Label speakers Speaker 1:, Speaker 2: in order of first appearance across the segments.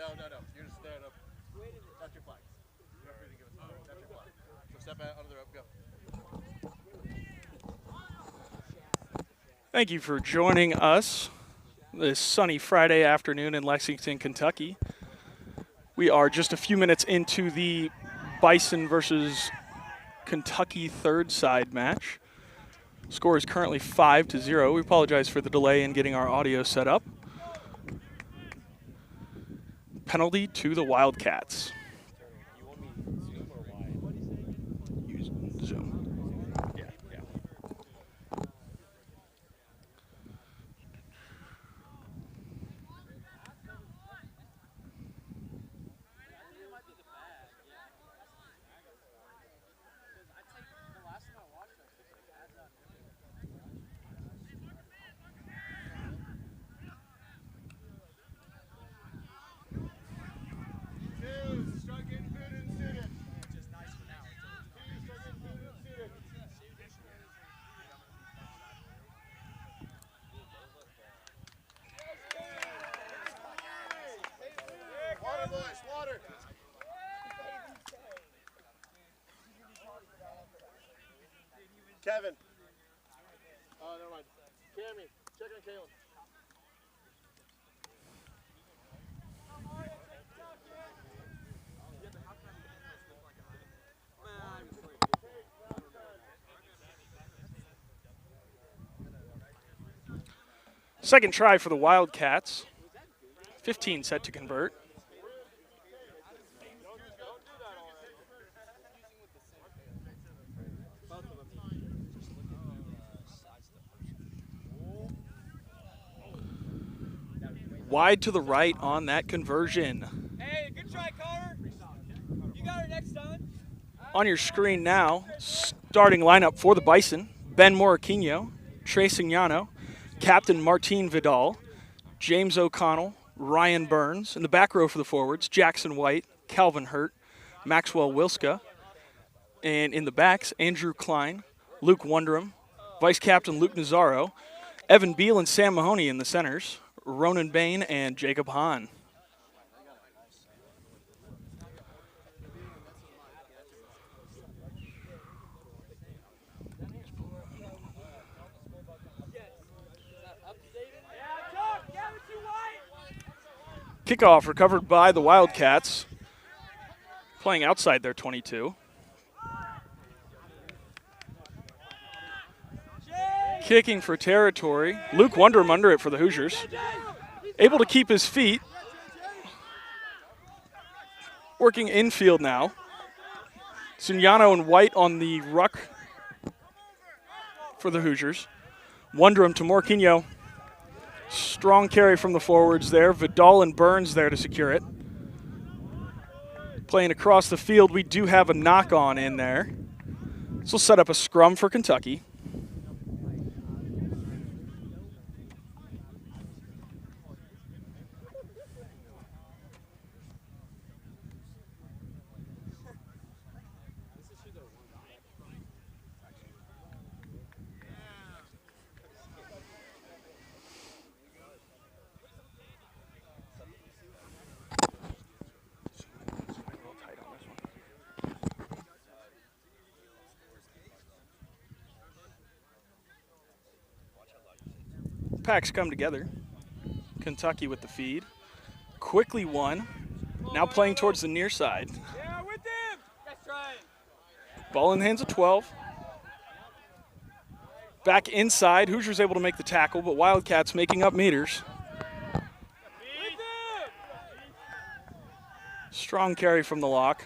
Speaker 1: No. You're just stand up. That's your flag. You're not free to give us. That's your flag. So step out under the rope. Go.
Speaker 2: Thank you for joining us this sunny Friday afternoon in Lexington, Kentucky. We are just a few minutes into the Bison versus Kentucky third side match. Score is currently 5-0. We apologize for the delay in getting our audio set up. Penalty to the Wildcats. Use Zoom. Yeah.
Speaker 1: Water, boys, water. Kevin. Oh, never mind. Cammy, check on Kalen.
Speaker 2: Second try for the Wildcats. 15 set to convert. Wide to the right on that conversion.
Speaker 3: Hey, good try, Carter. You got her next time.
Speaker 2: On your screen now, starting lineup for the Bison: Ben Morquinho, Trey Signano, Captain Martin Vidal, James O'Connell, Ryan Burns. In the back row for the forwards: Jackson White, Calvin Hurt, Maxwell Wilska. And in the backs: Andrew Klein, Luke Wundram, Vice Captain Luke Nazaro, Evan Beal and Sam Mahoney in the centers, Ronan Bain and Jacob Hahn. Kickoff recovered by the Wildcats, playing outside their 22. Kicking for territory. Luke Wundram under it for the Hoosiers. Able to keep his feet. Working infield now. Signano and White on the ruck for the Hoosiers. Wundram to Morquinho. Strong carry from the forwards there. Vidal and Burns there to secure it. Playing across the field, we do have a knock-on in there. This will set up a scrum for Kentucky. Packs come together. Kentucky with the feed. Quickly won. Now playing towards the near side.
Speaker 3: Yeah, with him. That's right.
Speaker 2: Ball in the hands of 12. Back inside. Hoosiers able to make the tackle, but Wildcats making up meters. Strong carry from the lock.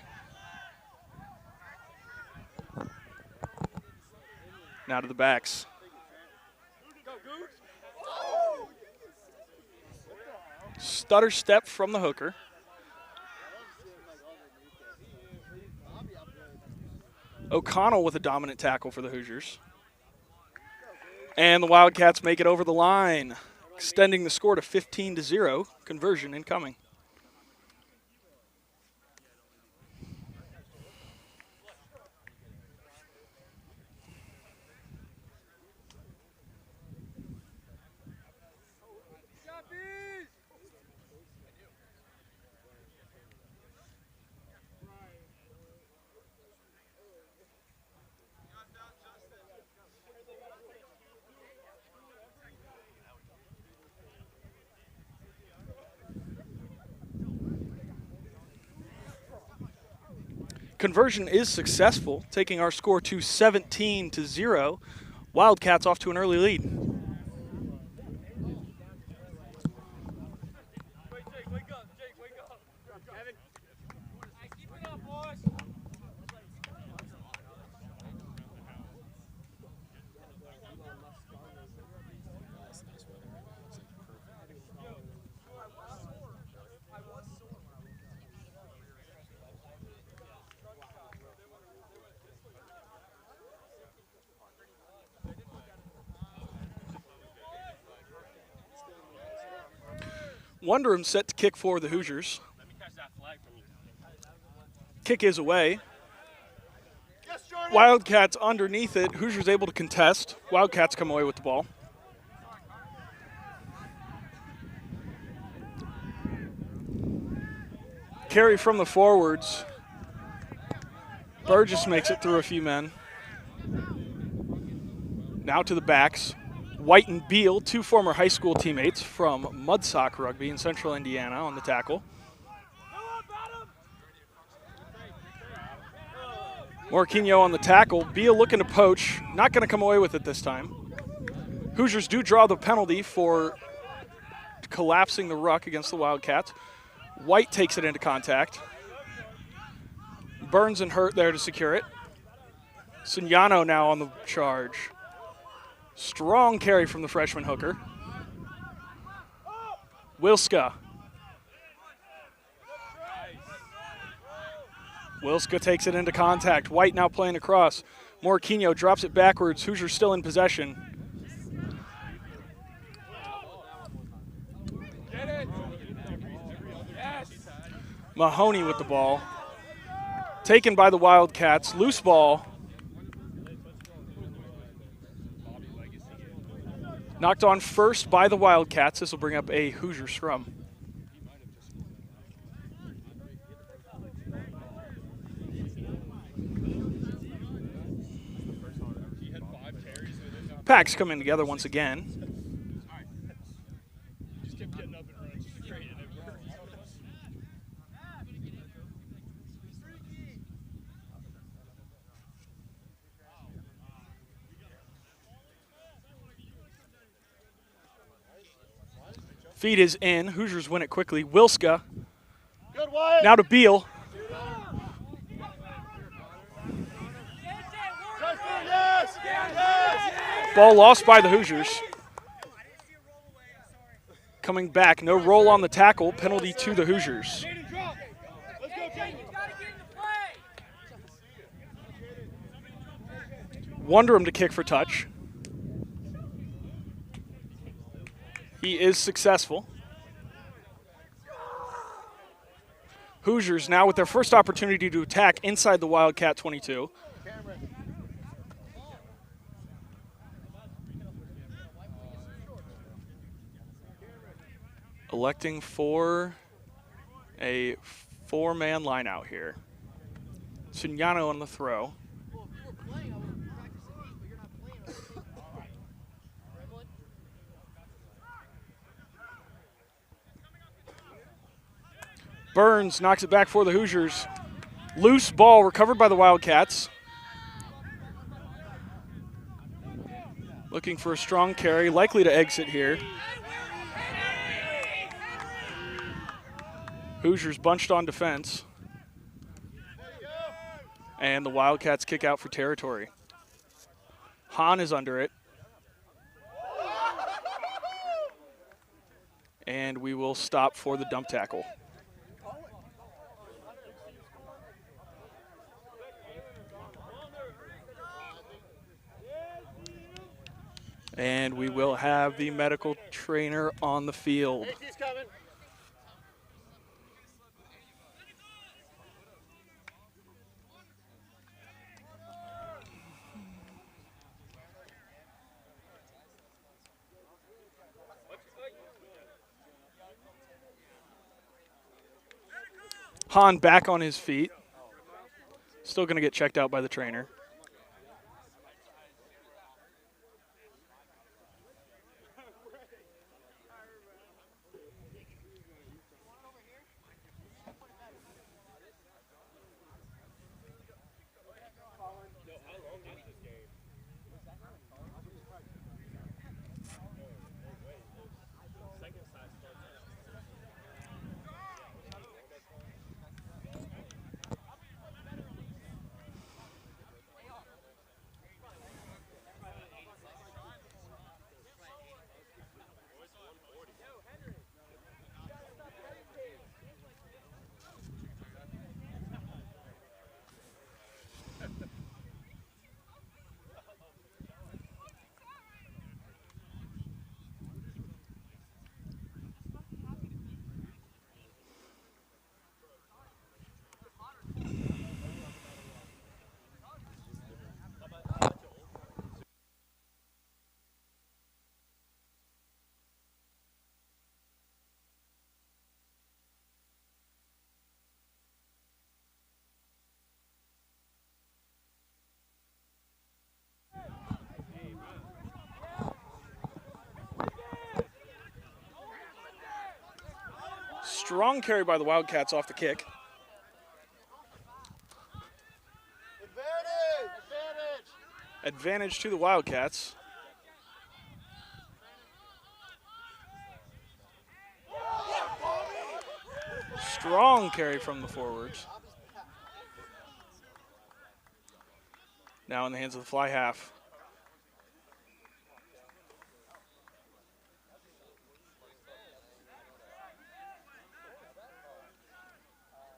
Speaker 2: Now to the backs. Stutter step from the hooker. O'Connell with a dominant tackle for the Hoosiers. And the Wildcats make it over the line, extending the score to 15-0. Conversion incoming. Conversion is successful, taking our score to 17-0. Wildcats off to an early lead.
Speaker 3: Wake up, Jake, wake up. Kevin. Hey, keep it up, boys.
Speaker 2: Wondrum set to kick for the Hoosiers. Kick is away. Wildcats underneath it. Hoosiers able to contest. Wildcats come away with the ball. Carry from the forwards. Burgess makes it through a few men. Now to the backs. White and Beal, two former high school teammates from Mudsock Rugby in Central Indiana on the tackle. Morquinho on the tackle. Beal looking to poach. Not going to come away with it this time. Hoosiers do draw the penalty for collapsing the ruck against the Wildcats. White takes it into contact. Burns and Hurt there to secure it. Signano now on the charge. Strong carry from the freshman hooker. Wilska. Wilska takes it into contact. White now playing across. Morquinho drops it backwards. Hoosiers still in possession. Mahoney with the ball. Taken by the Wildcats. Loose ball. Knocked on first by the Wildcats. This will bring up a Hoosier scrum. Packs coming together once again. Feed is in. Hoosiers win it quickly. Wilska. Now to Beal. Ball lost by the Hoosiers. Coming back. No roll on the tackle. Penalty to the Hoosiers. Wondrum to kick for touch. He is successful. Hoosiers now with their first opportunity to attack inside the Wildcat 22. Electing for a four-man line out here. Signano on the throw. Burns knocks it back for the Hoosiers. Loose ball recovered by the Wildcats. Looking for a strong carry, likely to exit here. Hoosiers bunched on defense. And the Wildcats kick out for territory. Hahn is under it. And we will stop for the dump tackle. And we will have the medical trainer on the field. Hahn back on his feet. Still going to get checked out by the trainer. Strong carry by the Wildcats off the kick. Advantage to the Wildcats. Strong carry from the forwards. Now in the hands of the fly half.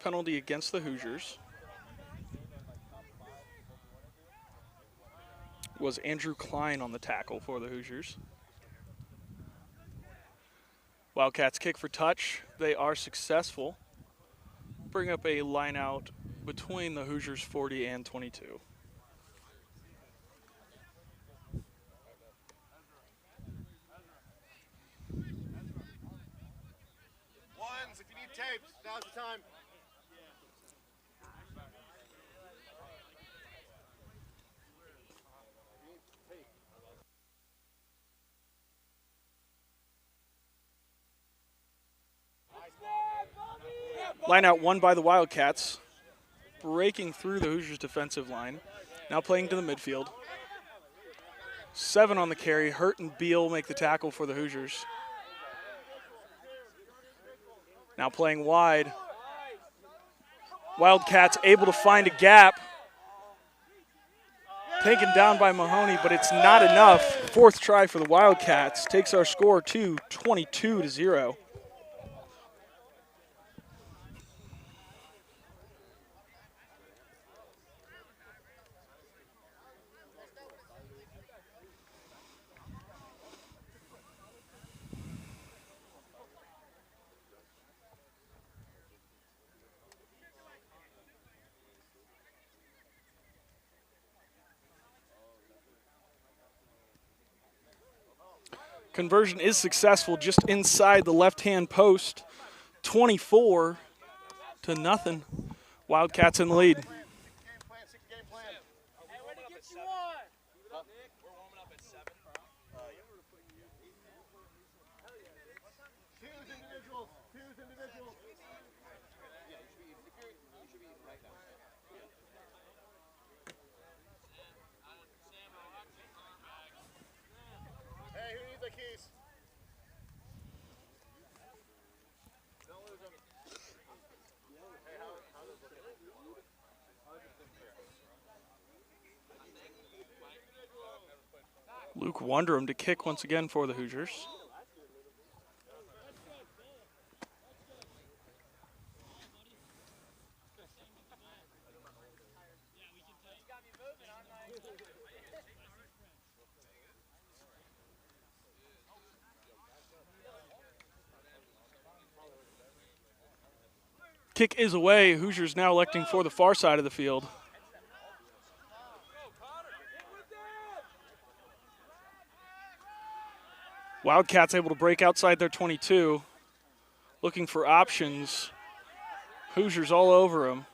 Speaker 2: Penalty against the Hoosiers was Andrew Klein on the tackle for the Hoosiers. Wildcats kick for touch. They are successful. Bring up a line out between the Hoosiers 40 and 22.
Speaker 1: Ones, if you need tapes, now's the time.
Speaker 2: Line out won by the Wildcats, breaking through the Hoosiers defensive line. Now playing to the midfield. 7 on the carry. Hurt and Beal make the tackle for the Hoosiers. Now playing wide. Wildcats able to find a gap. Taken down by Mahoney, but it's not enough. 4th try for the Wildcats. Takes our score to 22-0. Conversion is successful just inside the left-hand post. 24-0. Wildcats in the lead.
Speaker 3: Hey, where'd he get you on?
Speaker 1: We're warming up at 7. Twos individuals. Yeah, you should be right now. Hey, who needs the keys? Don't lose them. Hey, how does it look?
Speaker 2: Luke Wonderham to kick once again for the Hoosiers. Kick is away. Hoosiers now electing for the far side of the field. Wildcats able to break outside their 22. Looking for options. Hoosiers all over them.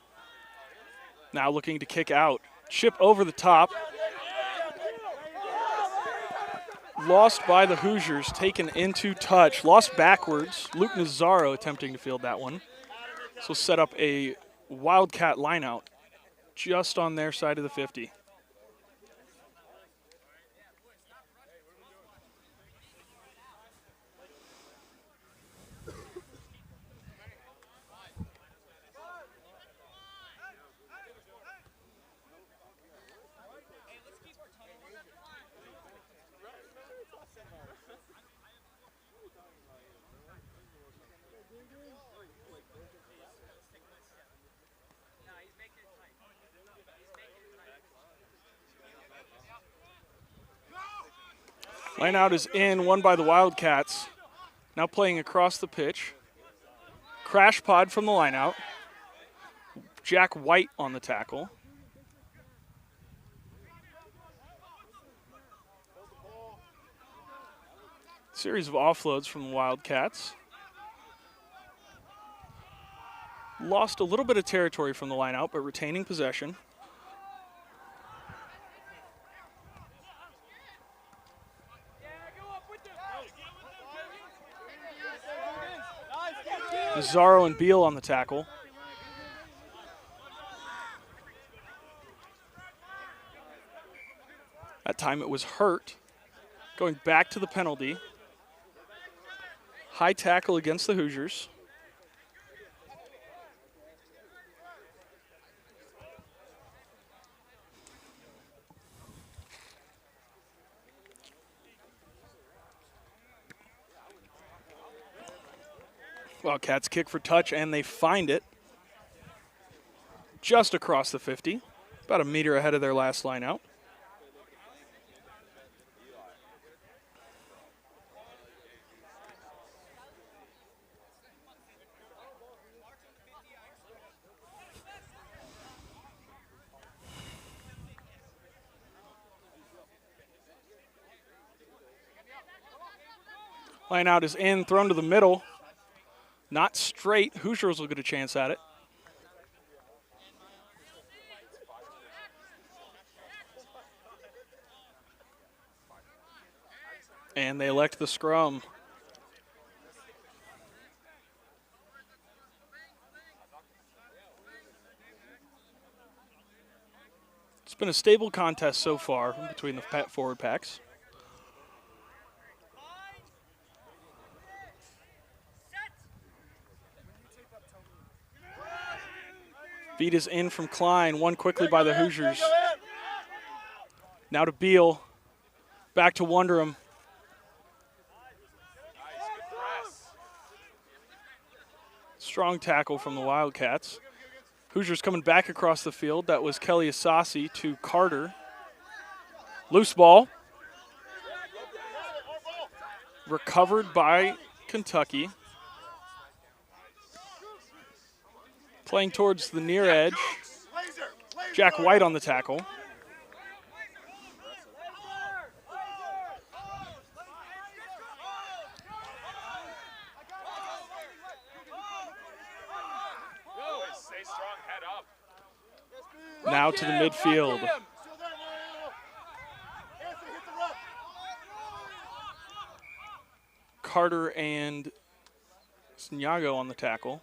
Speaker 2: Now looking to kick out. Chip over the top. Lost by the Hoosiers, taken into touch. Lost backwards. Luke Nazaro attempting to field that one. So set up a Wildcat lineout just on their side of the 50. Line out is in, won by the Wildcats. Now playing across the pitch. Crash pod from the line out. Jack White on the tackle. Series of offloads from the Wildcats. Lost a little bit of territory from the line out, but retaining possession. Mazzaro and Beal on the tackle. That time it was Hurt. Going back to the penalty. High tackle against the Hoosiers. Wildcats kick for touch, and they find it just across the 50, about a meter ahead of their last line out. Line out is in, thrown to the middle. Not straight. Hoosiers will get a chance at it. And they elect the scrum. It's been a stable contest so far between the forward packs. Feed is in from Klein, won quickly by the Hoosiers. Now to Beal, back to Wonderham. Strong tackle from the Wildcats. Hoosiers coming back across the field. That was Kelly Asasi to Carter. Loose ball. Recovered by Kentucky. Playing towards the near edge. Jack White on the tackle. Now to the midfield. Carter and Sanyago on the tackle.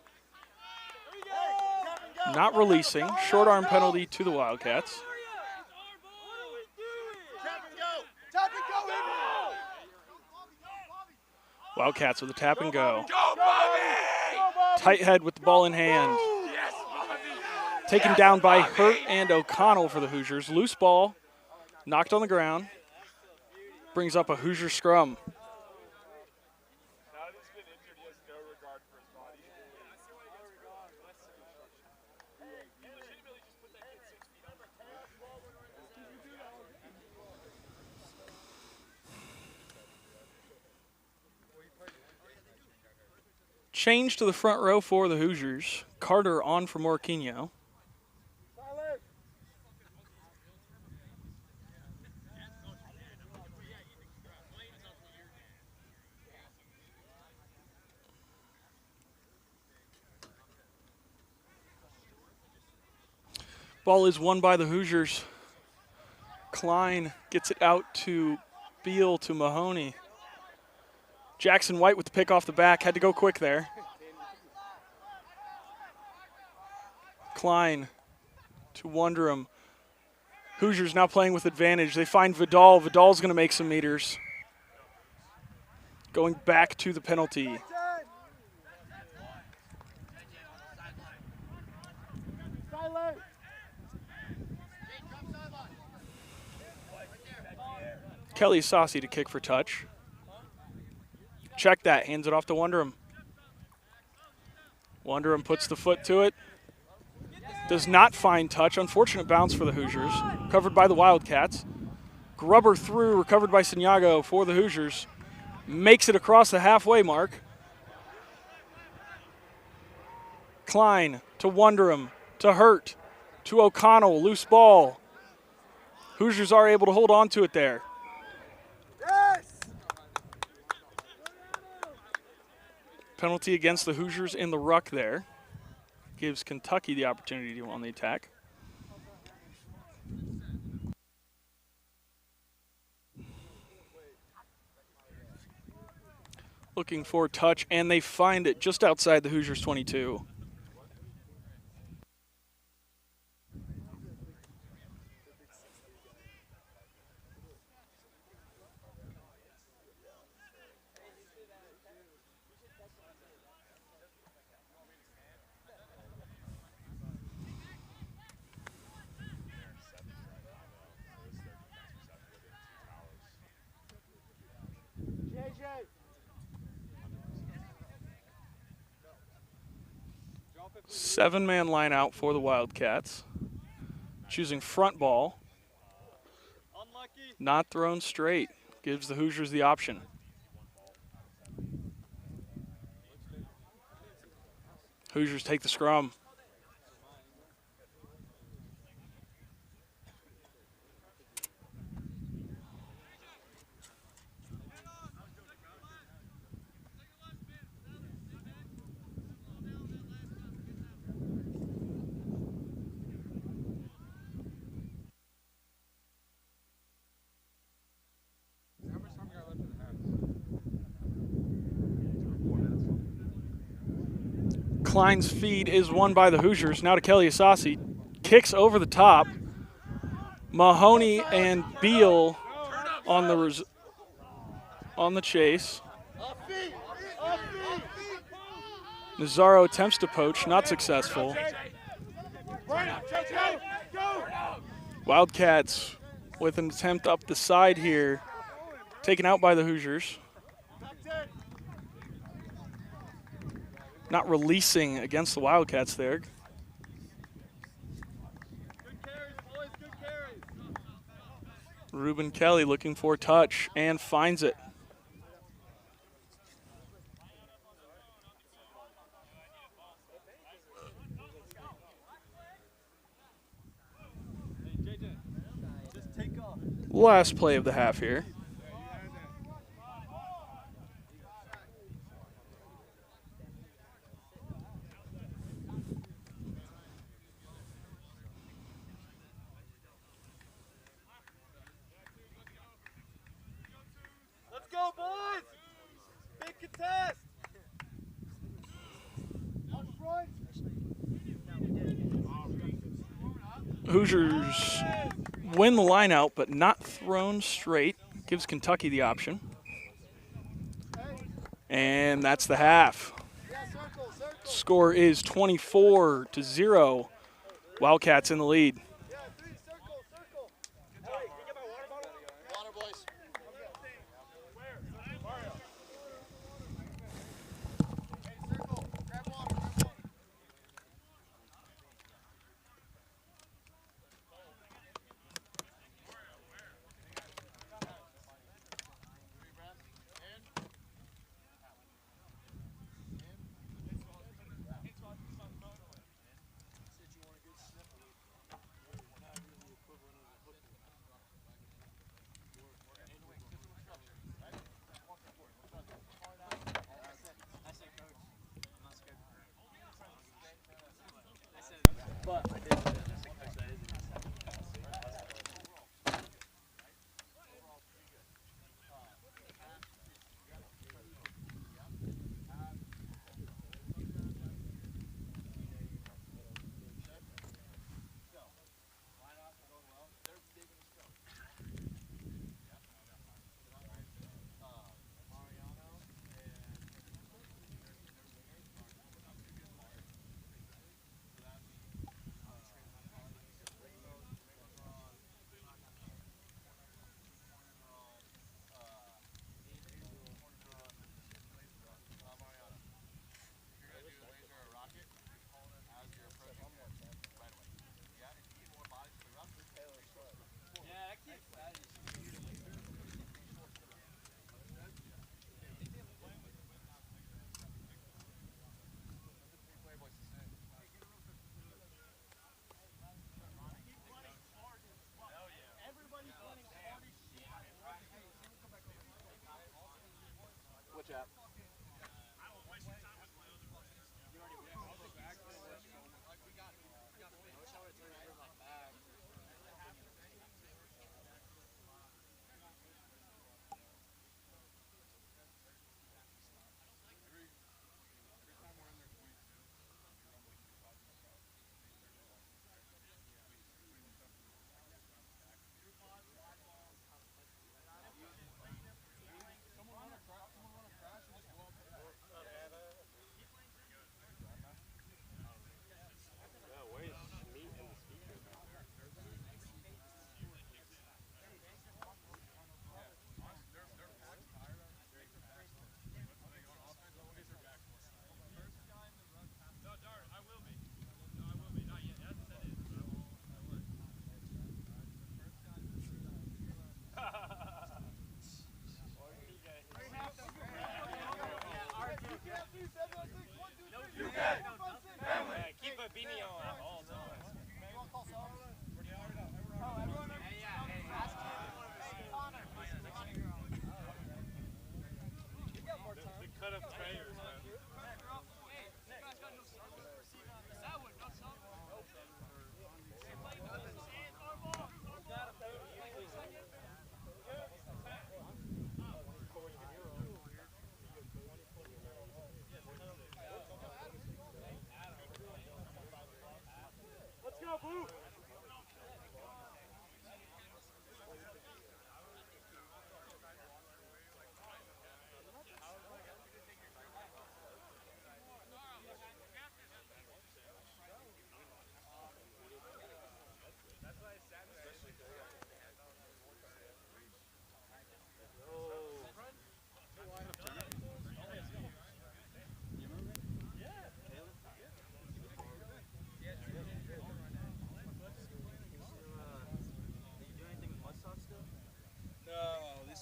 Speaker 2: Not releasing. Short arm penalty to the Wildcats. Wildcats with a tap and go. Tight head with the ball in hand. Taken down by Hurt and O'Connell for the Hoosiers. Loose ball, knocked on the ground. Brings up a Hoosier scrum. Change to the front row for the Hoosiers. Carter on for Morquinho. Ball is won by the Hoosiers. Klein gets it out to Beal to Mahoney. Jackson White with the pick off the back. Had to go quick there. Klein to Wonderham. Hoosiers now playing with advantage. They find Vidal. Vidal's going to make some meters. Going back to the penalty. Kelly Saucy to kick for touch. Check that, hands it off to Wonderham. Wonderham puts the foot to it. Does not find touch. Unfortunate bounce for the Hoosiers. Covered by the Wildcats. Grubber through, recovered by Sanyago for the Hoosiers. Makes it across the halfway mark. Klein to Wonderham, to Hurt, to O'Connell, loose ball. Hoosiers are able to hold on to it there. Penalty against the Hoosiers in the ruck there. Gives Kentucky the opportunity on the attack. looking for touch, and they find it just outside the Hoosiers 22. Seven-man line out for the Wildcats. Choosing front ball. Not thrown straight. Gives the Hoosiers the option. Hoosiers take the scrum. Klein's feed is won by the Hoosiers. Now to Kelly Asasi. Kicks over the top. Mahoney and Beal on the chase. Nazaro attempts to poach, not successful. Wildcats with an attempt up the side here. Taken out by the Hoosiers. Not releasing against the Wildcats there. Ruben Kelly looking for touch and finds it. Last play of the half here.
Speaker 3: Let's go, boys! Big contest!
Speaker 2: Hoosiers win the line out, but not thrown straight. Gives Kentucky the option. And that's the half. Score is 24-0. Wildcats in the lead.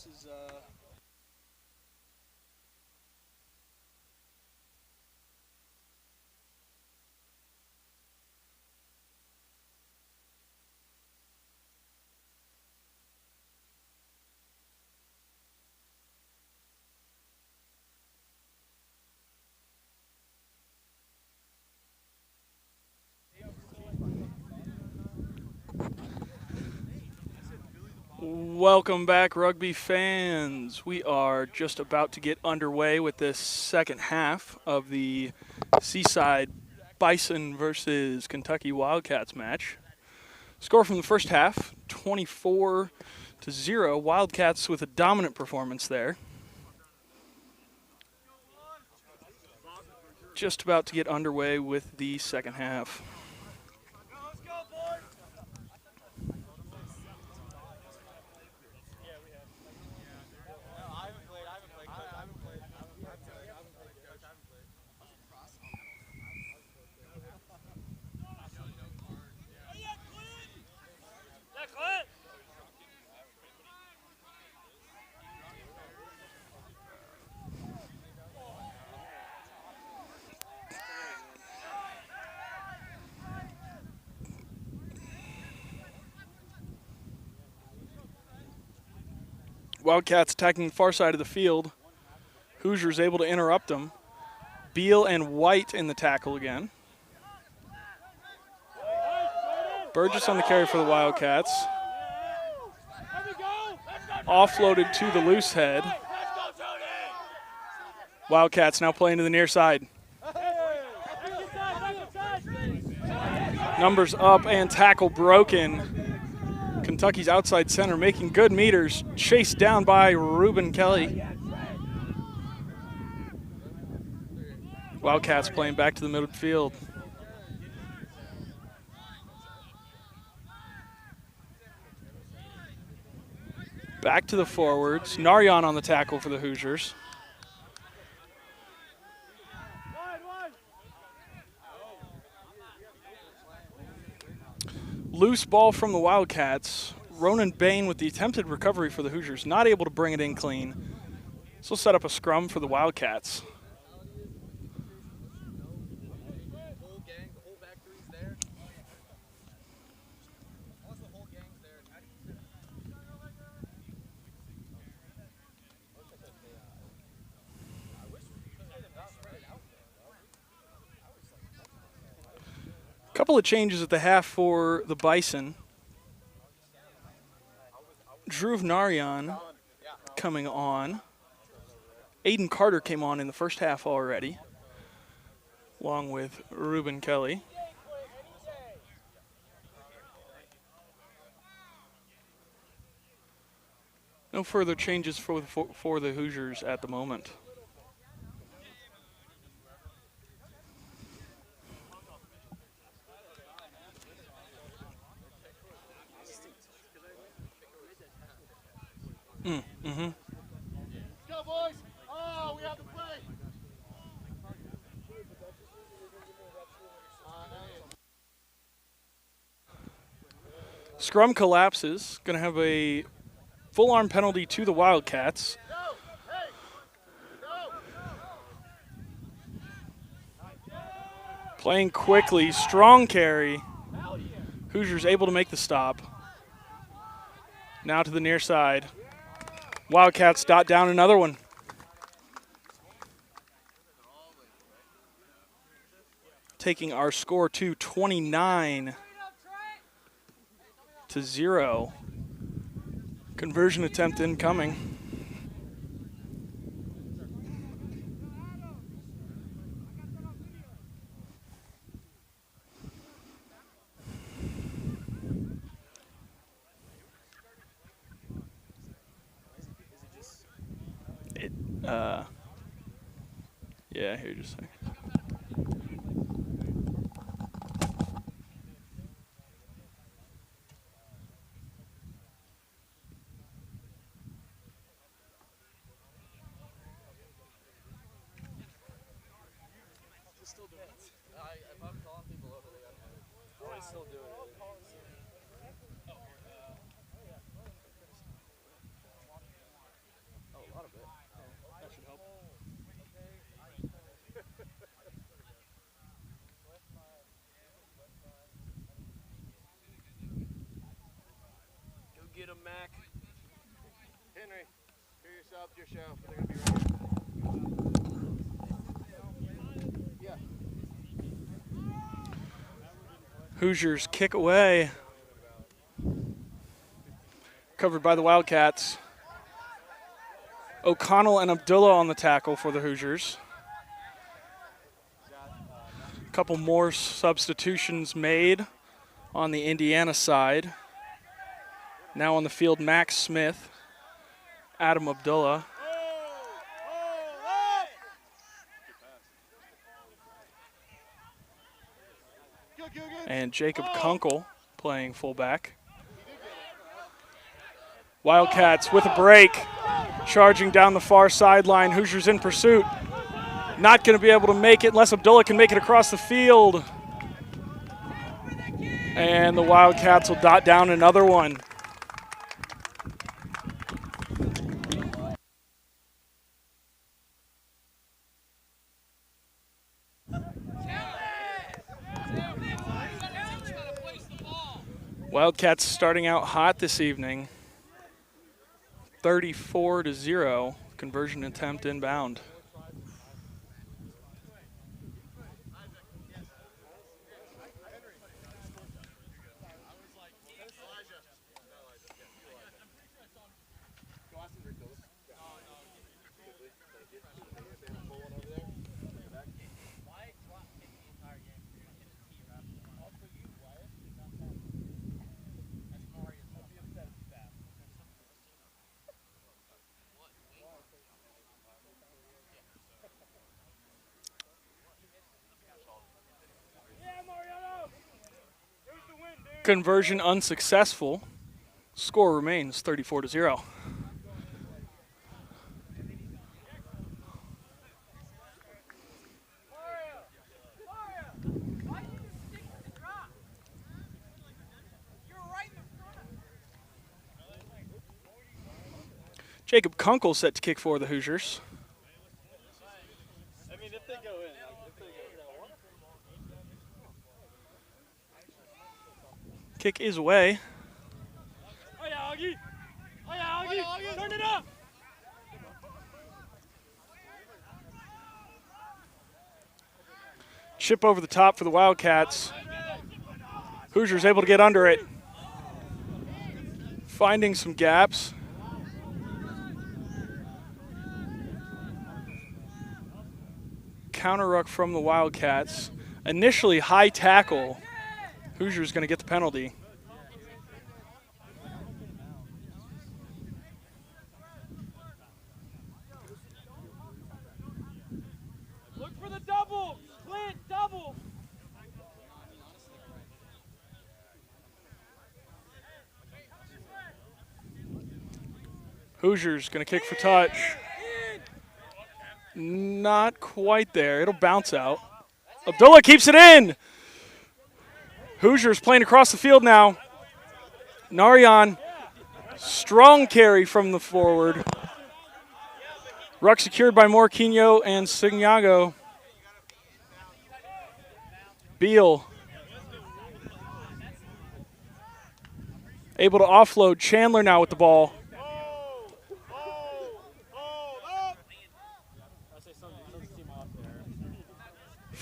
Speaker 2: This is Welcome back, rugby fans. We are just about to get underway with this second half of the Seaside Bison versus Kentucky Wildcats match. Score from the first half, 24-0. Wildcats with a dominant performance there. Just about to get underway with the second half. Wildcats attacking the far side of the field. Hoosiers able to interrupt them. Beal and White in the tackle again. Burgess on the carry for the Wildcats. Offloaded to the loose head. Wildcats now playing to the near side. Numbers up and tackle broken. Kentucky's outside center making good meters. Chased down by Reuben Kelly. Wildcats playing back to the midfield. Back to the forwards. Naryan on the tackle for the Hoosiers. Loose ball from the Wildcats. Ronan Bain with the attempted recovery for the Hoosiers. Not able to bring it in clean. This will set up a scrum for the Wildcats. Couple of changes at the half for the Bison. Dhruv Naryan coming on. Aiden Carter came on in the first half already, along with Reuben Kelly. No further changes for the Hoosiers at the moment. Mm-hmm.
Speaker 3: Go, boys! Oh, we have to play!
Speaker 2: Scrum collapses. Going to have a full arm penalty to the Wildcats. Playing quickly, strong carry. Hoosiers able to make the stop. Now to the near side. Wildcats dot down another one. Taking our score to 29-0. Conversion attempt incoming. Yeah, here just a second.
Speaker 1: Still doing it. If I'm calling people over, they gotta know. Oh, I still do it. up to your show. They're gonna be ready. Yeah.
Speaker 2: Hoosiers kick away. Covered by the Wildcats. O'Connell and Abdullah on the tackle for the Hoosiers. A couple more substitutions made on the Indiana side. Now on the field, Max Smith, Adam Abdullah, and Jacob Kunkel playing fullback. Wildcats with a break, charging down the far sideline. Hoosiers in pursuit. Not going to be able to make it unless Abdullah can make it across the field. And the Wildcats will dot down another one. Wildcats starting out hot this evening. 34-0, conversion attempt inbound. Conversion unsuccessful. Score remains 34-0. Jacob Kunkel set to kick for the Hoosiers.
Speaker 3: I mean, if they go in,
Speaker 2: Kick is away.
Speaker 3: Oh yeah, Augie! Oh yeah, Augie! Turn it up!
Speaker 2: Chip over the top for the Wildcats. Hoosiers able to get under it. Finding some gaps. Counter ruck from the Wildcats. Initially high tackle. Hoosiers going to get the penalty.
Speaker 3: Look for the double! Clint, double!
Speaker 2: Hoosiers going to kick for touch. Not quite there. It'll bounce out. Abdullah keeps it in. Hoosiers playing across the field now. Narayan, strong carry from the forward. Ruck secured by Morquinho and Signago. Beal able to offload. Chandler now with the ball.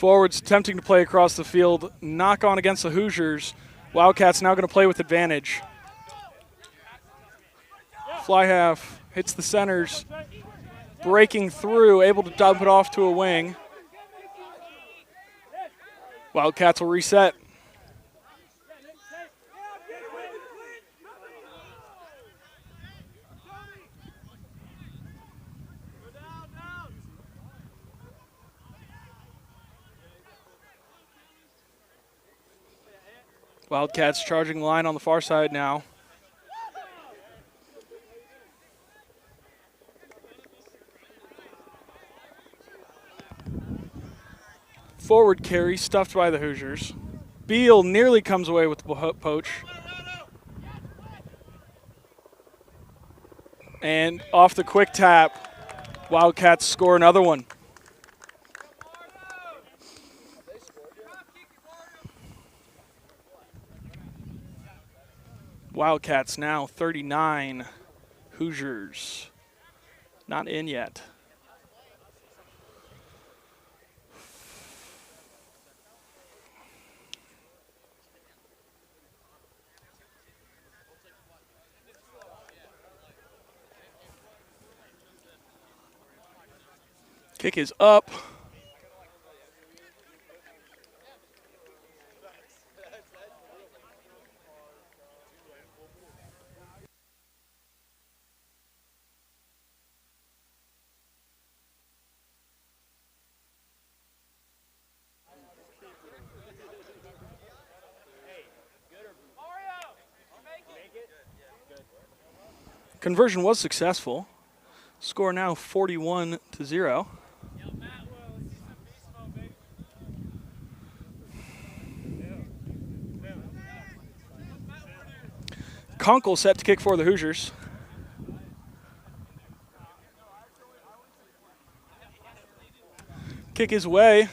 Speaker 2: Forwards attempting to play across the field. Knock on against the Hoosiers. Wildcats now going to play with advantage. Fly half hits the centers. Breaking through, able to dump it off to a wing. Wildcats will reset. Wildcats charging line on the far side now. Forward carry stuffed by the Hoosiers. Beal nearly comes away with the poach. And off the quick tap, Wildcats score another one. Wildcats now 39, Hoosiers Not in yet. Kick is up. Conversion was successful. Score now 41-0. Kunkel set to kick for the Hoosiers. Kick his way.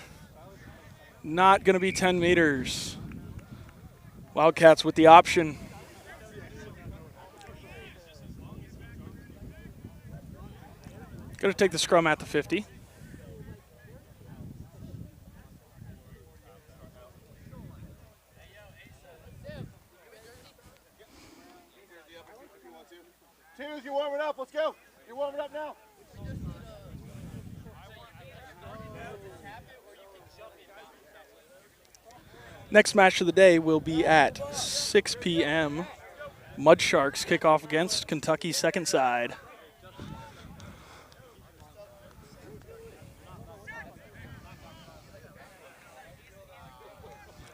Speaker 2: Not going to be 10 meters. Wildcats with the option. Going to take the scrum at the 50.
Speaker 1: Twos, you warm it up. Let's go. You're warming up now.
Speaker 2: Next match of the day will be at 6 p.m. Mud Sharks kick off against Kentucky second side.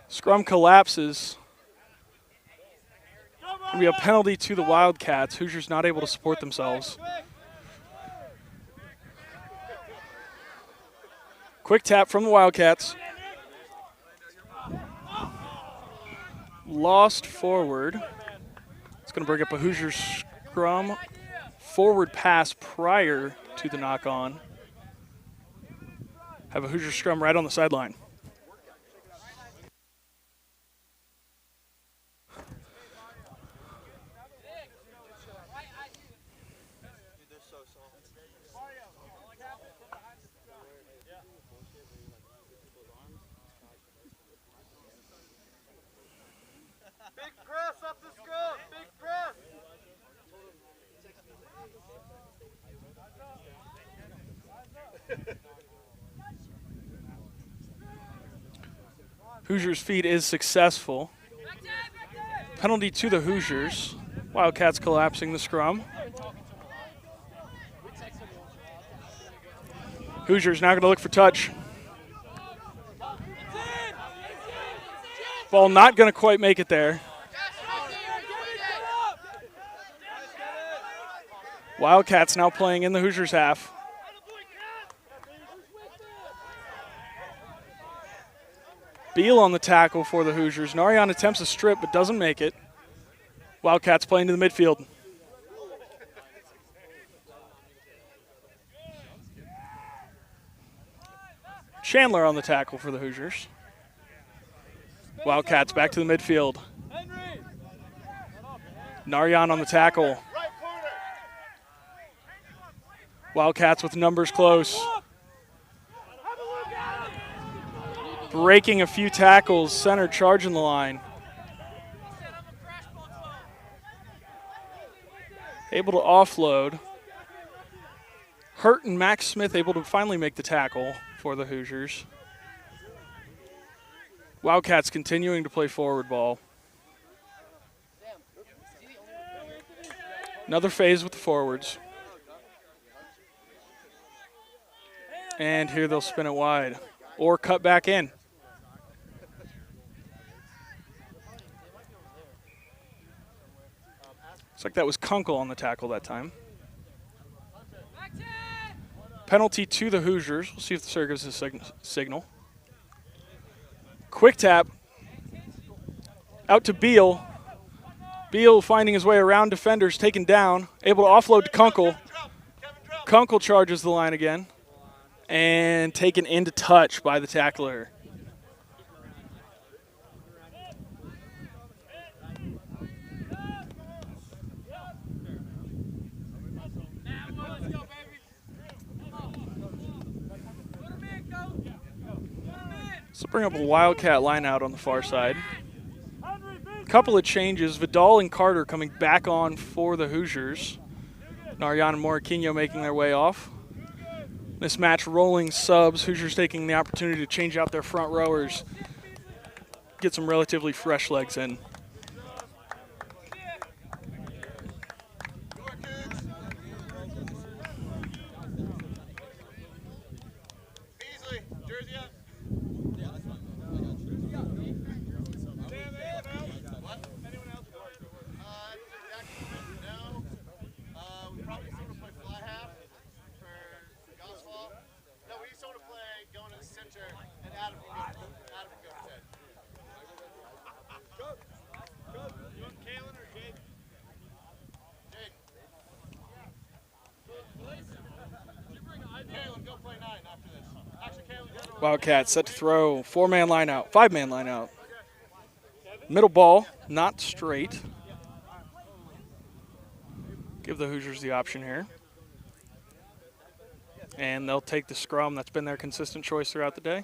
Speaker 2: Scrum collapses. It'll be a penalty to the Wildcats. Hoosiers not able to support themselves. Quick tap from the Wildcats. Lost forward. It's going to bring up a Hoosier scrum. Forward pass prior to the knock-on. Have a Hoosier scrum right on the sideline.
Speaker 1: Big press up the scrum. Big press.
Speaker 2: Hoosiers' feed is successful. Penalty to the Hoosiers. Wildcats collapsing the scrum. Hoosiers now going to look for touch. Ball not going to quite make it there. Wildcats now playing in the Hoosiers half. Beal on the tackle for the Hoosiers. Narian attempts a strip but doesn't make it. Wildcats playing to the midfield. Chandler on the tackle for the Hoosiers. Wildcats back to the midfield. Narian on the tackle. Wildcats with numbers close. Breaking a few tackles, center charging the line. Able to offload. Hurt and Max Smith able to finally make the tackle for the Hoosiers. Wildcats continuing to play forward ball. Another phase with the forwards. And here they'll spin it wide or cut back in. Looks like that was Kunkel on the tackle that time. Penalty to the Hoosiers. We'll see if the sir gives a signal. Quick tap. Out to Beal. Beal finding his way around defenders, taken down. Able to offload to Kunkel. Kunkel charges the line again. And taken into touch by the tackler. Let's bring up a Wildcat line out on the far side. Couple of changes. Vidal and Carter coming back on for the Hoosiers. Narayan and Morquinho making their way off. This match rolling subs. Hoosiers taking the opportunity to change out their front rowers. Get some relatively fresh legs in. Wildcats set to throw. 4-man line out, 5-man line out. Middle ball, not straight. Give the Hoosiers the option here. And they'll take the scrum. That's been their consistent choice throughout the day.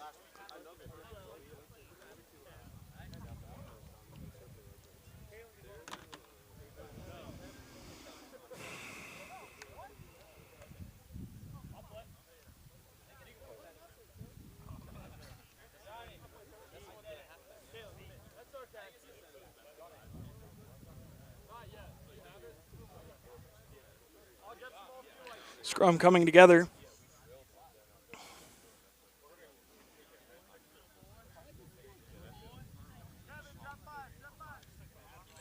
Speaker 2: Scrum coming together.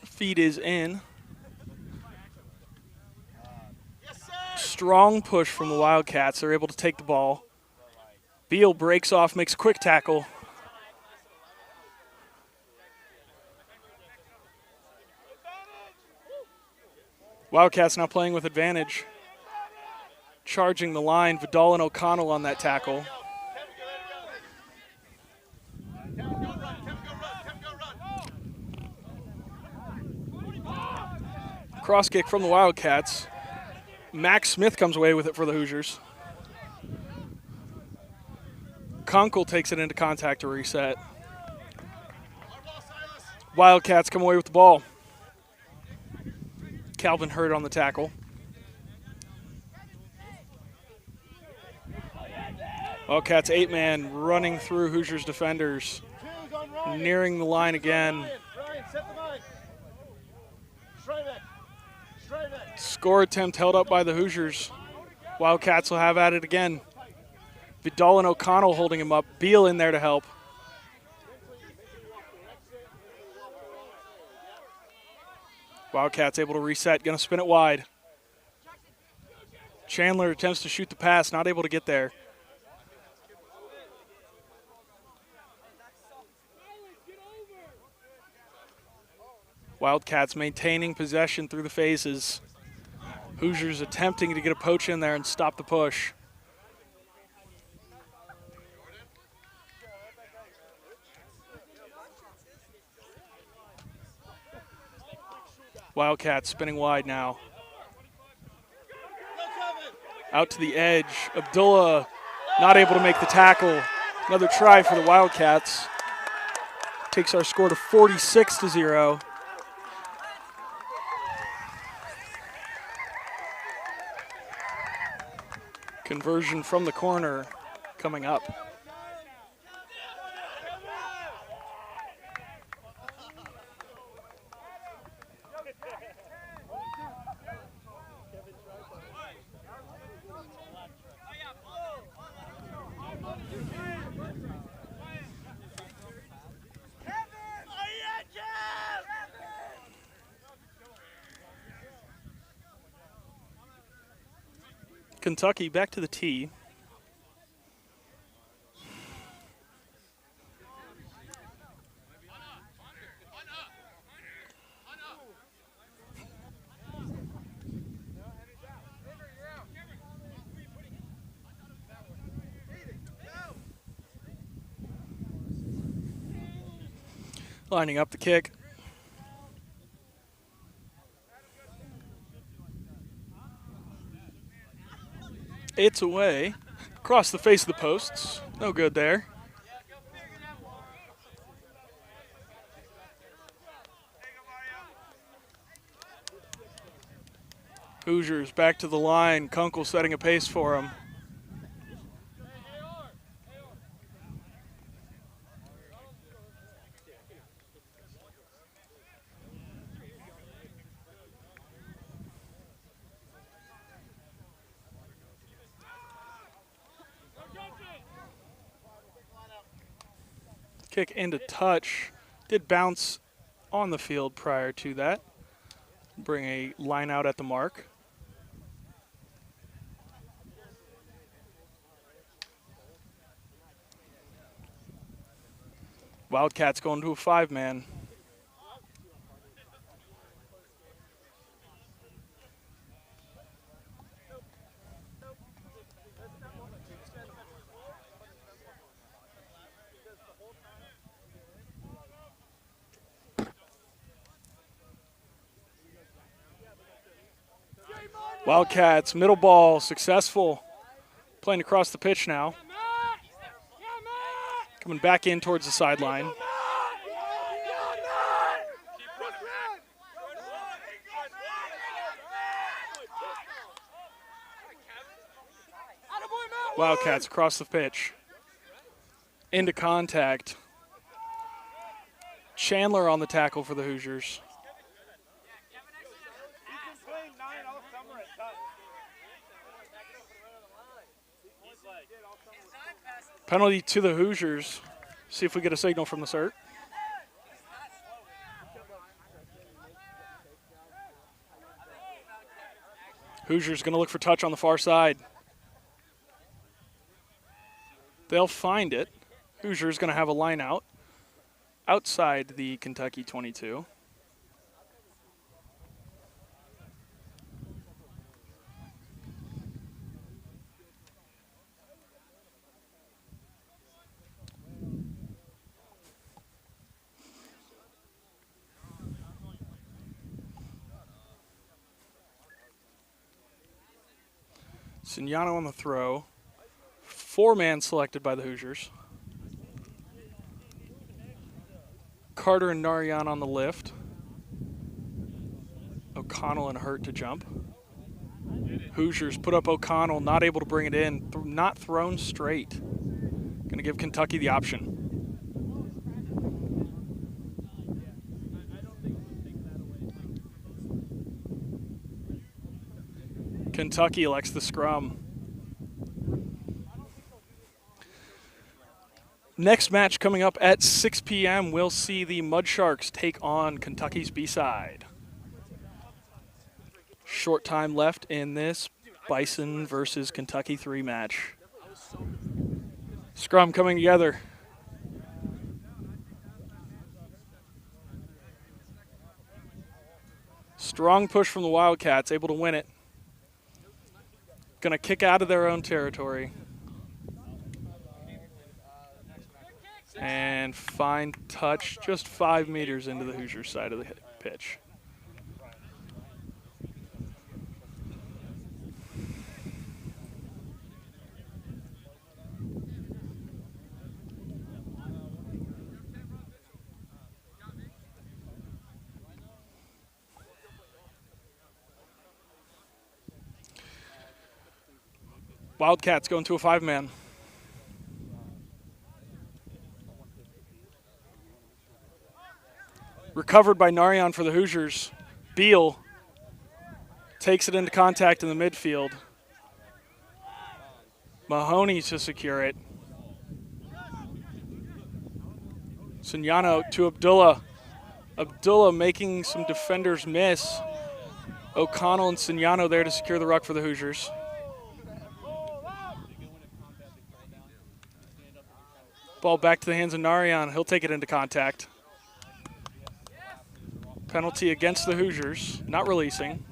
Speaker 2: Feed is in. Strong push from the Wildcats. They're able to take the ball. Beal breaks off, makes a quick tackle. Wildcats now playing with advantage. Charging the line, Vidal and O'Connell on that tackle. Cross kick from the Wildcats. Max Smith comes away with it for the Hoosiers. Kunkel takes it into contact to reset. Wildcats come away with the ball. Calvin Hurd on the tackle. Wildcats 8-man running through Hoosiers defenders. Nearing the line again. Score attempt held up by the Hoosiers. Wildcats will have at it again. Vidal and O'Connell holding him up. Beal in there to help. Wildcats able to reset, gonna spin it wide. Chandler attempts to shoot the pass, not able to get there. Wildcats maintaining possession through the phases. Hoosiers attempting to get a poach in there and stop the push. Wildcats spinning wide now. Out to the edge. Abdullah not able to make the tackle. Another try for the Wildcats. Takes our score to 46-0. Conversion from the corner coming up. Kentucky back to the tee. Lining up the kick. It's away. Across the face of the posts. No good there. Hoosiers back to the line. Kunkel setting a pace for him. Kick into touch. Did bounce on the field prior to that. Bring a line out at the mark. Wildcats going to a 5-man. Wildcats, middle ball, successful. Playing across the pitch now. Coming back in towards the sideline. Wildcats across the pitch. Into contact. Chandler on the tackle for the Hoosiers. Penalty to the Hoosiers. See if we get a signal from the cert. Hoosiers going to look for touch on the far side. They'll find it. Hoosiers going to have a line out outside the Kentucky 22. Signano on the throw. 4-man selected by the Hoosiers. Carter and Narayan on the lift. O'Connell and Hurt to jump. Hoosiers put up O'Connell, not able to bring it in. Not thrown straight. Going to give Kentucky the option. Kentucky elects the scrum. Next match coming up at 6 p.m. We'll see the Mud Sharks take on Kentucky's B-side. Short time left in this Bison versus Kentucky 3 match. Scrum coming together. Strong push from the Wildcats, able to win it. Going to kick out of their own territory. And find touch just 5 meters into the Hoosiers side of the pitch. Wildcats going to a 5-man. Recovered by Narayan for the Hoosiers. Beal takes it into contact in the midfield. Mahoney to secure it. Signano to Abdullah. Abdullah making some defenders miss. O'Connell and Signano there to secure the ruck for the Hoosiers. Ball back to the hands of Narayan. He'll take it into contact. Penalty against the Hoosiers, not releasing.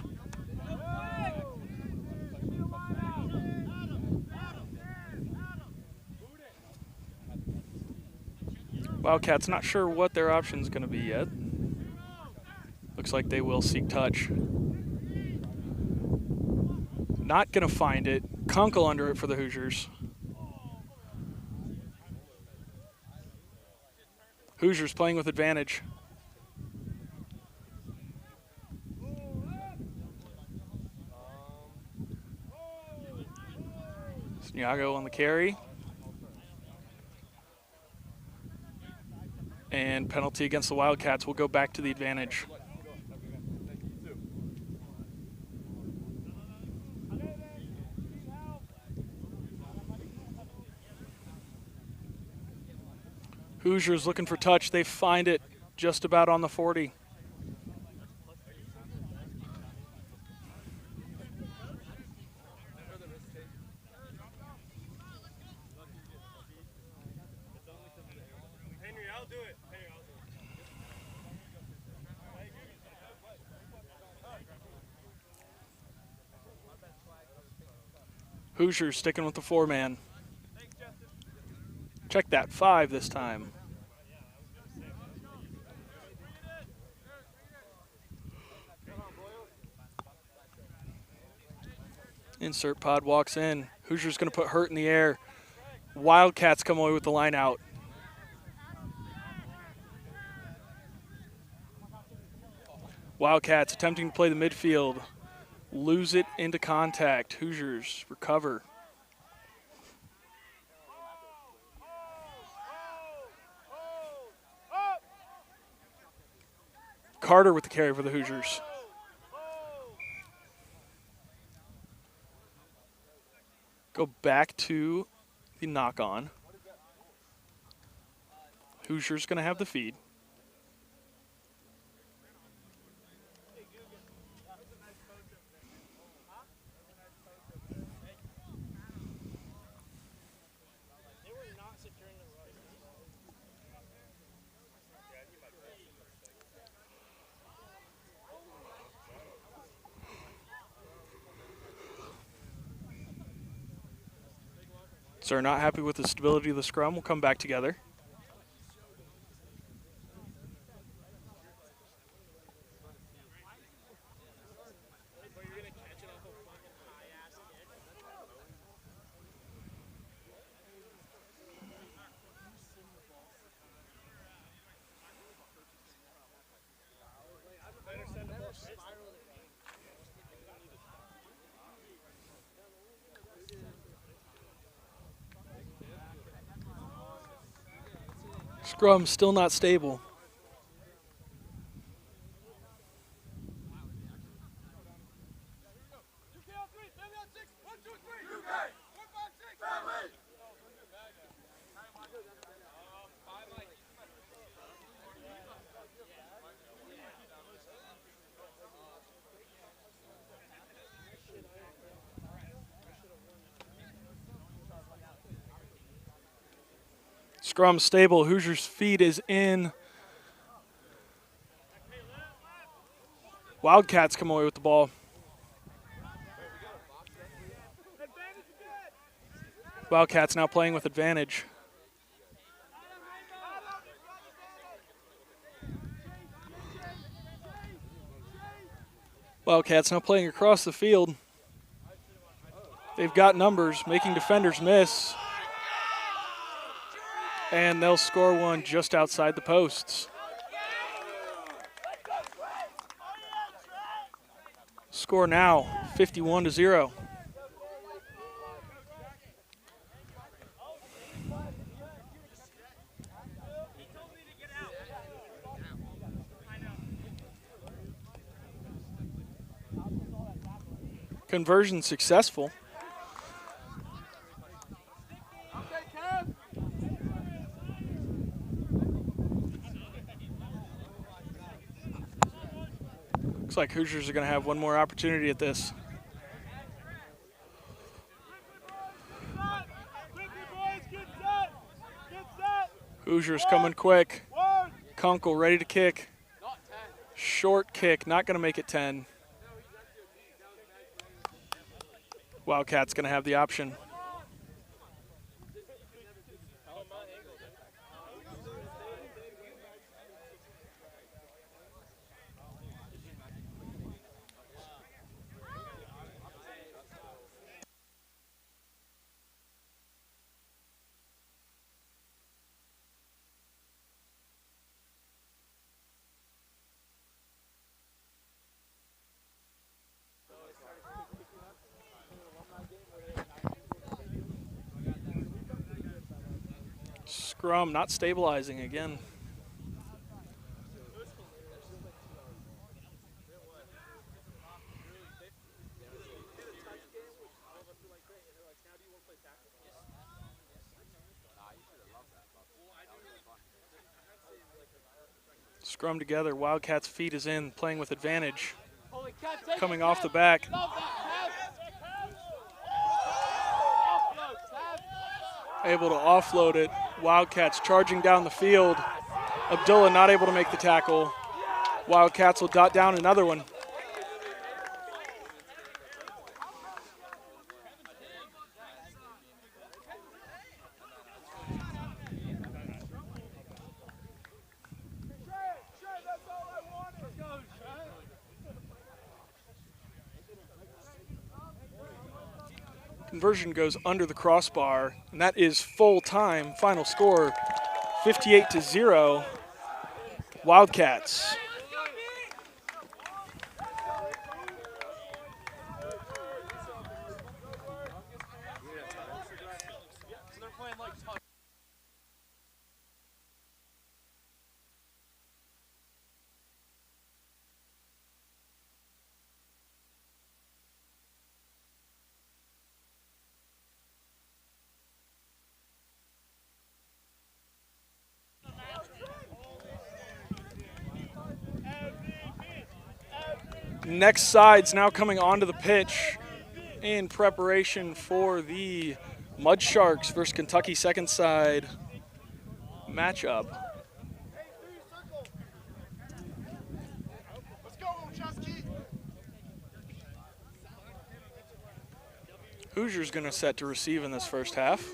Speaker 2: Wildcats not sure what their option is going to be yet. Looks like they will seek touch. Not going to find it. Kunkel under it for the Hoosiers. Hoosiers playing with advantage. Niago on the carry. And penalty against the Wildcats will go back to the advantage. Hoosiers looking for touch. They find it just about on the 40.
Speaker 3: Henry, I'll do it.
Speaker 2: Hoosiers sticking with the 4-man. Check that, 5 this time. Insert pod walks in. Hoosiers going to put Hurt in the air. Wildcats come away with the line out. Wildcats attempting to play the midfield. Lose it into contact. Hoosiers recover. Carter with the carry for the Hoosiers. Go back to the knock-on. Hoosiers going to have the feed. So are not happy with the stability of the scrum. We'll come back together. Scrum still not stable. Scrum stable. Hoosiers' feed is in. Wildcats come away with the ball. Wildcats now playing with advantage. Wildcats now playing across the field. They've got numbers, making defenders miss. And they'll score one just outside the posts. Score now, 51-0. Conversion successful. Looks like Hoosiers are going to have one more opportunity at this. Hoosiers coming quick. Kunkel ready to kick. Short kick, not going to make it 10. Wildcats going to have the option. Scrum not stabilizing again. Scrum together. Wildcats' feet is in, playing with advantage. Coming off the back. Able to offload it. Wildcats charging down the field. Abdullah not able to make the tackle. Wildcats will dot down another one. Conversion goes under the crossbar, and that is full time. Final score, 58-0, Wildcats. Next side's now coming onto the pitch in preparation for the Mud Sharks versus Kentucky second side matchup. Hoosiers gonna set to receive in this first half.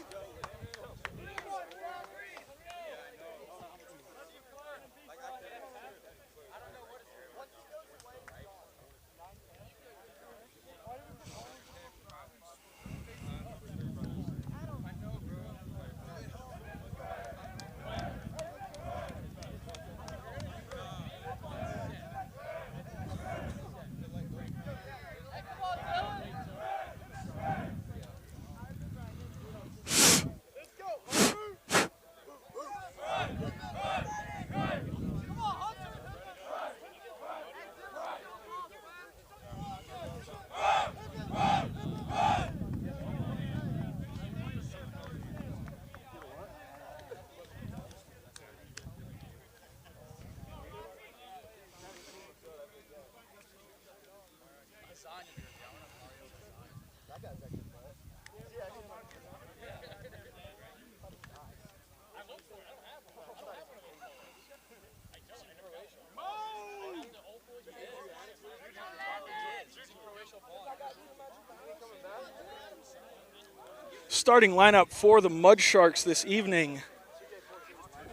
Speaker 2: Starting lineup for the Mud Sharks this evening: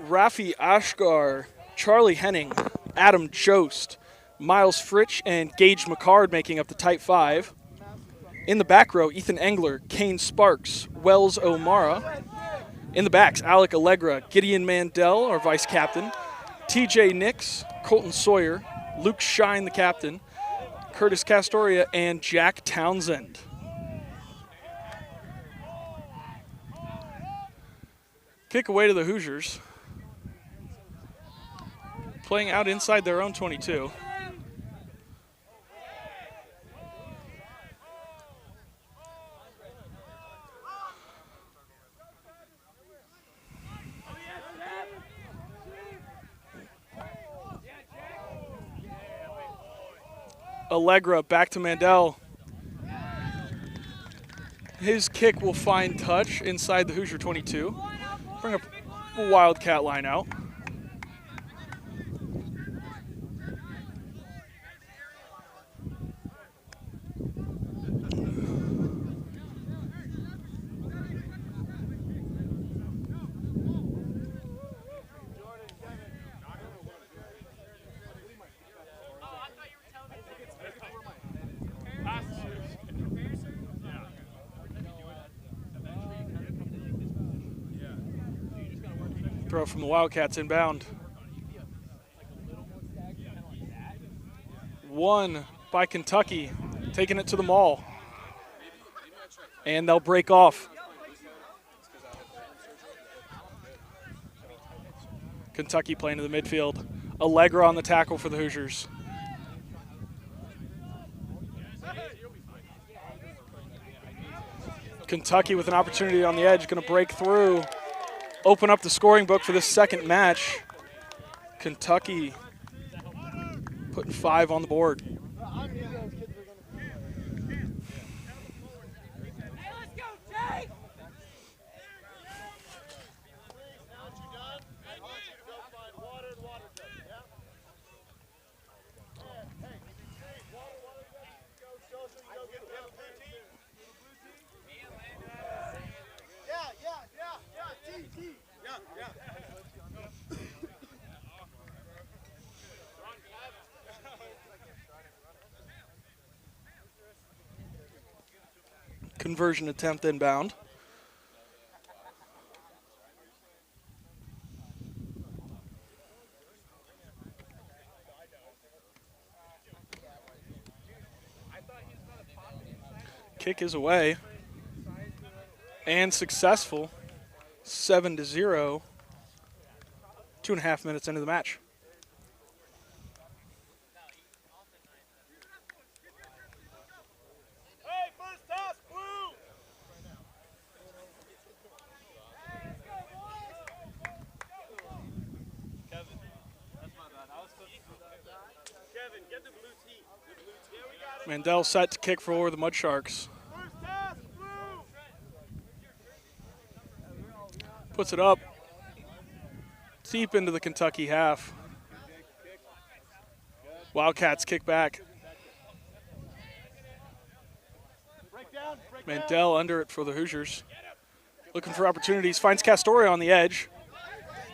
Speaker 2: Rafi Ashgar, Charlie Henning, Adam Jost, Miles Fritsch, and Gage McCard making up the tight five. In the back row, Ethan Engler, Kane Sparks, Wells O'Mara. In the backs, Alec Allegra, Gideon Mandel, our vice captain, TJ Nix, Colton Sawyer, Luke Shine, the captain, Curtis Castoria, and Jack Townsend. Kick away to the Hoosiers. Playing out inside their own 22. Allegra back to Mandel. His kick will find touch inside the Hoosier 22. Bring up a Wildcat line out. Throw from the Wildcats inbound. One by Kentucky, taking it to the maul. And they'll break off. Kentucky playing to the midfield. Allegra on the tackle for the Hoosiers. Kentucky with an opportunity on the edge, going to break through, open up the scoring book for this second match. Kentucky putting 5 on the board. Conversion attempt inbound. Kick is away and successful. 7-0. 2.5 minutes into the match. Mandel set to kick for the Mud Sharks. Puts it up deep into the Kentucky half. Wildcats kick back. Mandel under it for the Hoosiers. Looking for opportunities, finds Castoria on the edge.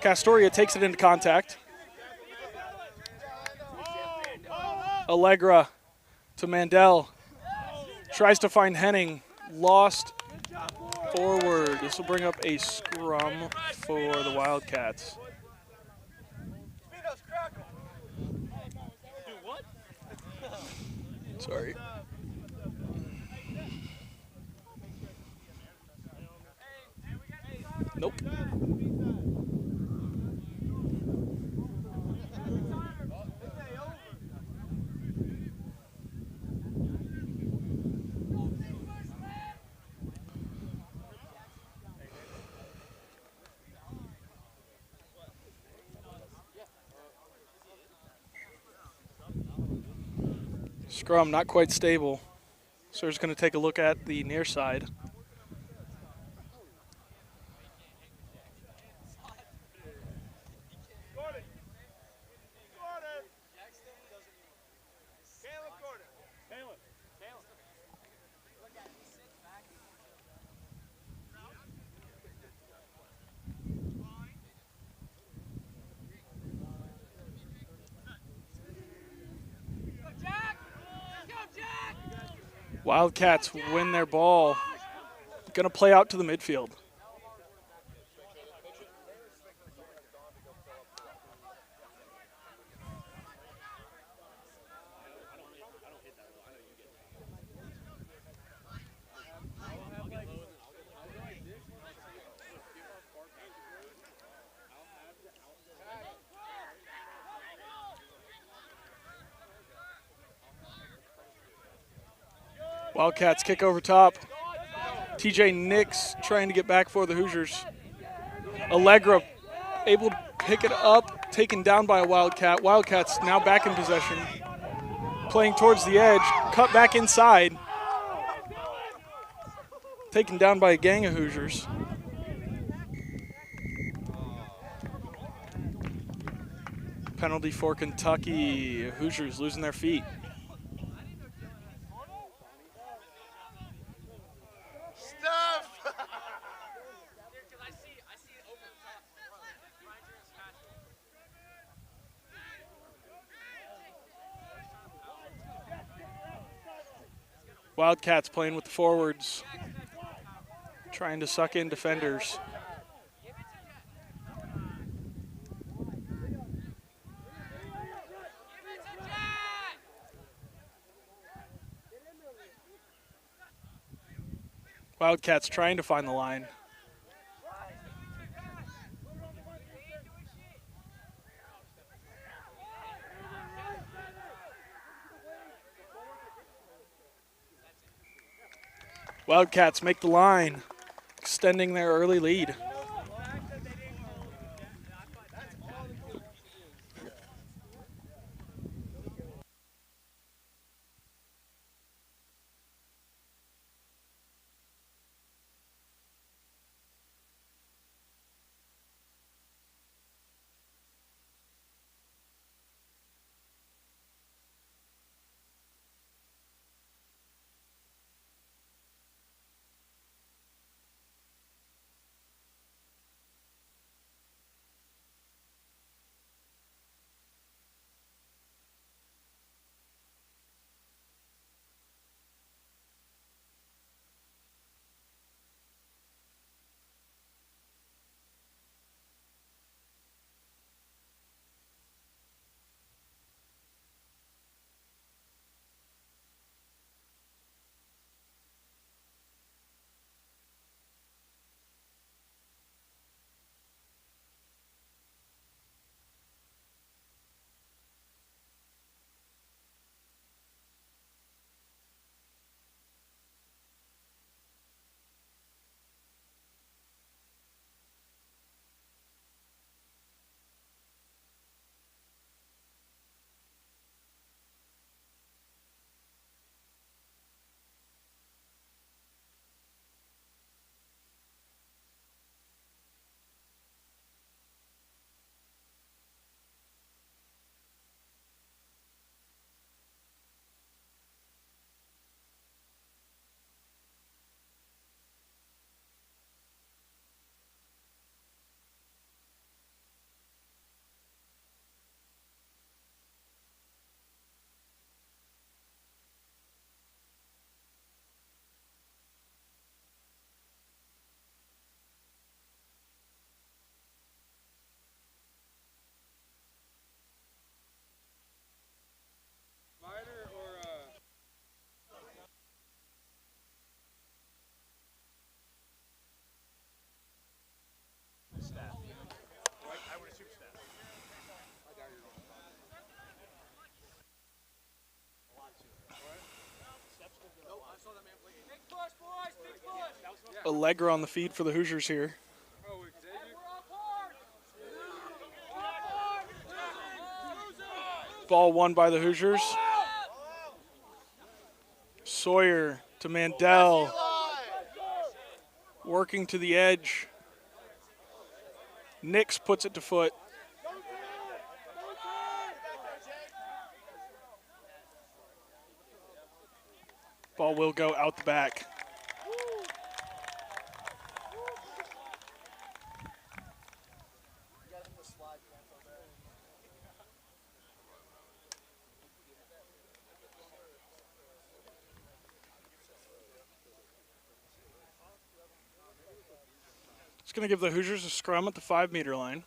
Speaker 2: Castoria takes it into contact. Allegra to Mandel. Tries to find Henning. Lost forward. This will bring up a scrum for the Wildcats. Sorry. Nope. Scrum not quite stable. So we're just going to take a look at the near side. Wildcats win their ball. Going to play out to the midfield. Wildcats kick over top. TJ Nix trying to get back for the Hoosiers. Allegra able to pick it up, taken down by a Wildcat. Wildcats now back in possession. Playing towards the edge, cut back inside. Taken down by a gang of Hoosiers. Penalty for Kentucky. Hoosiers losing their feet. Wildcats playing with the forwards, trying to suck in defenders. Wildcats trying to find the line. Wildcats make the line, extending their early lead.
Speaker 1: I would assume staff.
Speaker 3: Big push, boys. Big push.
Speaker 2: Allegra on the feed for the Hoosiers here.
Speaker 3: We're up hard. Up hard.
Speaker 2: Ball won by the Hoosiers. Sawyer to Mandel. Working to the edge. Nix puts it to foot. Ball will go out the back. It's going to give the Hoosiers a scrum at the 5-meter line.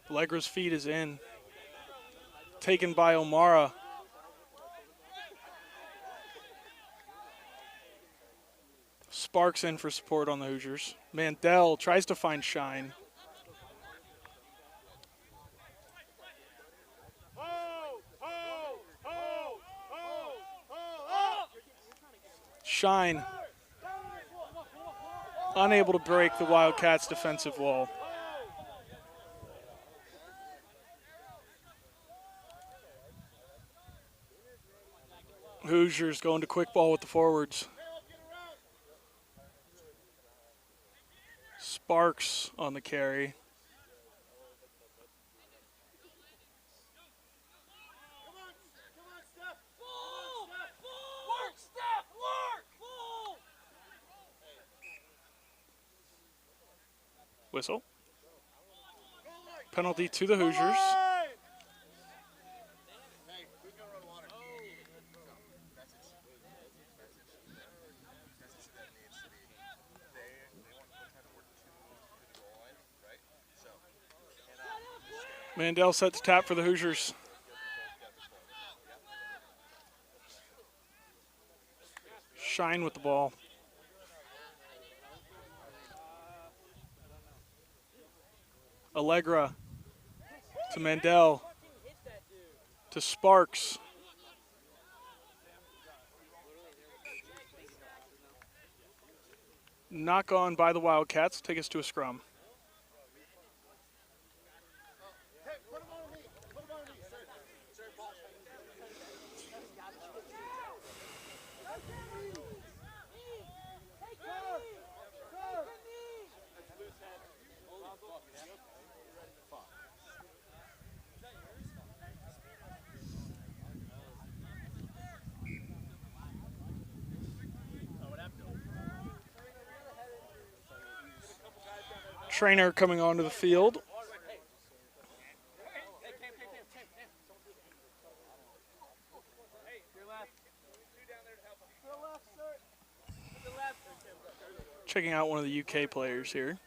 Speaker 2: Allegra's feed is in. Taken by O'Mara. Sparks in for support on the Hoosiers. Mandel tries to find Shine. Shine unable to break the Wildcats' defensive wall. Hoosiers going to quick ball with the forwards. Sparks on the carry. Whistle. Penalty to the Hoosiers. Mandel set to tap for the Hoosiers. Shine with the ball. Allegra to Mandel to Sparks. Knock on by the Wildcats. Take us to a scrum. Trainer coming onto the field. Checking out one of the UK players here.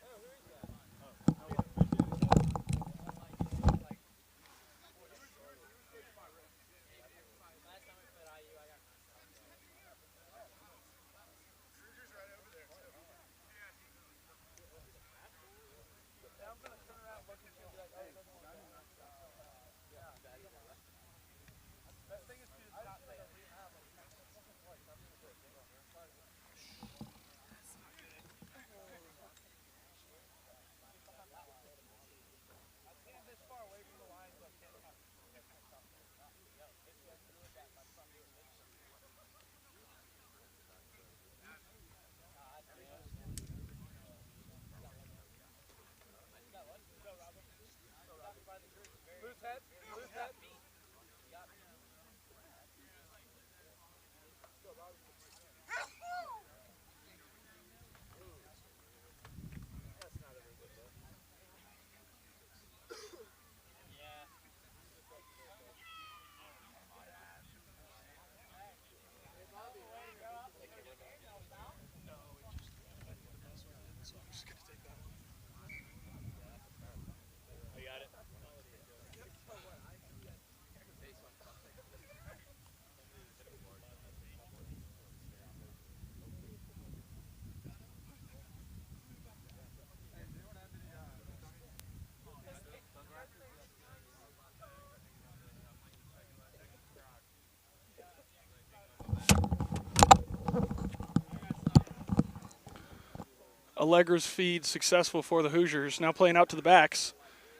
Speaker 2: Allegra's feed successful for the Hoosiers. Now playing out to the backs.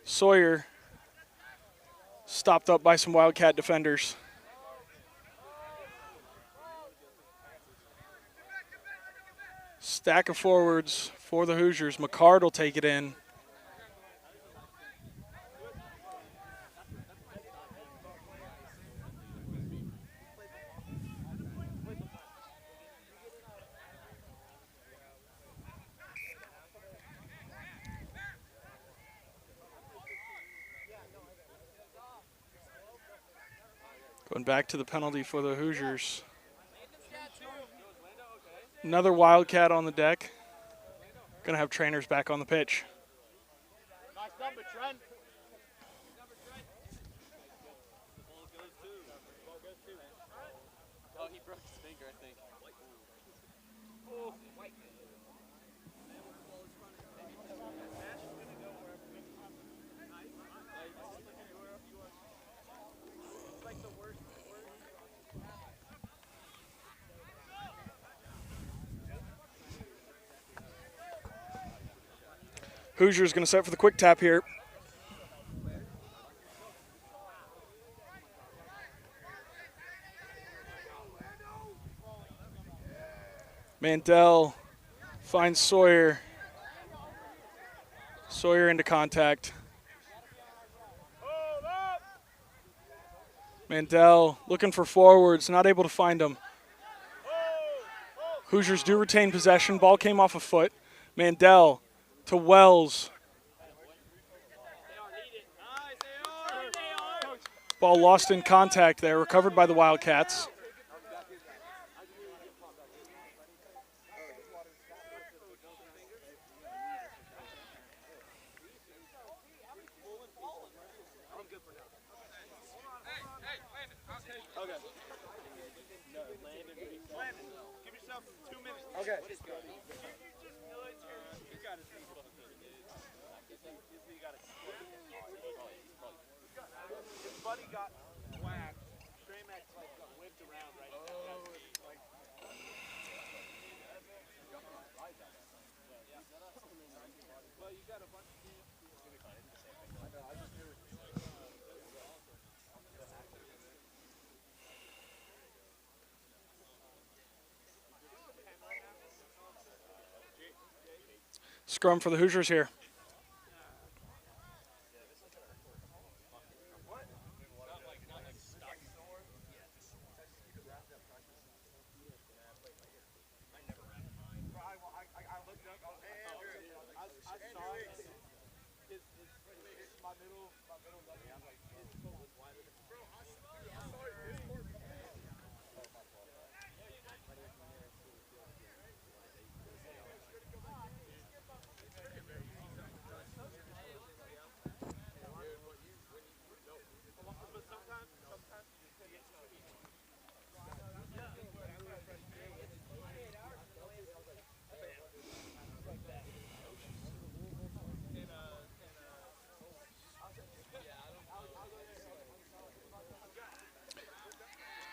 Speaker 2: Sawyer stopped up by some Wildcat defenders. Stack of forwards for the Hoosiers. McCard will take it in. Going back to the penalty for the Hoosiers. Another Wildcat on the deck. Going to have trainers back on the pitch.
Speaker 3: Nice number, Trent.
Speaker 1: Oh, he broke his finger, I think.
Speaker 2: Hoosiers going to set for the quick tap here. Mandel finds Sawyer. Sawyer into contact. Mandel looking for forwards, not able to find them. Hoosiers do retain possession. Ball came off a foot. Mandel to Wells. Ball lost in contact there, recovered by the Wildcats.
Speaker 1: Okay. His buddy got whacked. Stramax got whipped around right now. Well, you got a bunch of
Speaker 2: Scrum for the Hoosiers here.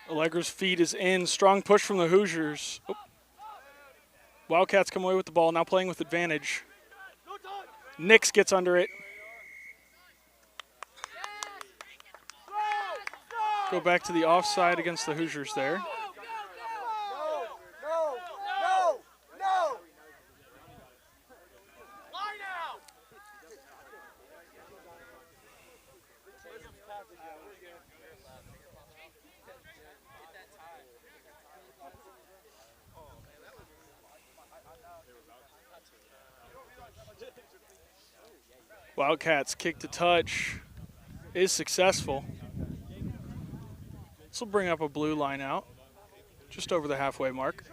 Speaker 2: Allegra's feed is in. Strong push from the Hoosiers. Oh. Wildcats come away with the ball, now playing with advantage. Nix gets under it. Go back to the offside against the Hoosiers there. Wildcats kick to touch is successful. This will bring up a blue line out just over the halfway mark.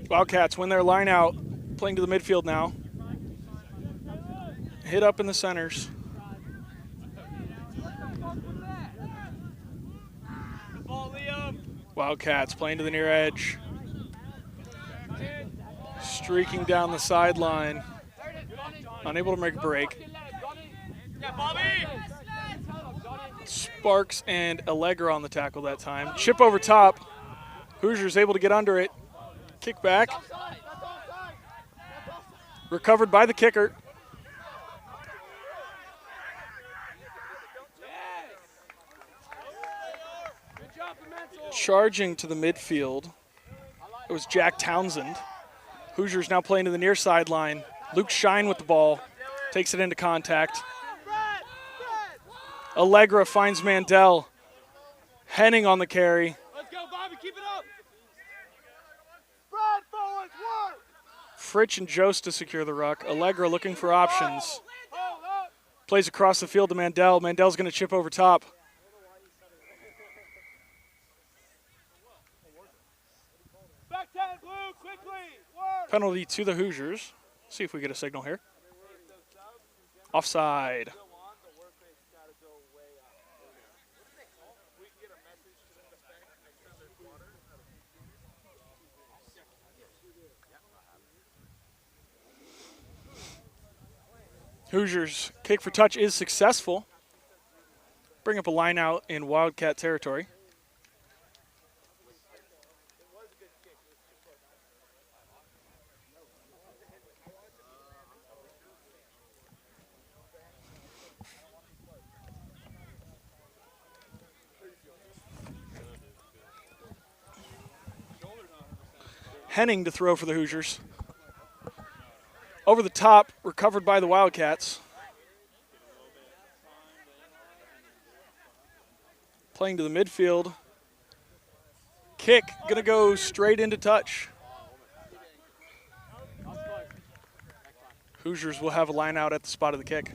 Speaker 2: Wildcats win their line out, playing to the midfield now. Hit up in the centers. Wildcats playing to the near edge. Streaking down the sideline. Unable to make a break. Sparks and Allegra on the tackle that time. Chip over top. Hoosiers able to get under it. Kick back. Recovered by the kicker. Charging to the midfield. It was Jack Townsend. Hoosiers now playing to the near sideline. Luke Shine with the ball. Takes it into contact. Allegra finds Mandel. Henning on the carry.
Speaker 3: Let's go, Bobby. Keep it up.
Speaker 2: Fritch and Jost to secure the ruck. Allegra looking for options. Plays across the field to Mandel. Mandel's going to chip over top. Penalty to the Hoosiers. See if we get a signal here. Offside. Hoosiers kick for touch is successful. Bring up a line out in Wildcat territory. Henning to throw for the Hoosiers. Over the top, recovered by the Wildcats. Playing to the midfield. Kick, gonna go straight into touch. Hoosiers will have a line out at the spot of the kick.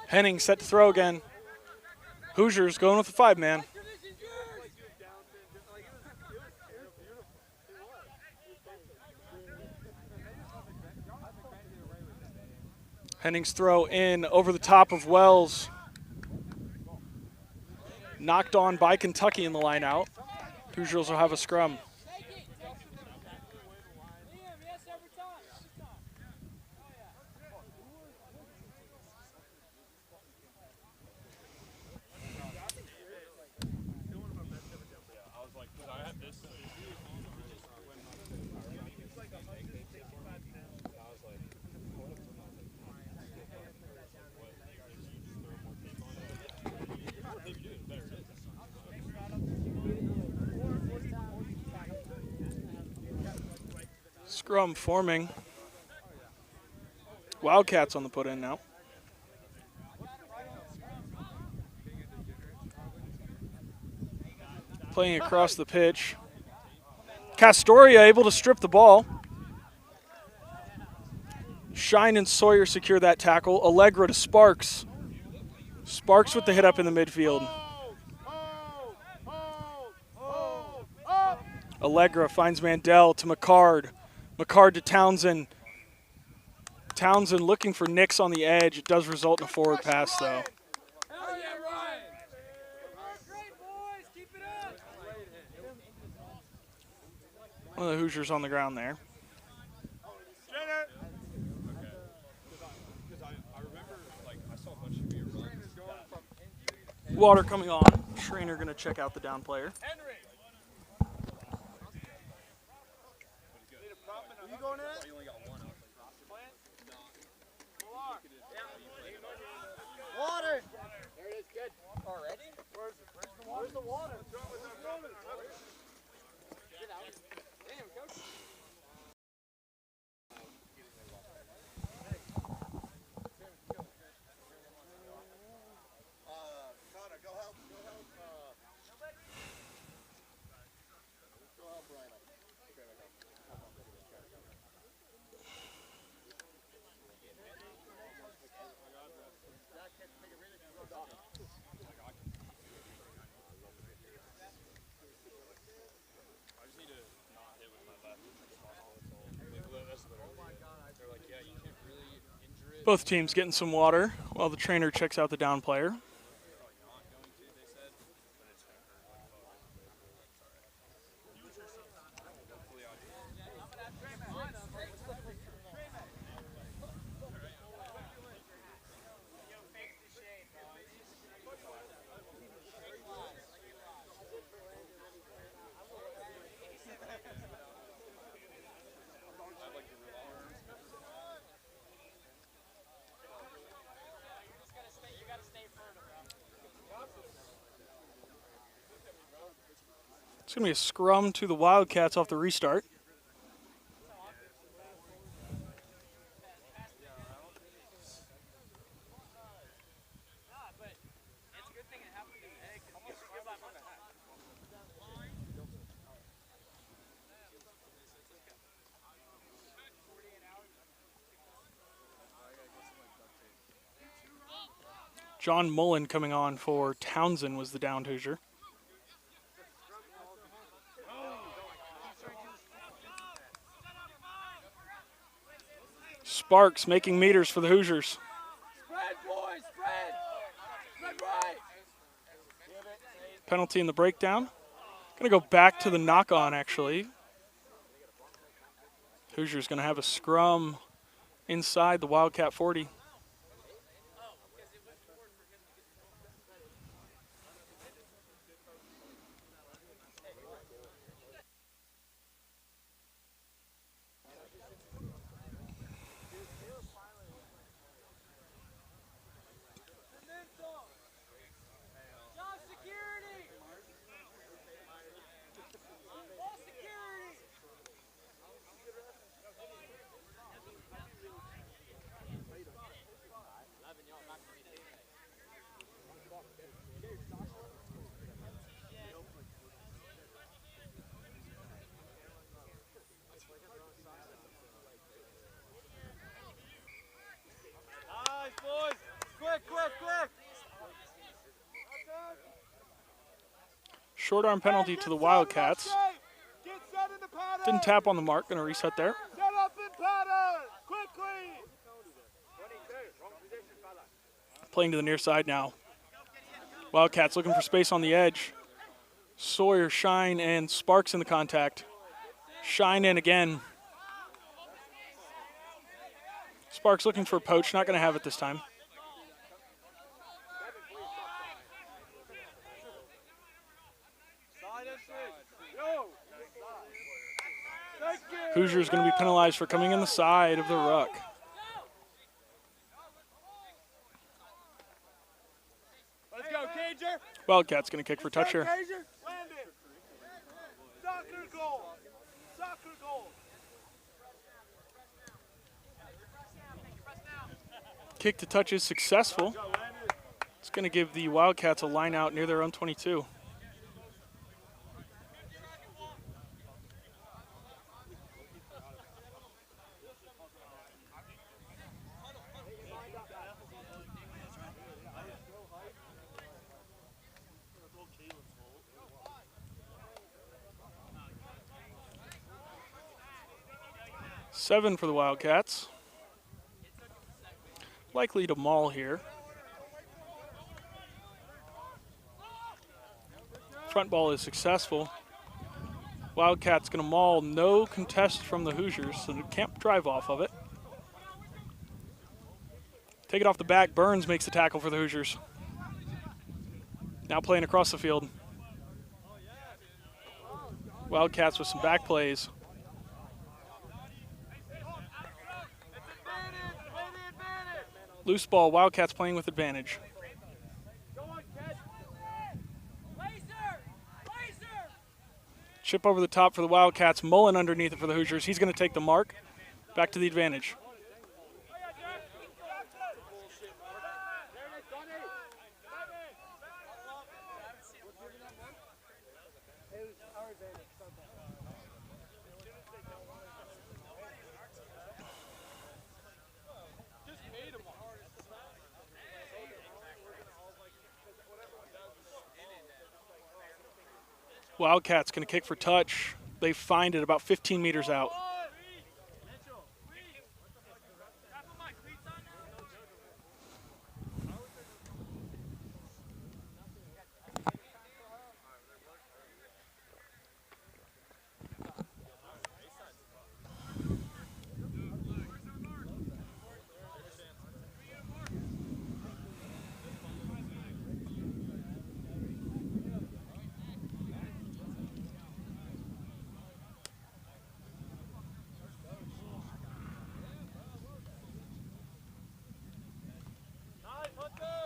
Speaker 2: Henning set to throw again. Hoosiers going with the 5-man. Henning's throw in over the top of Wells. Knocked on by Kentucky in the line out. Hoosiers will have a scrum. Scrum forming. Wildcats on the put in now. Playing across the pitch. Castoria able to strip the ball. Shine and Sawyer secure that tackle. Allegra to Sparks. Sparks with the hit up in the midfield. Allegra finds Mandel to McCard. McCard to Townsend. Townsend looking for Nix on the edge. It does result in a forward pass, though.
Speaker 3: Hell yeah, Ryan! Great, boys! Keep it up!
Speaker 2: One of the Hoosiers on the ground there. Water coming on. Trainer going to check out the down player.
Speaker 1: Water! There it is, good. Already? Where's the water? Get out. Damn, coach. Connor, go help. Go help Ryan.
Speaker 2: Both teams getting some water while the trainer checks out the down player. It's going to be a scrum to the Wildcats off the restart. John Mullen coming on for Townsend was the downed Hoosier. Sparks making meters for the Hoosiers.
Speaker 3: Spread, boys, spread. Spread right.
Speaker 2: Penalty in the breakdown. Going to go back to the knock-on, actually. Hoosiers going to have a scrum inside the Wildcat 40.
Speaker 3: Nice, boys. Quick, quick, quick.
Speaker 2: Short arm penalty to the Wildcats.
Speaker 3: Get set in the pattern.
Speaker 2: Didn't tap on the mark. Going to reset there.
Speaker 3: Set up in pattern. Quickly.
Speaker 2: Playing to the near side now. Wildcats looking for space on the edge. Sawyer, Shine, and Sparks in the contact. Shine in again. Sparks looking for a poach. Not going to have it this time. Hoosiers going to be penalized for coming in the side of the ruck.
Speaker 3: Let's go, Cager.
Speaker 2: Wildcats going to kick for touch here.
Speaker 3: Cager. Land it. Soccer goal. Soccer goal.
Speaker 2: Kick to touch is successful. It's going to give the Wildcats a line out near their own 22. Seven for the Wildcats. Likely to maul here. Front ball is successful. Wildcats going to maul. No contest from the Hoosiers, so they can't drive off of it. Take it off the back. Burns makes the tackle for the Hoosiers. Now playing across the field. Wildcats with some back plays. Loose ball, Wildcats playing with advantage. Chip over the top for the Wildcats. Mullen underneath it for the Hoosiers. He's going to take the mark. Back to the advantage. Wildcats going to kick for touch. They find it about 15 meters out.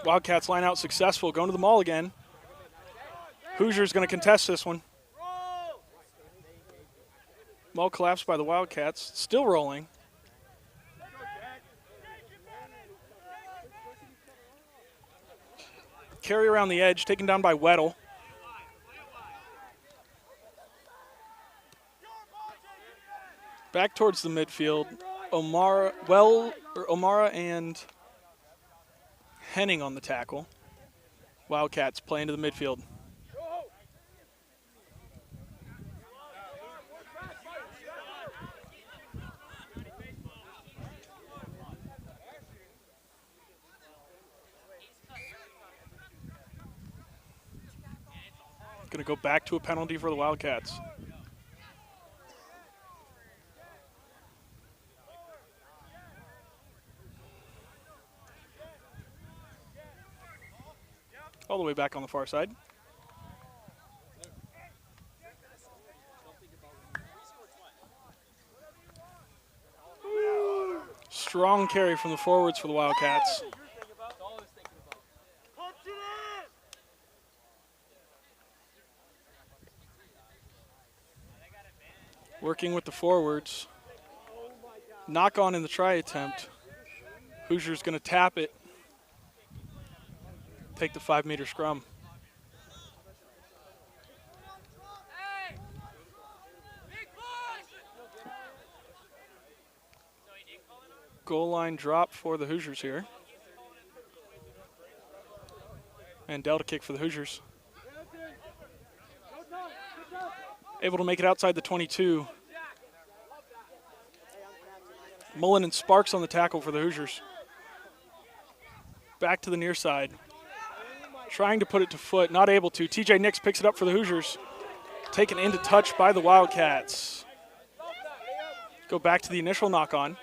Speaker 2: Wildcats line out successful, going to the maul again. Hoosiers going to contest this one. Maul collapsed by the Wildcats, still rolling. Carry around the edge, taken down by Weddle. Back towards the midfield, O'Mara and Henning on the tackle. Wildcats play into the midfield. Going to go back to a penalty for the Wildcats. All the way back on the far side. Strong carry from the forwards for the Wildcats. Working with the forwards. Knock on in the try attempt. Hoosiers going to tap it. Take the 5-meter scrum. Goal line drop for the Hoosiers here. And Delta kick for the Hoosiers. Able to make it outside the 22. Mullen and Sparks on the tackle for the Hoosiers. Back to the near side. Trying to put it to foot, not able to. TJ Nix picks it up for the Hoosiers. Taken into touch by the Wildcats. Go back to the initial knock on.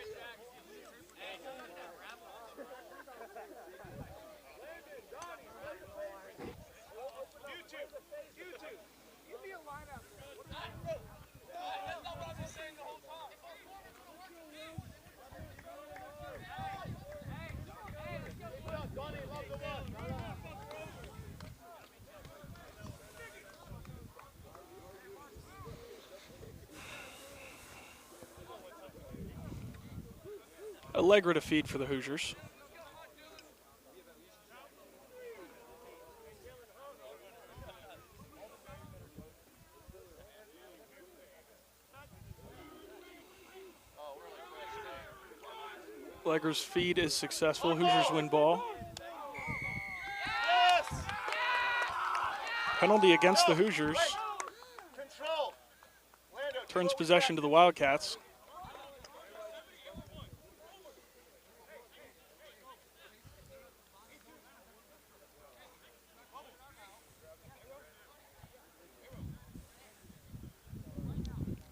Speaker 2: Allegra to feed for the Hoosiers. Allegra's feed is successful. Hoosiers win ball. Penalty against the Hoosiers. Turns possession to the Wildcats.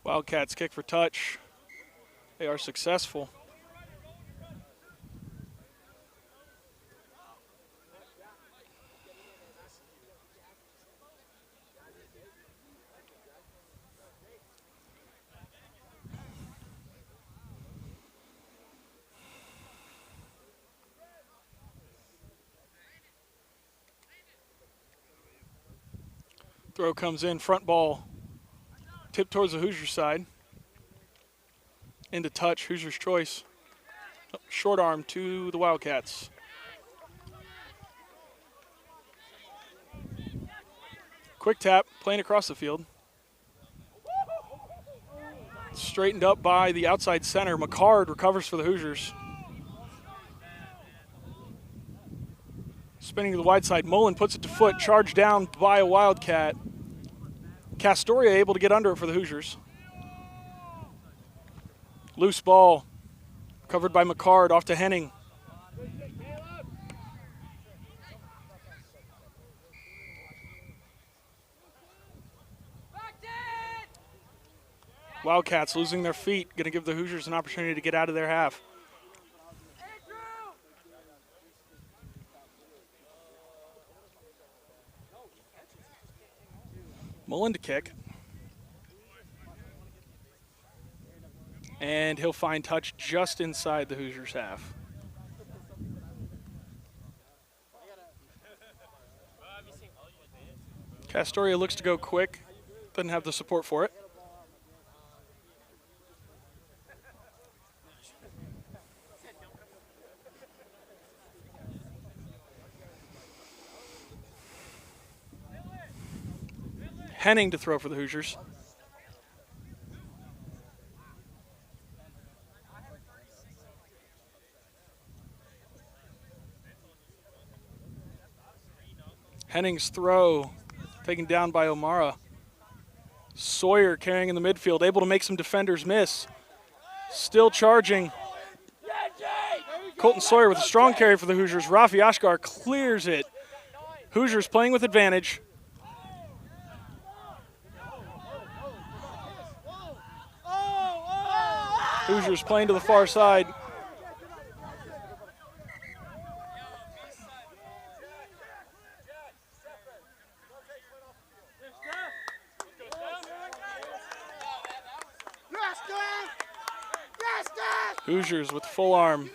Speaker 2: Wildcats kick for touch. They are successful. Throw comes in, front ball. Tip towards the Hoosiers side. Into touch, Hoosiers choice. Short arm to the Wildcats. Quick tap, playing across the field. Straightened up by the outside center. McCard recovers for the Hoosiers. Spinning to the wide side, Mullen puts it to foot, charged down by a Wildcat. Castoria able to get under it for the Hoosiers. Loose ball, covered by McCard, off to Henning. Wildcats losing their feet, going to give the Hoosiers an opportunity to get out of their half. Mullen to kick. And he'll find touch just inside the Hoosiers' half. Castoria looks to go quick. Doesn't have the support for it. Henning to throw for the Hoosiers. Henning's throw taken down by O'Mara. Sawyer carrying in the midfield, able to make some defenders miss. Still charging. Colton Sawyer with a strong carry for the Hoosiers. Rafi Ashgar clears it. Hoosiers playing with advantage. Hoosiers playing to the far side. Hoosiers with full arm.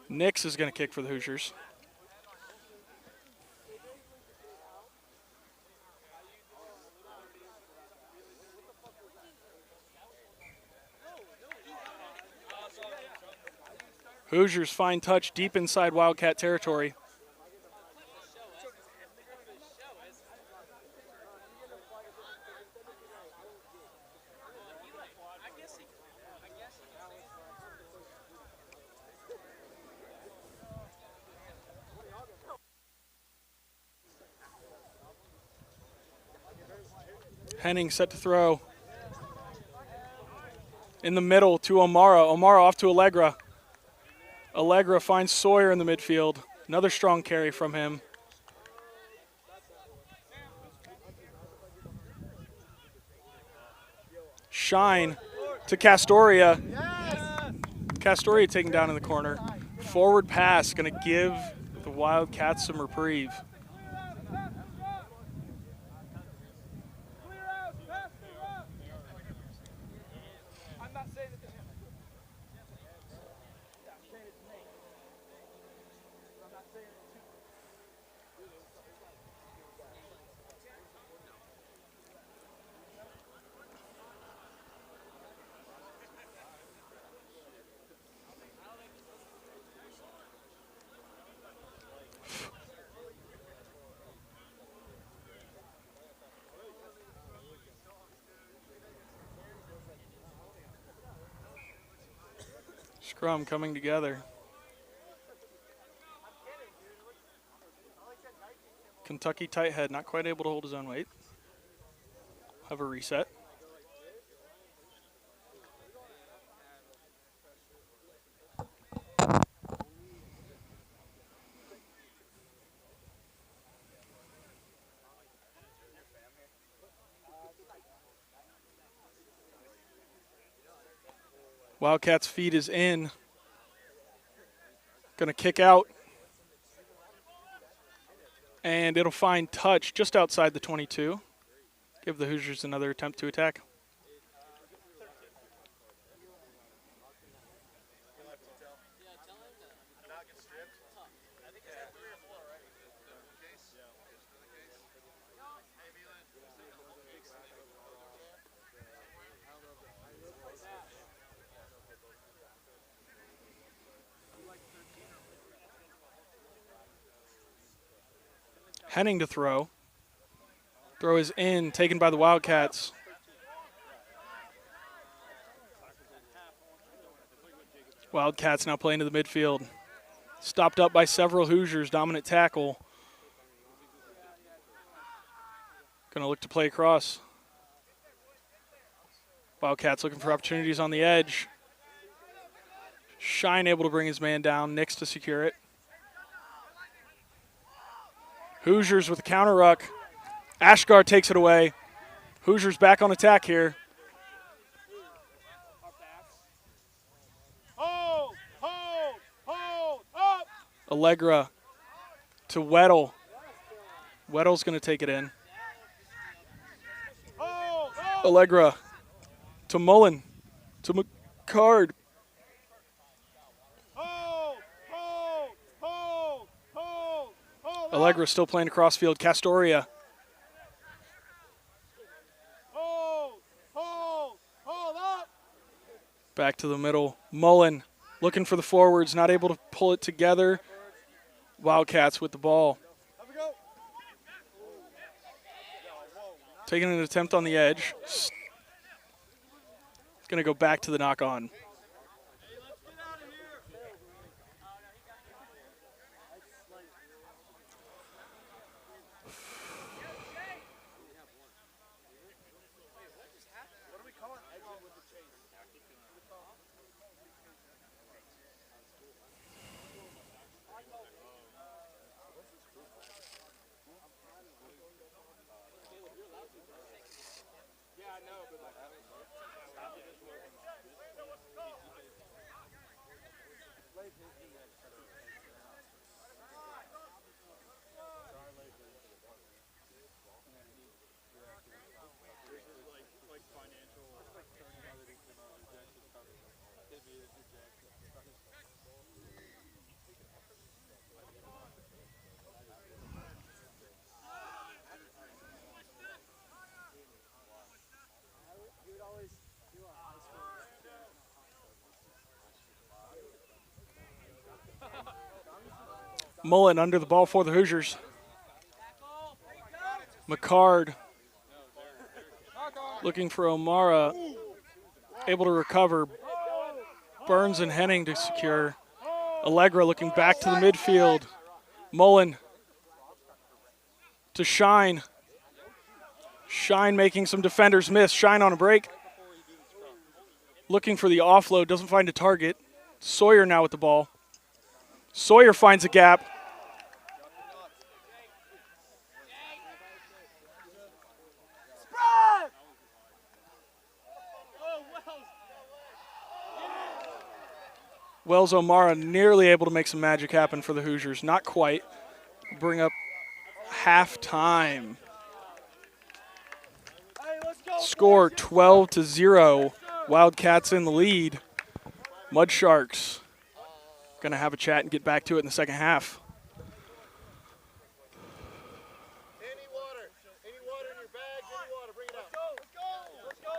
Speaker 2: Nix is going to kick for the Hoosiers. Hoosiers fine touch deep inside Wildcat territory. Henning set to throw. In the middle to O'Mara. O'Mara off to Allegra. Allegra finds Sawyer in the midfield. Another strong carry from him. Shine to Castoria. Castoria taken down in the corner. Forward pass going to give the Wildcats some reprieve. Scrum coming together. Kentucky tight head, not quite able to hold his own weight. Have a reset. Wildcats' feed is in. Going to kick out. And it'll find touch just outside the 22. Give the Hoosiers another attempt to attack. Henning to throw. Throw is in, taken by the Wildcats. Wildcats now playing to the midfield. Stopped up by several Hoosiers, dominant tackle. Gonna look to play across. Wildcats looking for opportunities on the edge. Shine able to bring his man down, Nix to secure it. Hoosiers with a counter ruck. Ashgar takes it away. Hoosiers back on attack here.
Speaker 3: Hold, up.
Speaker 2: Allegra to Weddle. Weddle's going to take it in. Allegra to Mullen to McCard. Allegra still playing across field. Castoria.
Speaker 3: Hold up.
Speaker 2: Back to the middle. Mullen looking for the forwards, not able to pull it together. Wildcats with the ball. Taking an attempt on the edge. It's going to go back to the knock-on. Mullen under the ball for the Hoosiers. McCard looking for O'Mara. Able to recover. Burns and Henning to secure. Allegra looking back to the midfield. Mullen to Shine. Shine making some defenders miss. Shine on a break. Looking for the offload. Doesn't find a target. Sawyer now with the ball. Sawyer finds a gap. Wells O'Mara nearly able to make some magic happen for the Hoosiers. Not quite. Bring up halftime. Score 12-0. Wildcats in the lead. Mud Sharks going to have a chat and get back to it in the second half.
Speaker 1: Any water in your bag, any water, bring it out. Let's go.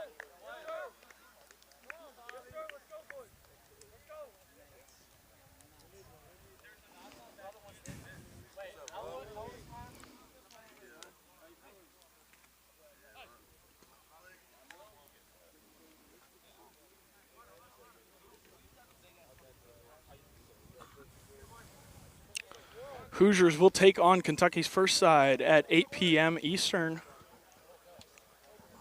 Speaker 2: Hoosiers will take on Kentucky's first side at 8 p.m. Eastern.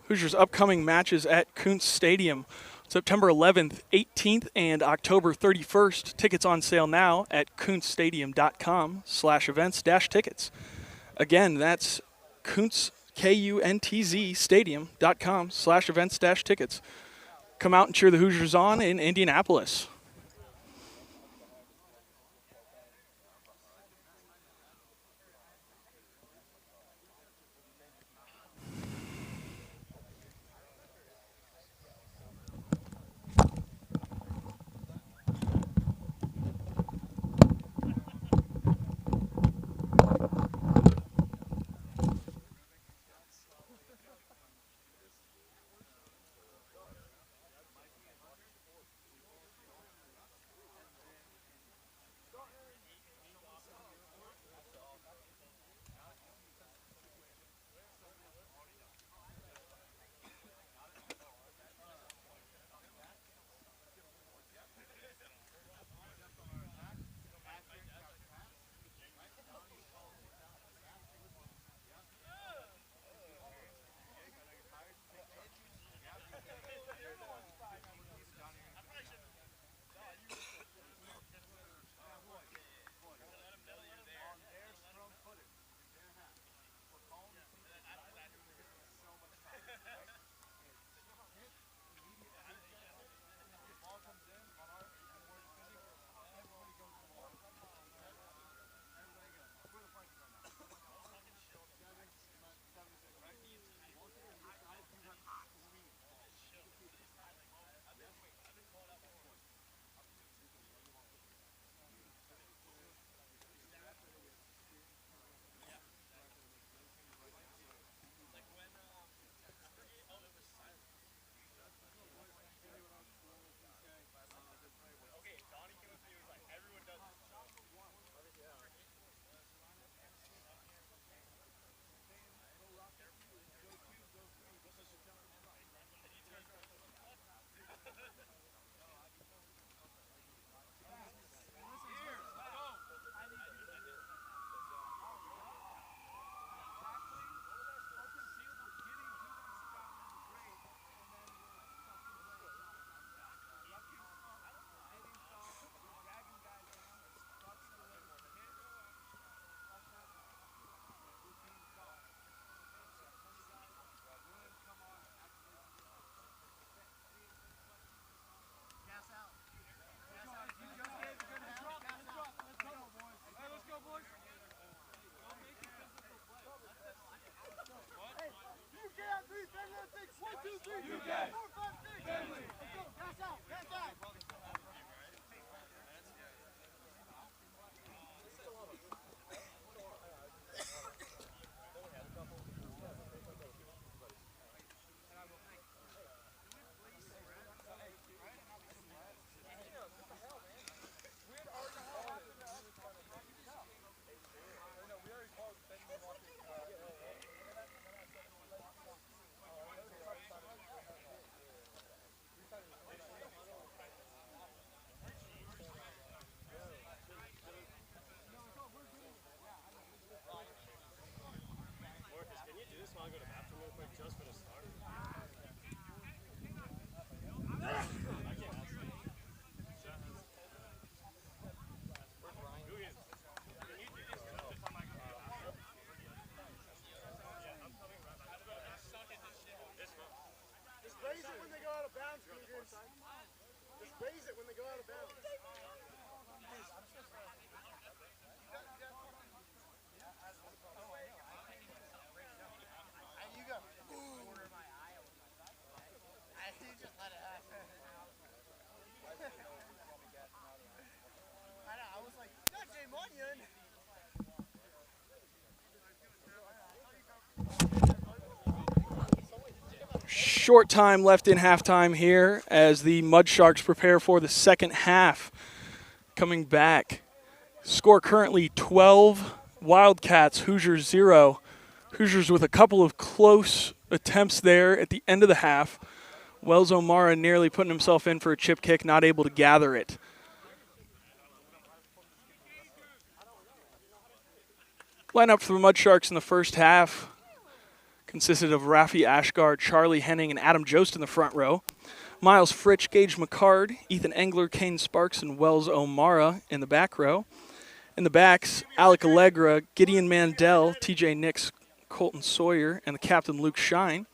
Speaker 2: Hoosiers' upcoming matches at Kuntz Stadium, September 11th, 18th, and October 31st. Tickets on sale now at kuntzstadium.com/events-tickets. Again, that's Kuntz, Kuntz Stadium.com/events-tickets. Come out and cheer the Hoosiers on in Indianapolis. Short time left in halftime here as the Mud Sharks prepare for the second half. Coming back. Score currently 12, Wildcats, Hoosiers 0. Hoosiers with a couple of close attempts there at the end of the half. Wells O'Mara nearly putting himself in for a chip kick, not able to gather it. Lineup for the Mud Sharks in the first half consisted of Rafi Ashgar, Charlie Henning, and Adam Jost in the front row. Miles Fritsch, Gage McCard, Ethan Engler, Kane Sparks, and Wells O'Mara in the back row. In the backs, Alec Allegra, Gideon Mandel, TJ Nix, Colton Sawyer, and the captain Luke Shine.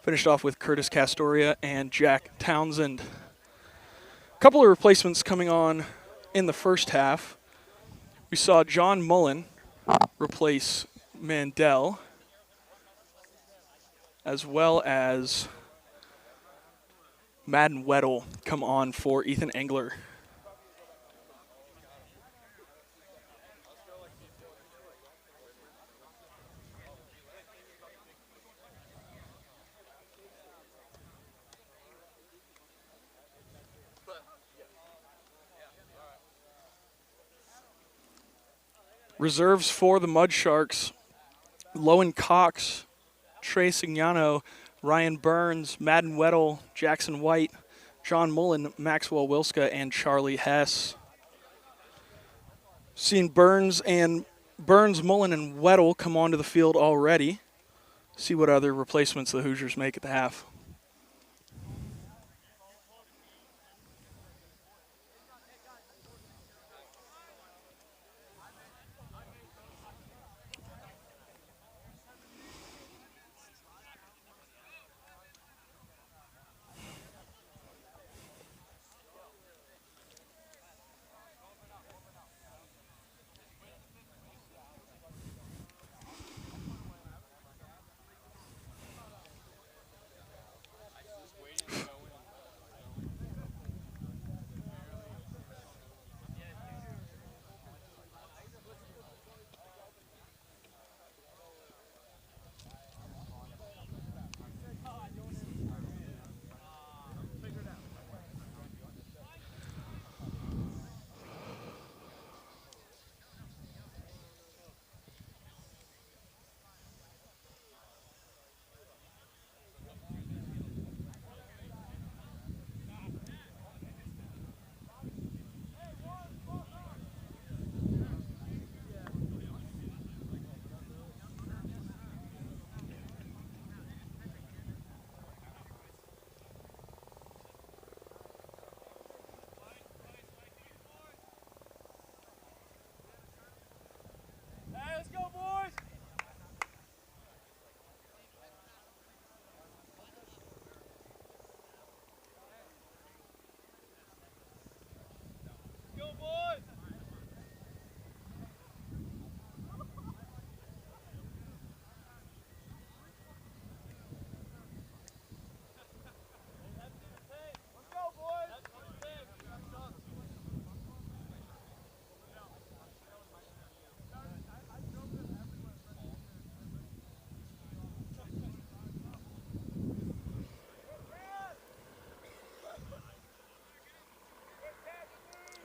Speaker 2: Finished off with Curtis Castoria and Jack Townsend. A couple of replacements coming on in the first half. We saw John Mullen replace Mandel, as well as Madden Weddle come on for Ethan Engler. Reserves for the Mud Sharks: Lowen Cox, Trey Signano, Ryan Burns, Madden Weddle, Jackson White, John Mullen, Maxwell Wilska, and Charlie Hess. Seen Burns, Mullen, and Weddle come onto the field already. See what other replacements the Hoosiers make at the half.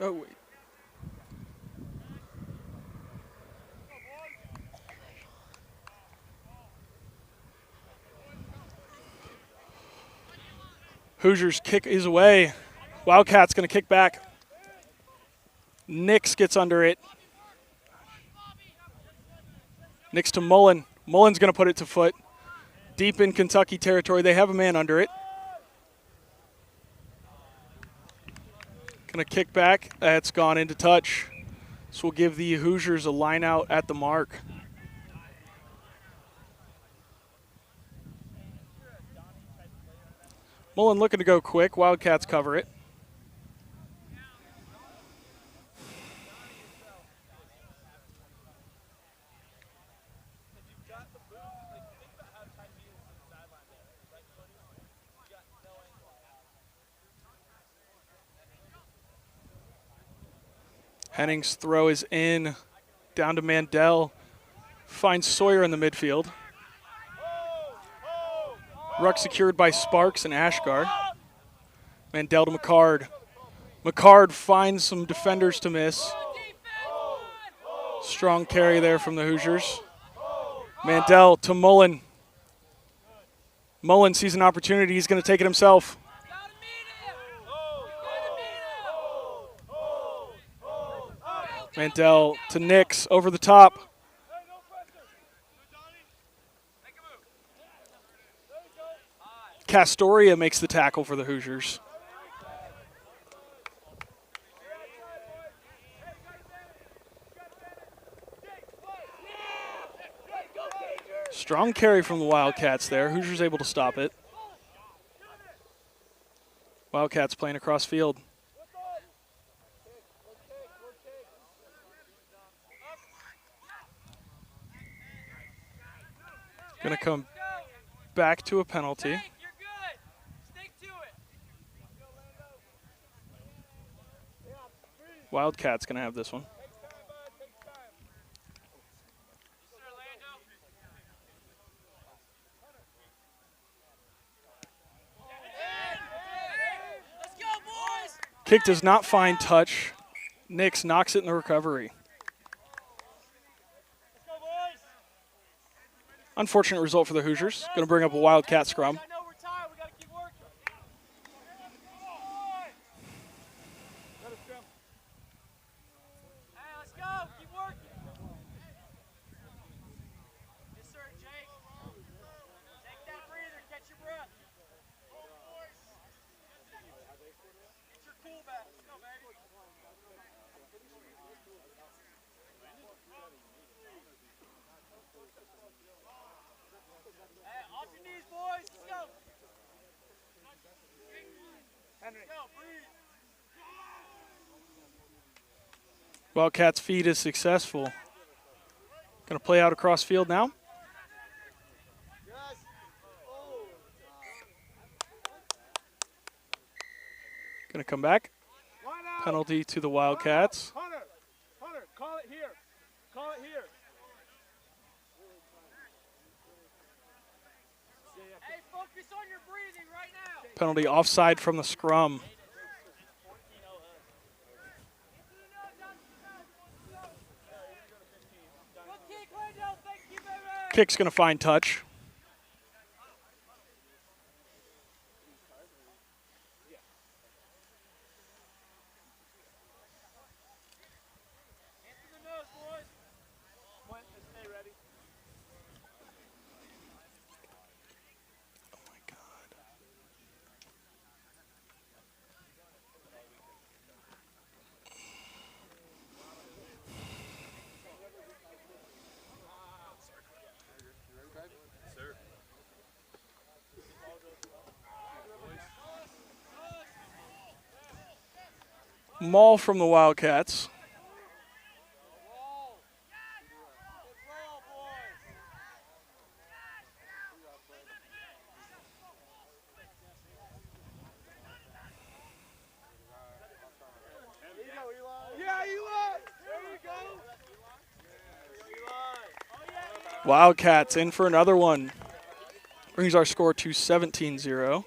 Speaker 2: Oh, wait. Hoosiers kick is away. Wildcats going to kick back. Nix gets under it. Nix to Mullen. Mullen's going to put it to foot. Deep in Kentucky territory. They have a man under it. Going to kick back. That's gone into touch. This will give the Hoosiers a line out at the mark. Mullen looking to go quick. Wildcats cover it. Henning's throw is in. Down to Mandel. Finds Sawyer in the midfield. Ruck secured by Sparks and Ashgar. Mandel to McCard. McCard finds some defenders to miss. Strong carry there from the Hoosiers. Mandel to Mullen. Mullen sees an opportunity. He's going to take it himself. Mandel to Nix over the top. Castoria makes the tackle for the Hoosiers. Strong carry from the Wildcats there. Hoosiers able to stop it. Wildcats playing across field. Going to come back to a penalty. Wildcats going to have this one. Kick does not find touch. Nix knocks it in the recovery. Unfortunate result for the Hoosiers. Going to bring up a Wildcat scrum. Wildcats' feed is successful. Going to play out across field now. Going to come back. Penalty to the Wildcats.
Speaker 3: Hunter, call it here. Call it here. Hey, focus on your breathing right now.
Speaker 2: Penalty offside from the scrum. Kick's going to find touch. Maul from the Wildcats. Wildcats in for another one. Brings our score to 17-0.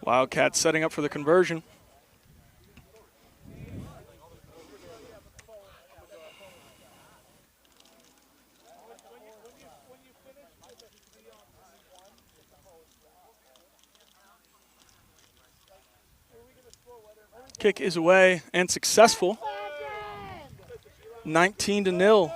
Speaker 2: Wildcats setting up for the conversion. Kick is away and successful. 19-0.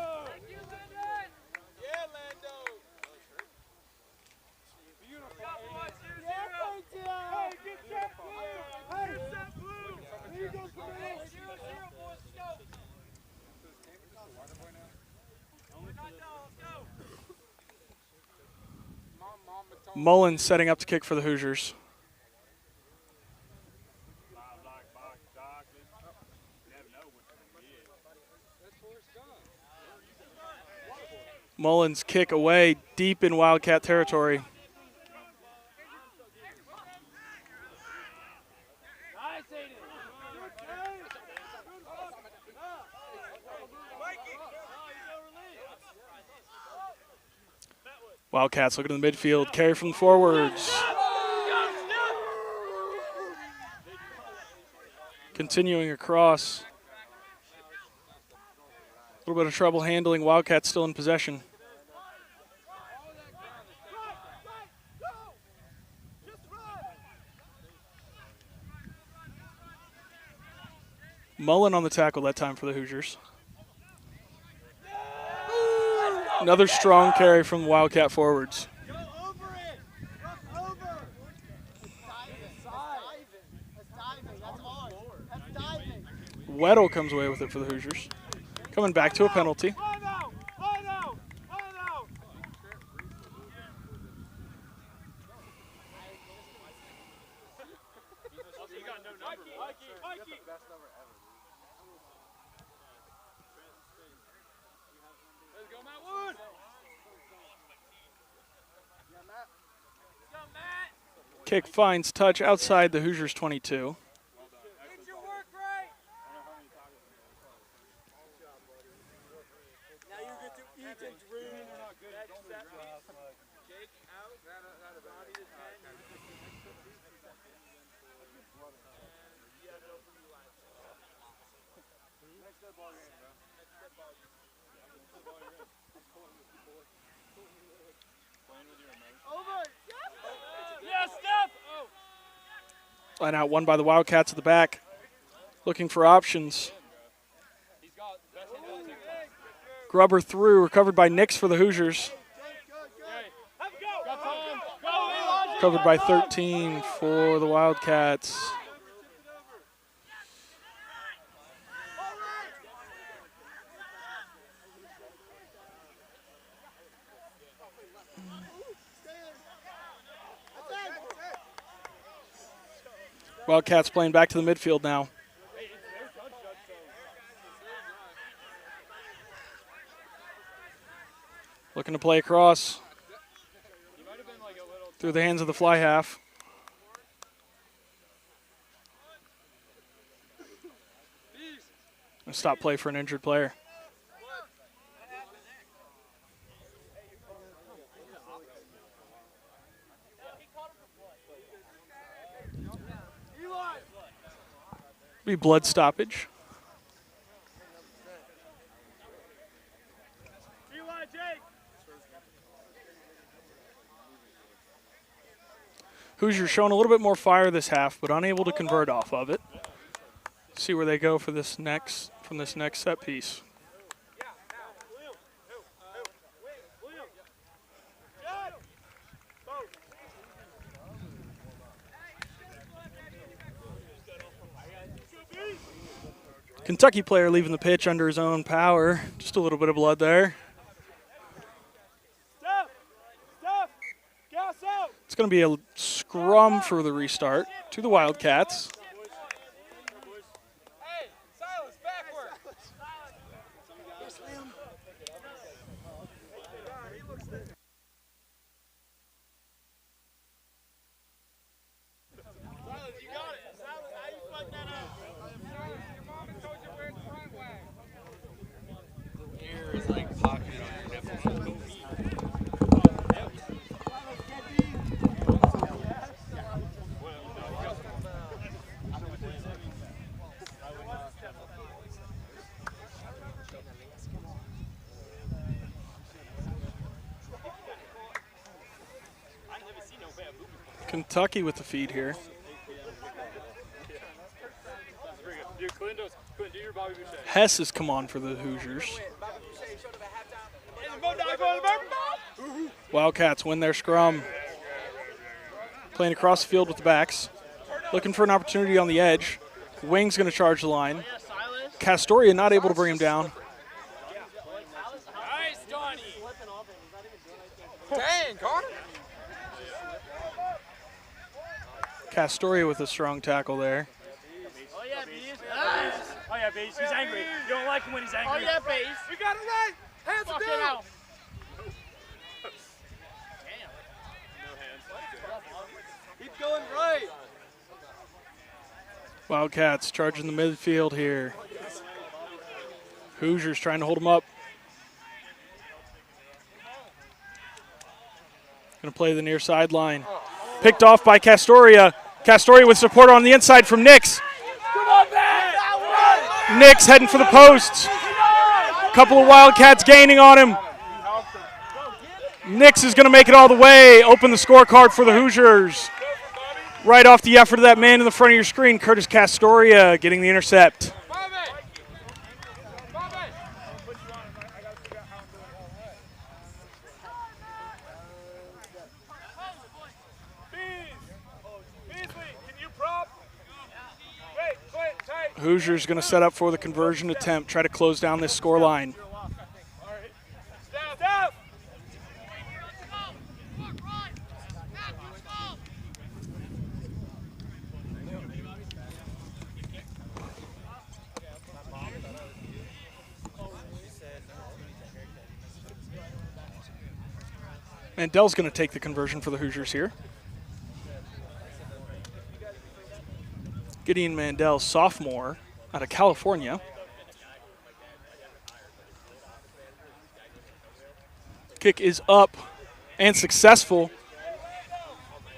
Speaker 2: Mullen setting up to kick for the Hoosiers. Mullen's kick away deep in Wildcat territory. Wildcats looking to the midfield, carry from the forwards. Continuing across. A little bit of trouble handling. Wildcats still in possession. Mullen on the tackle that time for the Hoosiers. Another strong carry from the Wildcat forwards. Weddle comes away with it for the Hoosiers. Coming back to a penalty. Kick finds touch outside the Hoosiers 22. Line out one by the Wildcats at the back. Looking for options. Grubber through, recovered by Nix for the Hoosiers. Covered by 13 for the Wildcats. Wildcats playing back to the midfield now. Looking to play across. Through the hands of the fly half. A stop play for an injured player. Be blood stoppage. Hoosiers showing a little bit more fire this half, but unable to convert off of it. See where they go for this next set piece. Kentucky player leaving the pitch under his own power. Just a little bit of blood there. It's going to be a scrum for the restart to the Wildcats. Kentucky with the feed here. Hess has come on for the Hoosiers. Wildcats win their scrum. Playing across the field with the backs. Looking for an opportunity on the edge. Wing's going to charge the line. Castoria not able to bring him down.
Speaker 3: Nice, Donnie. Dang, Carter.
Speaker 2: Castoria with a strong tackle there.
Speaker 3: Oh, yeah, Bees. Nice. Oh, yeah, Bees. He's angry. You don't like him when he's angry. Oh, yeah, Bees. We got it right. Hands are down. Damn. Keep going right.
Speaker 2: Wildcats charging the midfield here. Hoosiers trying to hold them up. Going to play the near sideline. Picked off by Castoria. Castoria with support on the inside from Nix.
Speaker 3: Come on, man.
Speaker 2: Nix heading for the posts. Couple of Wildcats gaining on him. Nix is going to make it all the way. Open the scorecard for the Hoosiers. Right off the effort of that man in the front of your screen, Curtis Castoria getting the intercept. Hoosiers going to set up for the conversion attempt, try to close down this score line. Mandel's going to take the conversion for the Hoosiers here. Gideon Mandel, sophomore out of California. Kick is up and successful.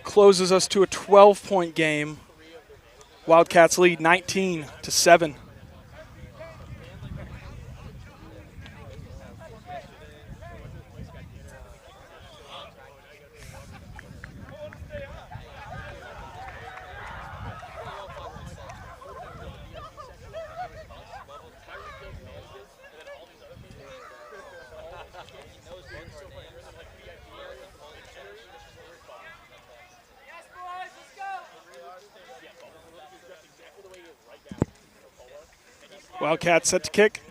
Speaker 2: Closes us to a 12-point game. Wildcats lead 19-7. Wildcats set to kick.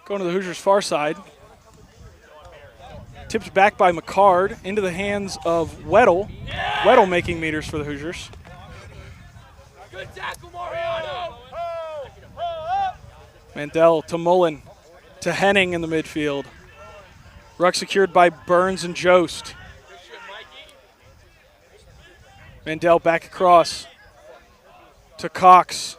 Speaker 2: Going to the Hoosiers' far side. Tipped back by McCard into the hands of Weddle. Weddle making meters for the Hoosiers.
Speaker 3: Good tackle, Mariano.
Speaker 2: Mandel to Mullen to Henning in the midfield. Ruck secured by Burns and Jost. Mandel back across to Cox.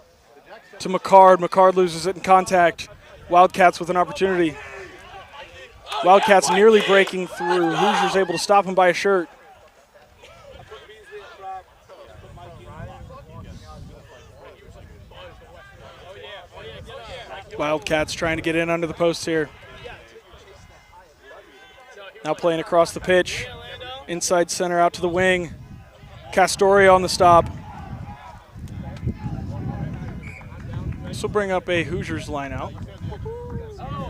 Speaker 2: To McCard. McCard loses it in contact. Wildcats with an opportunity. Wildcats nearly breaking through. Hoosiers able to stop him by a shirt. Wildcats trying to get in under the posts here. Now playing across the pitch. Inside center out to the wing. Castoria on the stop. This will bring up a Hoosiers line out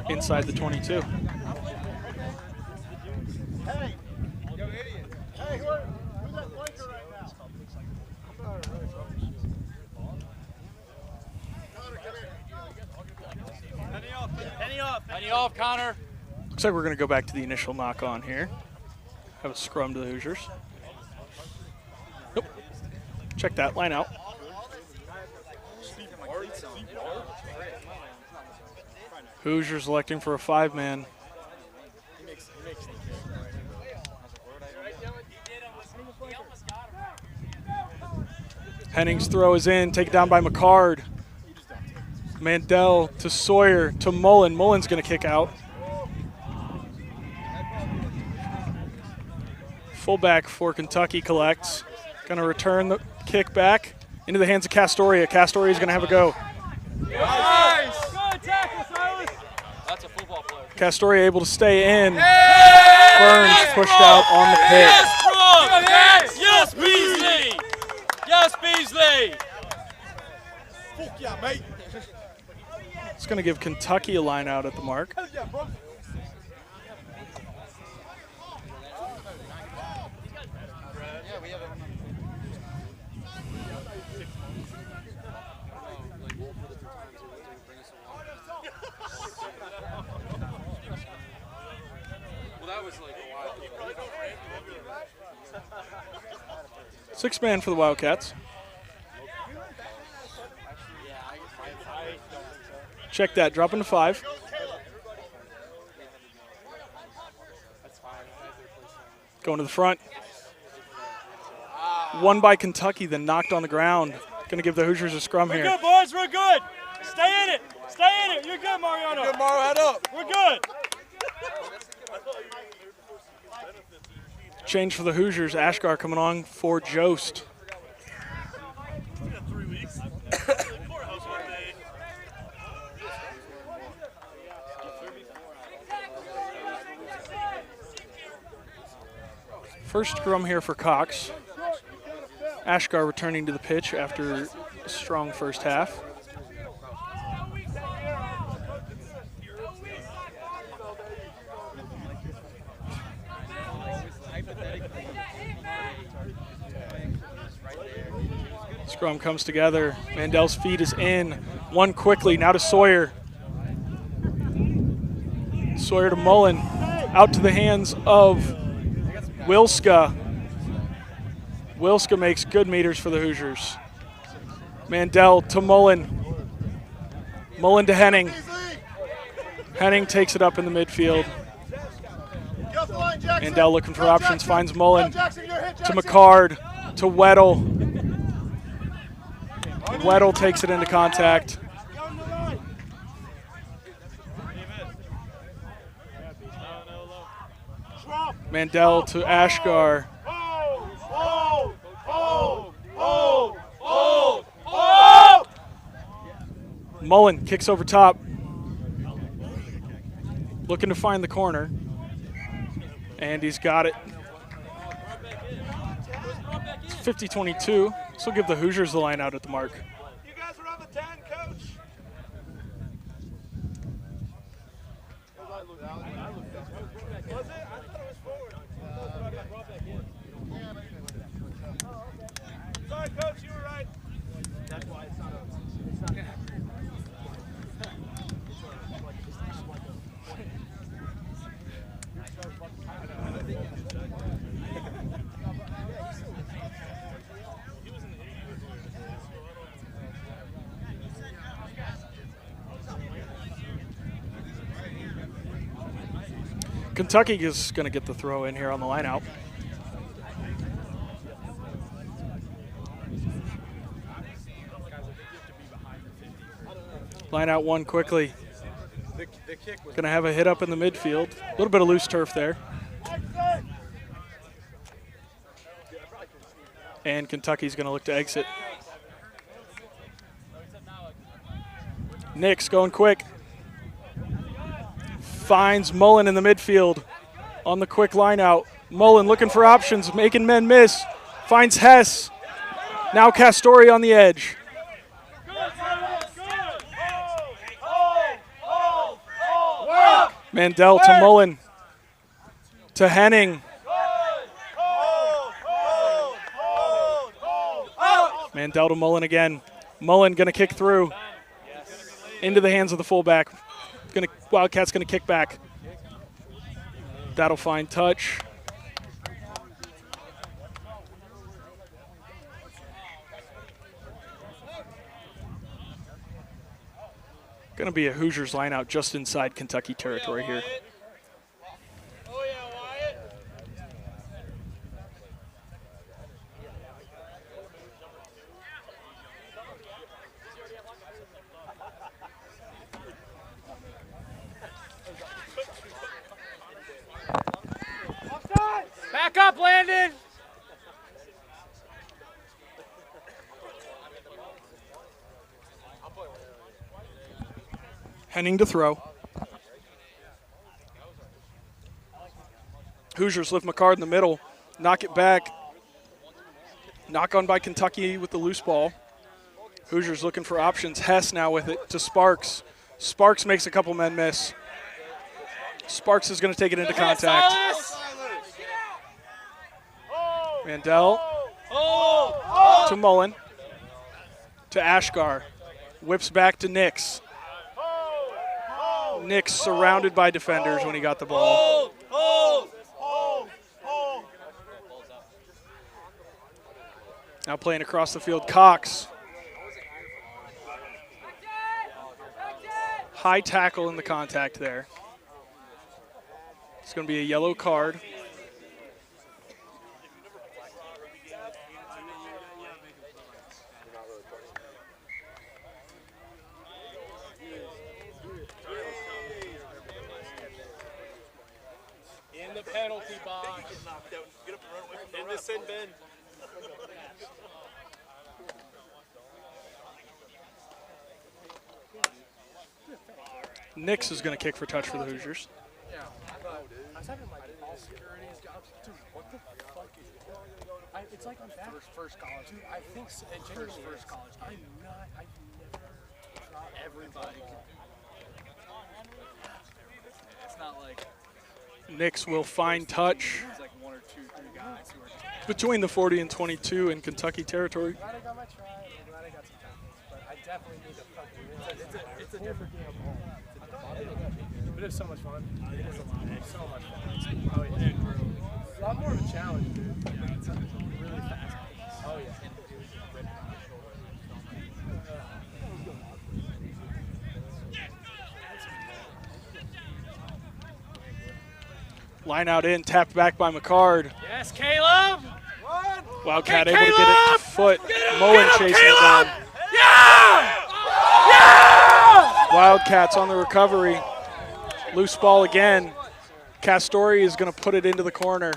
Speaker 2: inside the 22.
Speaker 3: Penny off, Connor.
Speaker 2: Looks like we're going to go back to the initial knock on here. Have a scrum to the Hoosiers. Nope. Check that line out. Hoosiers electing for a 5-man. Henning's throw is in, taken down by McCard. Mandel to Sawyer to Mullen. Mullen's going to kick out. Fullback for Kentucky collects. Going to return the kick back into the hands of Castoria. Castoria's going to have a go.
Speaker 3: Nice. Good tackle, Silas. That's a football player.
Speaker 2: Castoria able to stay in. Burns pushed out on the pitch.
Speaker 3: Yes, bro. Yes, please. Beasley!
Speaker 1: Fuck yeah, mate.
Speaker 2: It's going to give Kentucky a line out at the mark.
Speaker 1: Yeah, bro.
Speaker 2: Six man for the Wildcats. Check that, drop into 5. Going to the front. One by Kentucky, then knocked on the ground. Going to give the Hoosiers a scrum here.
Speaker 3: We're good, boys. We're good. Stay in it. Stay in it. You're good, Mariano.
Speaker 1: Good, Mario, head up.
Speaker 3: We're good.
Speaker 2: Change for the Hoosiers. Ashgar coming on for Jost. First scrum here for Cox. Ashgar returning to the pitch after a strong first half. Scrum comes together. Mandel's feed is in. One quickly, now to Sawyer. Sawyer to Mullen. Out to the hands of Wilska. Wilska makes good meters for the Hoosiers. Mandel to Mullen. Mullen to Henning. Henning takes it up in the midfield. Mandel looking for options, finds Mullen. To McCard. To Weddle. Weddle takes it into contact. Mandel to Ashgar. Mullen kicks over top. Looking to find the corner. And he's got it. It's 50-22. This will give the Hoosiers the line out at the mark.
Speaker 3: You guys are on the 10, coach. Was it? I thought it was forward. Sorry, coach, you were right. That's why it's not
Speaker 2: Kentucky is going to get the throw in here on the line out. Line out one quickly. Going to have a hit up in the midfield. A little bit of loose turf there. And Kentucky's going to look to exit. Nix going quick. Finds Mullen in the midfield on the quick line out. Mullen looking for options, making men miss. Finds Hess. Now Castori on the edge. Mandel to Mullen. To Henning. Mandel to Mullen again. Mullen going to kick through. Into the hands of the fullback. Wildcats going to kick back. That'll find touch. Going to be a Hoosiers line out just inside Kentucky territory here.
Speaker 3: Oh, yeah, Wyatt. Back up, Landon.
Speaker 2: Henning to throw. Hoosiers lift McCard in the middle, knock it back. Knock on by Kentucky with the loose ball. Hoosiers looking for options. Hess now with it to Sparks. Sparks makes a couple men miss. Sparks is going to take it into contact. Mandel to Mullen to Ashgar. Whips back to Nix. Nix surrounded by defenders when he got the ball. Now playing across the field, Cox. High tackle in the contact there. It's going to be a yellow card.
Speaker 1: In the penalty box. In the sin bin.
Speaker 2: Nix is going to kick for touch for the Hoosiers.
Speaker 3: Yeah. I was having like all securities jobs. Dude, what the fuck is it? It's like I'm back. First college. Dude, I think first college. I've never thought everybody can do it. It's not like
Speaker 2: Nix will find touch
Speaker 3: it's like 1 or 2, 3 guys who are just
Speaker 2: between the 40 and 22 in Kentucky territory.
Speaker 3: glad I got my try. I'm glad I got some confidence. But I definitely need to fucking it's a different game. But it's so much fun. It is a lot. It's so much fun. Oh yeah. It's a lot more of a challenge, dude. Yeah, it's really fast. Oh yeah.
Speaker 2: Line out in, tapped back by McCard.
Speaker 3: Yes, Caleb!
Speaker 2: Wildcat
Speaker 3: Hey,
Speaker 2: able to get it
Speaker 3: Caleb!
Speaker 2: foot. Mullen chasing it down.
Speaker 3: Yeah! Yeah!
Speaker 2: Wildcats on the recovery. Loose ball again. Castori is going to put it into the corner.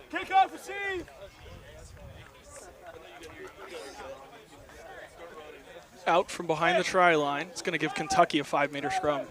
Speaker 3: Kick off, receive!
Speaker 2: Out from behind the try line. It's going to give Kentucky a 5-meter scrum.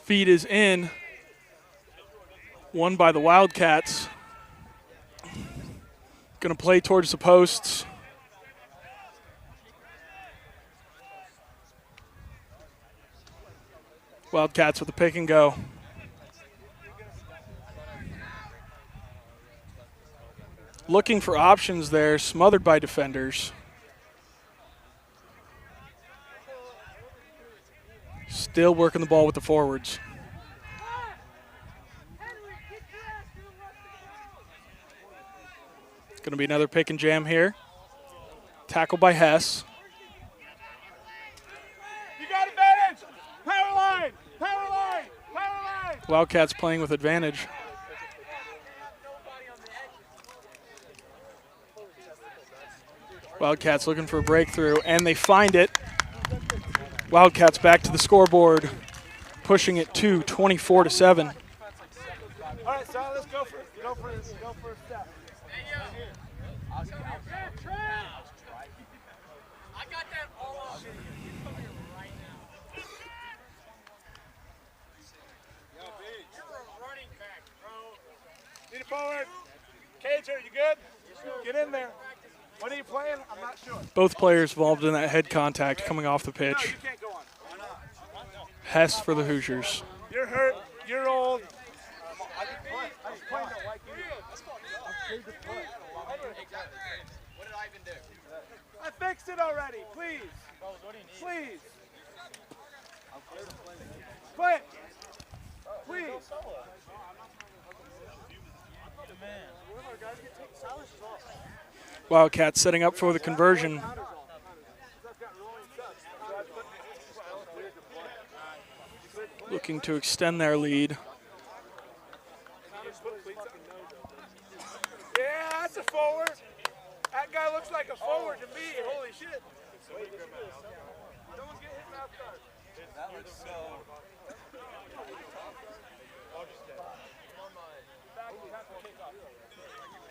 Speaker 2: Feed is in. Won by the Wildcats. Going to play towards the posts. Wildcats with the pick and go. Looking for options there, smothered by defenders. Still working the ball with the forwards. It's going to be another pick and jam here. Tackle by Hess.
Speaker 3: You got advantage! Power line! Power line! Power line!
Speaker 2: Wildcats playing with advantage. Wildcats looking for a breakthrough, and they find it. Wildcats back to the scoreboard, pushing it to 24-7.
Speaker 3: All right, so let's go for a step. I got that all off. Right now. You're a running back, bro. Need it forward. Cage, are you good? Get in there. What are you playing? I'm not sure.
Speaker 2: Both players involved in that head contact coming off the
Speaker 3: No, you
Speaker 2: pitch.
Speaker 3: can't go on. Why not?
Speaker 2: Hess for the Hoosiers.
Speaker 3: You're hurt. You're old. I just played that like you.
Speaker 1: What did I even do?
Speaker 3: I fixed it already. Please. Please. Quick. Please.
Speaker 2: Wildcats setting up for the conversion. Looking to extend their lead.
Speaker 4: Yeah, that's a forward. That guy looks like a forward to me. Holy shit. Someone's getting hit in the outside. That looks so.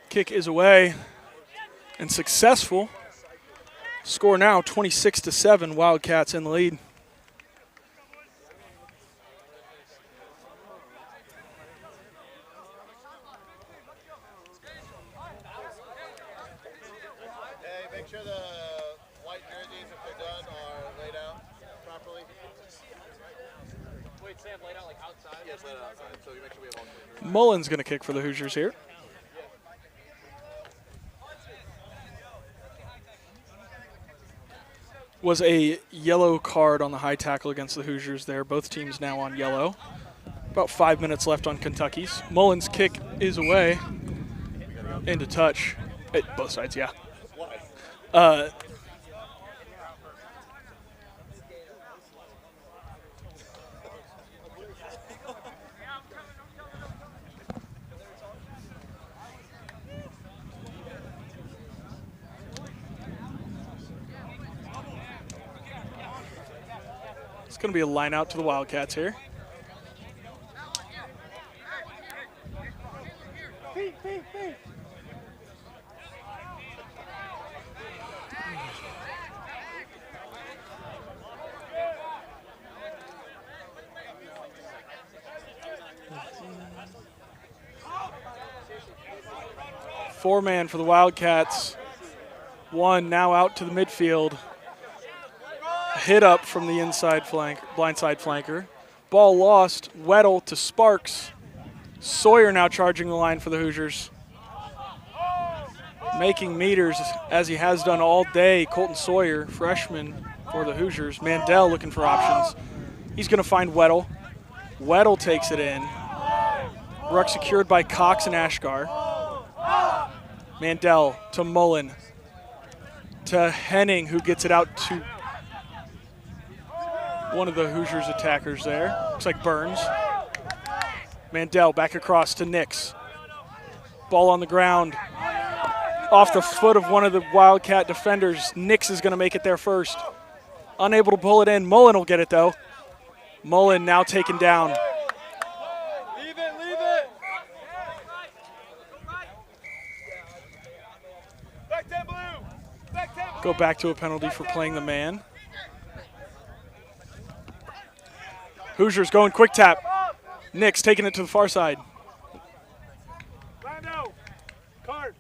Speaker 2: Kick is away and successful. Score now 26-7. Wildcats in the lead.
Speaker 1: Hey, make sure the white jerseys, if they're done, are laid out properly. Wait, Sam, laid out like outside? Yes, laid out outside. So you make sure we have all clean.
Speaker 2: Mullen's going to kick for the Hoosiers here. Was a yellow card on the high tackle against the Hoosiers there. Both teams now on yellow. About 5 minutes left on Kentucky's. Mullen's kick is away. Into touch. Both sides, yeah. It's going to be a line out to the Wildcats here. Four-man for the Wildcats. One now out to the midfield. Hit up from the inside flank, blindside flanker. Ball lost. Weddle to Sparks. Sawyer now charging the line for the Hoosiers. Making meters as he has done all day. Colton Sawyer, freshman for the Hoosiers. Mandel looking for options. He's going to find Weddle. Weddle takes it in. Ruck secured by Cox and Ashgar. Mandel to Mullen. To Henning, who gets it out to one of the Hoosiers attackers there. Looks like Burns. Mandel back across to Nix. Ball on the ground. Off the foot of one of the Wildcat defenders. Nix is going to make it there first. Unable to pull it in. Mullen will get it, though. Mullen now taken down.
Speaker 4: Leave it, leave it. Back 10 blue. Back 10 blue.
Speaker 2: Go back to a penalty for playing the man. Hoosiers going quick tap. Nix taking it to the far side.
Speaker 4: Lando. Card.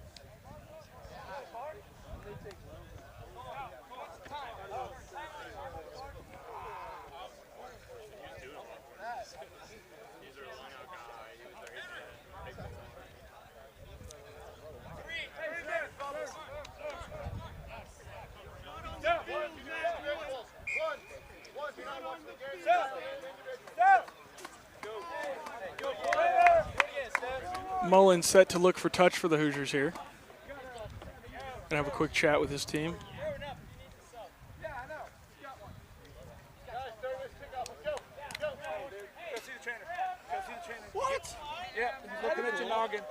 Speaker 2: Mullen set to look for touch for the Hoosiers here. Gonna have a quick chat with his team.
Speaker 4: What? Yeah, he's looking at your noggin.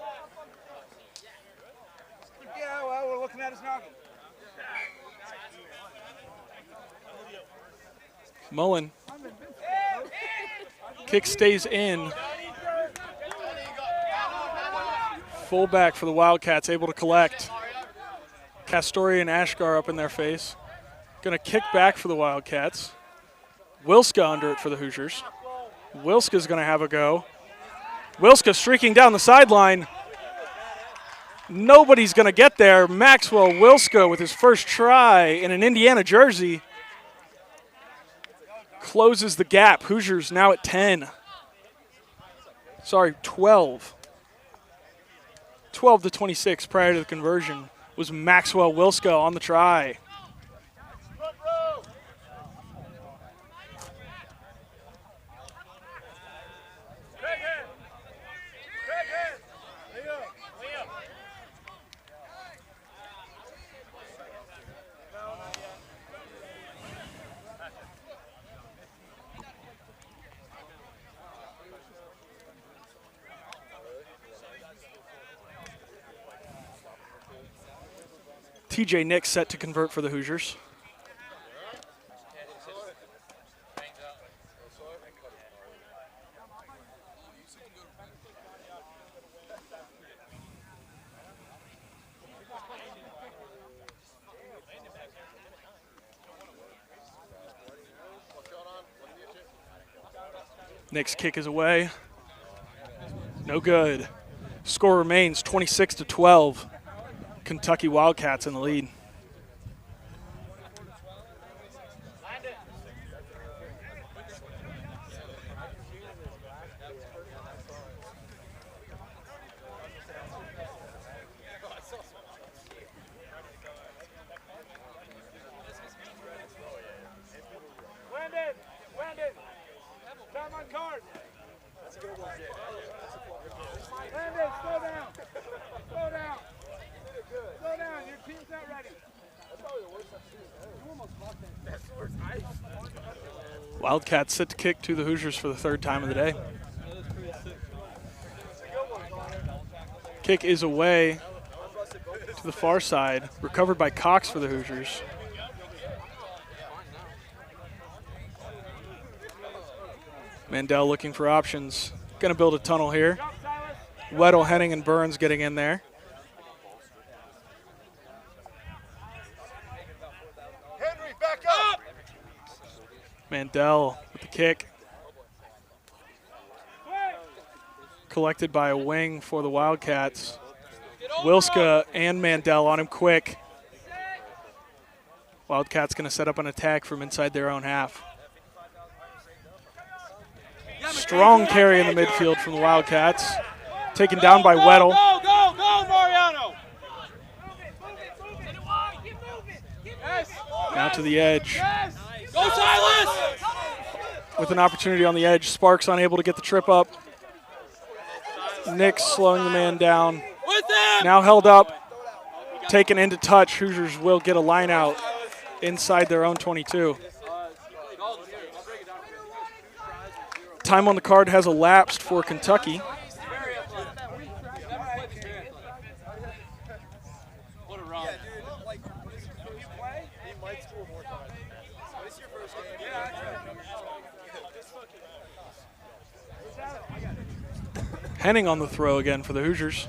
Speaker 4: Yeah, well, we're looking at his noggin.
Speaker 2: Mullen. Kick stays in. Fullback for the Wildcats, able to collect. Castori and Ashgar up in their face. Going to kick back for the Wildcats. Wilska under it for the Hoosiers. Wilska's going to have a go. Wilska streaking down the sideline. Nobody's going to get there. Maxwell Wilska with his first try in an Indiana jersey closes the gap. Hoosiers now at 10. Sorry, 12. 12 to 26 prior to the conversion was Maxwell Wilska on the try. TJ Nix set to convert for the Hoosiers. Nick's kick is away. No good. Score remains 26-12. Kentucky Wildcats in the lead.
Speaker 4: Landon, time on card. Landon, slow down. Slow down. Slow down, your team's not ready. That's probably the worst I've seen. You almost caught that. That's the worst I've seen.
Speaker 2: Wildcats set to kick to the Hoosiers for the third time of the day. Kick is away to the far side, recovered by Cox for the Hoosiers. Mandel looking for options. Going to build a tunnel here. Weddle, Henning, and Burns getting in there.
Speaker 1: Henry, back up!
Speaker 2: Mandel with the kick. Collected by a wing for the Wildcats. Wilska and Mandel on him quick. Wildcats going to set up an attack from inside their own half. Strong carry in the midfield from the Wildcats. Taken down by Weddle.
Speaker 4: Go, Mariano!
Speaker 2: Now to the edge.
Speaker 4: Go, Silas!
Speaker 2: With an opportunity on the edge. Sparks unable to get the trip up. Nix slowing the man down. Now held up. Taken into touch. Hoosiers will get a line out inside their own 22. Time on the card has elapsed for Kentucky. Henning on the throw again for the Hoosiers.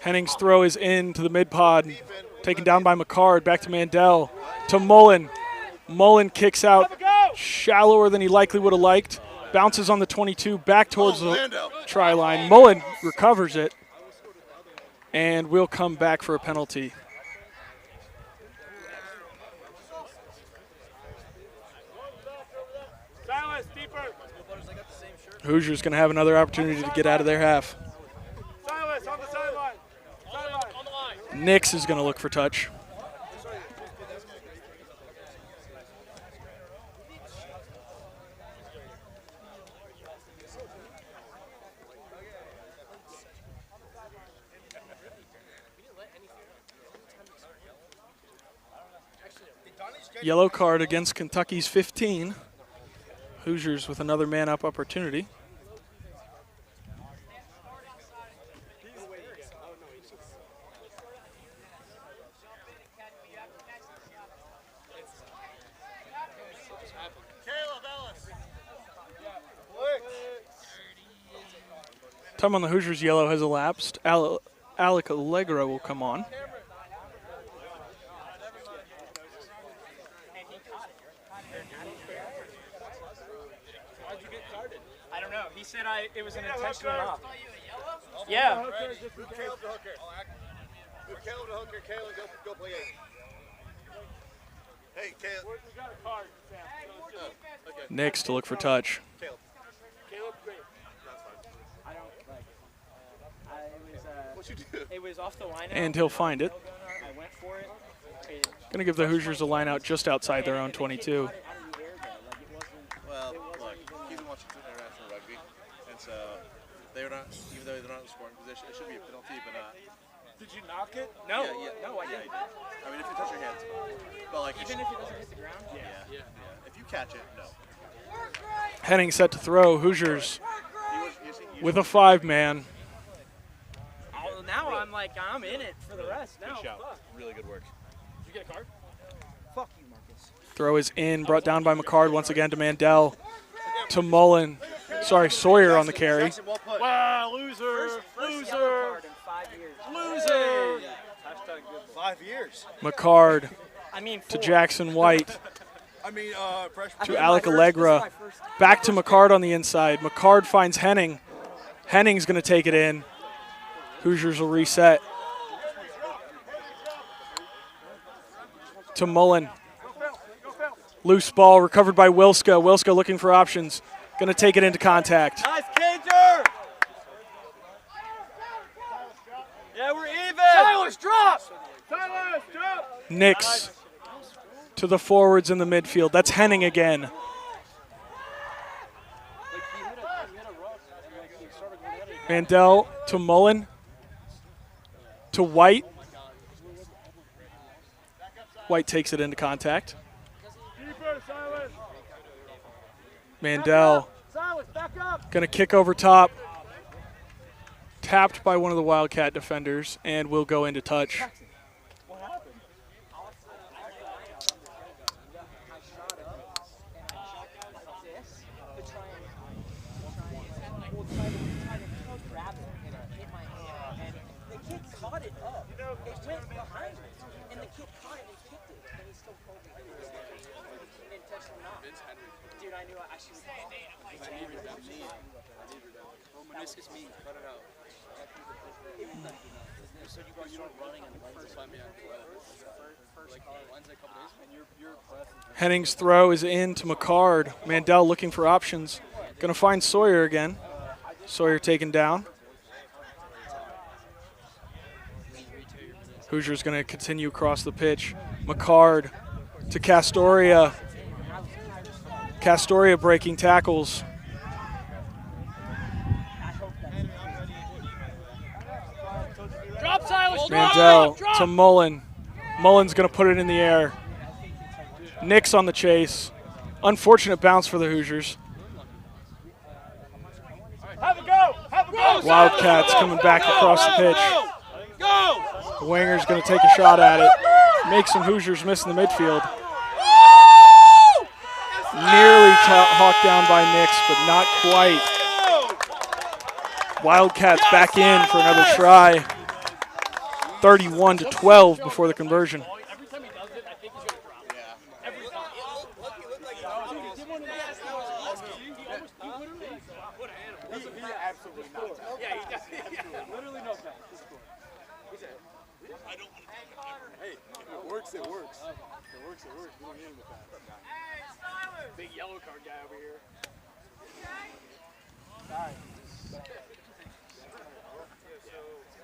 Speaker 2: Henning's throw is into the mid-pod. Taken down by McCard. Back to Mandel. To Mullen. Mullen kicks out shallower than he likely would have liked. Bounces on the 22 back towards the try line. Mullen recovers it. And will come back for a penalty. Hoosiers going to have another opportunity to get out of their half.
Speaker 4: Silas on the sideline.
Speaker 2: Nix is going to look for touch. Yellow card against Kentucky's 15. Hoosiers with another man-up opportunity. Time on the Hoosiers yellow has elapsed. Alec Allegra will come on.
Speaker 3: I don't know. He said it was an intentional knock. Yeah.
Speaker 1: Move Caleb to hooker. Move Caleb to hooker. Caleb, go play 8. Hey, Caleb.
Speaker 4: We got a card, Sam.
Speaker 1: Okay.
Speaker 2: Nix to look for touch.
Speaker 1: Caleb.
Speaker 4: Caleb, great.
Speaker 3: I don't like.
Speaker 1: What'd you do?
Speaker 3: It was off the line.
Speaker 2: And he'll find it.
Speaker 3: I went for it.
Speaker 2: Going to give the Hoosiers a line out just outside their own 22.
Speaker 1: Well, look, he's been watching international rugby, and so
Speaker 5: They're not, even though they're not in the scoring position, it should be a penalty, but
Speaker 4: Did you knock it?
Speaker 3: No.
Speaker 5: no, I didn't. I mean, if you touch your hands, but like
Speaker 3: Even if it doesn't hit the ground?
Speaker 5: yeah. If you catch it, no.
Speaker 2: Henning set to throw. Hoosiers
Speaker 5: You
Speaker 2: with a 5-man.
Speaker 3: Oh, now I'm like, I'm in it for the rest now.
Speaker 5: Good shout.
Speaker 3: Fuck.
Speaker 5: Really good work.
Speaker 3: Did you get a card? Fuck you, Marcus.
Speaker 2: Throw is in, brought down by McCard once again to Mandel. To Mullen. Sorry, Sawyer on the carry.
Speaker 5: Jackson, well put.
Speaker 4: Wow, loser.
Speaker 3: First yellow card in 5 years.
Speaker 4: Loser.
Speaker 5: 5 years.
Speaker 2: McCard
Speaker 3: I mean,
Speaker 2: to
Speaker 3: 4.
Speaker 2: Jackson White.
Speaker 5: I mean, freshman.
Speaker 2: To Alec Allegra. Back to McCard on the inside. McCard finds Henning. Henning's going to take it in. Hoosiers will reset. To Mullen. Loose ball recovered by Wilska. Wilska looking for options. Going to take it into contact.
Speaker 3: Nice, Cager! Yeah, we're even! Silas, drop!
Speaker 4: Silas, jump.
Speaker 2: Nix to the forwards in the midfield. That's Henning again. Mandel to Mullen. To White. White takes it into contact.
Speaker 4: Keeper, Silas.
Speaker 2: Mandel
Speaker 4: Silas, back up.
Speaker 2: going to kick over top. Tapped by one of the Wildcat defenders and will go into touch. Henning's throw is in to McCard. Mandel looking for options. Going to find Sawyer again. Sawyer taken down. Hoosiers going to continue across the pitch. McCard to Castoria. Castoria breaking tackles.
Speaker 4: Drop, Silas.
Speaker 2: Mandel to Mullen. Mullen's going to put it in the air. Nix on the chase. Unfortunate bounce for the Hoosiers.
Speaker 4: Have a go. Have a go.
Speaker 2: Wildcats coming back across the pitch.
Speaker 4: Go.
Speaker 2: The winger's going to take a shot at it. Makes some Hoosiers miss in the midfield. Nearly hawked down by Nix, but not quite. Wildcats back in for another try. 31-12 before the conversion.
Speaker 3: Every time he does it, I think he's going to drop. Yeah. Every time.
Speaker 4: He absolutely knocked out.
Speaker 3: Yeah, he does. Literally no pass.
Speaker 4: Hey, if it works, it works. If it works, it works. We don't need him to pass.
Speaker 3: Big yellow card guy over here.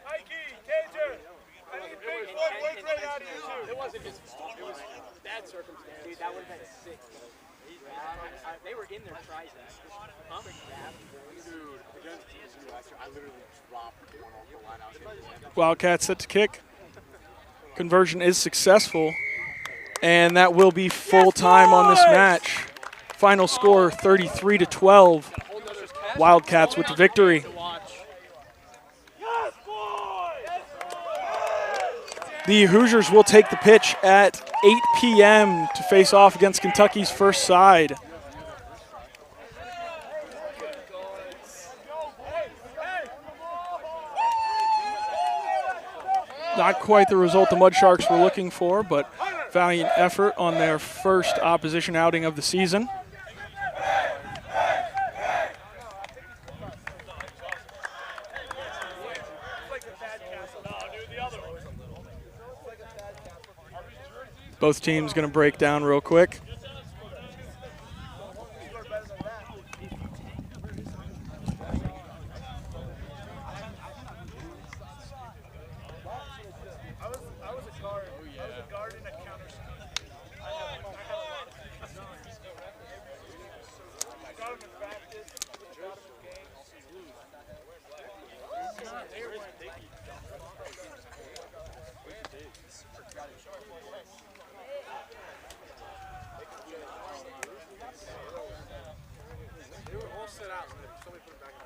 Speaker 4: Mikey, Cager. I need big boy right out of you too.
Speaker 3: It wasn't his fault. It was bad circumstance. Dude, that would have been sick. They were in their tries. Huh?
Speaker 4: Dude, against TSU last year, I literally dropped one off the line out.
Speaker 2: Wildcats set to kick. Conversion is successful, and that will be full time on this match. Final score 33-12. Wildcats with the victory. The Hoosiers will take the pitch at 8 p.m. to face off against Kentucky's first side. Not quite the result the Mud Sharks were looking for, but valiant effort on their first opposition outing of the season. Both teams going to break down real quick.
Speaker 5: They were all set out, and then somebody put them back in.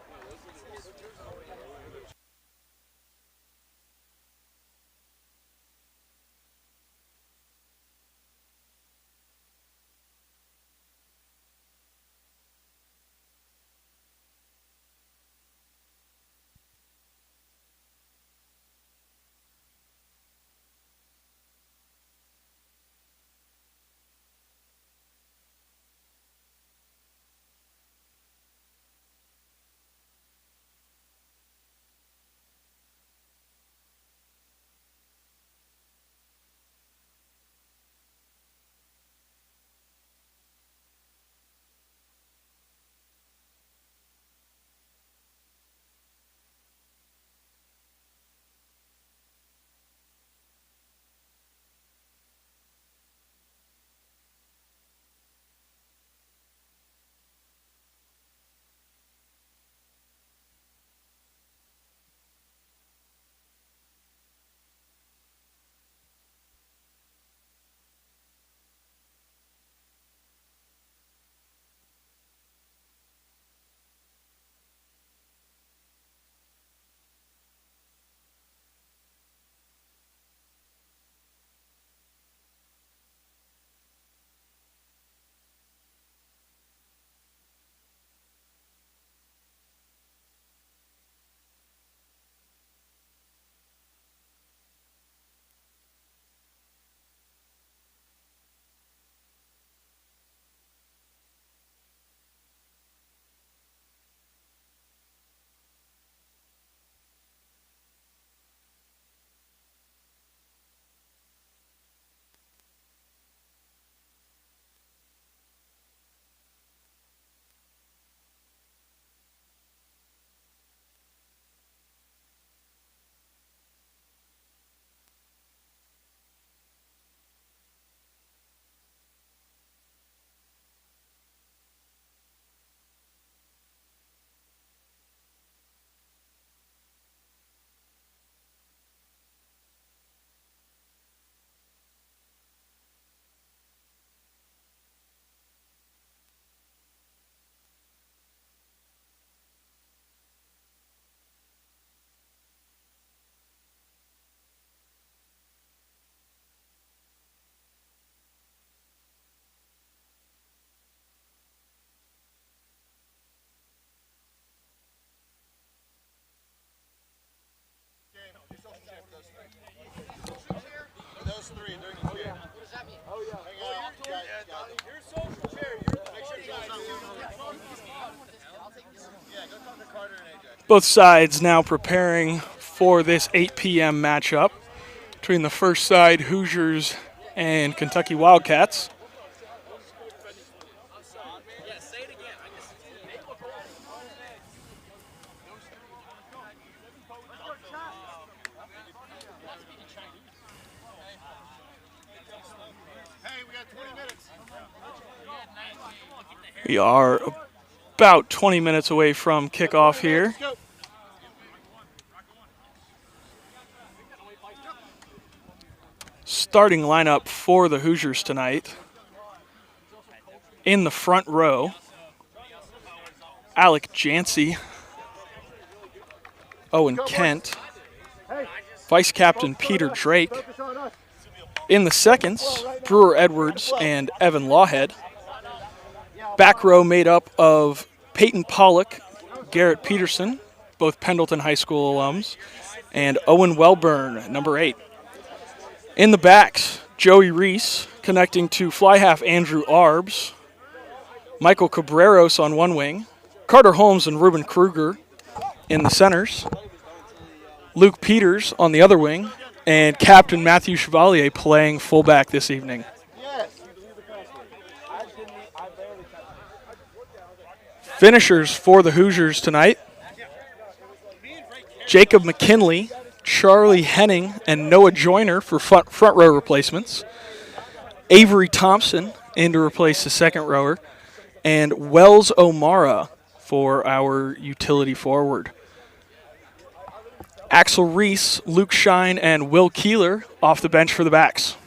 Speaker 1: Those three during the game. What does that mean? Oh, yeah. Hang out. Your social chair. Make sure you guys Yeah, go talk to Carter and AJ.
Speaker 2: Both sides now preparing for this 8 p.m. matchup between the first side, Hoosiers and Kentucky Wildcats.
Speaker 1: Hey, we got 20 minutes.
Speaker 2: We are about 20 minutes away from kickoff here.
Speaker 1: Go.
Speaker 2: Starting lineup for the Hoosiers tonight. In the front row, Alec Jancy, Owen Kent, Vice Captain Peter Drake. In the seconds, Brewer Edwards and Evan Lawhead. Back row made up of Peyton Pollock, Garrett Peterson, both Pendleton High School alums, and Owen Welburn, number 8. In the backs, Joey Reese connecting to fly half Andrew Arbs, Michael Cabreros on one wing, Carter Holmes and Ruben Kruger in the centers, Luke Peters on the other wing, and Captain Matthew Chevalier playing fullback this evening. Finishers for the Hoosiers tonight, Jacob McKinley, Charlie Henning, and Noah Joyner for front row replacements, Avery Thompson in to replace the second rower, and Wells O'Mara for our utility forward. Axel Reese, Luke Shine, and Will Keeler off the bench for the backs.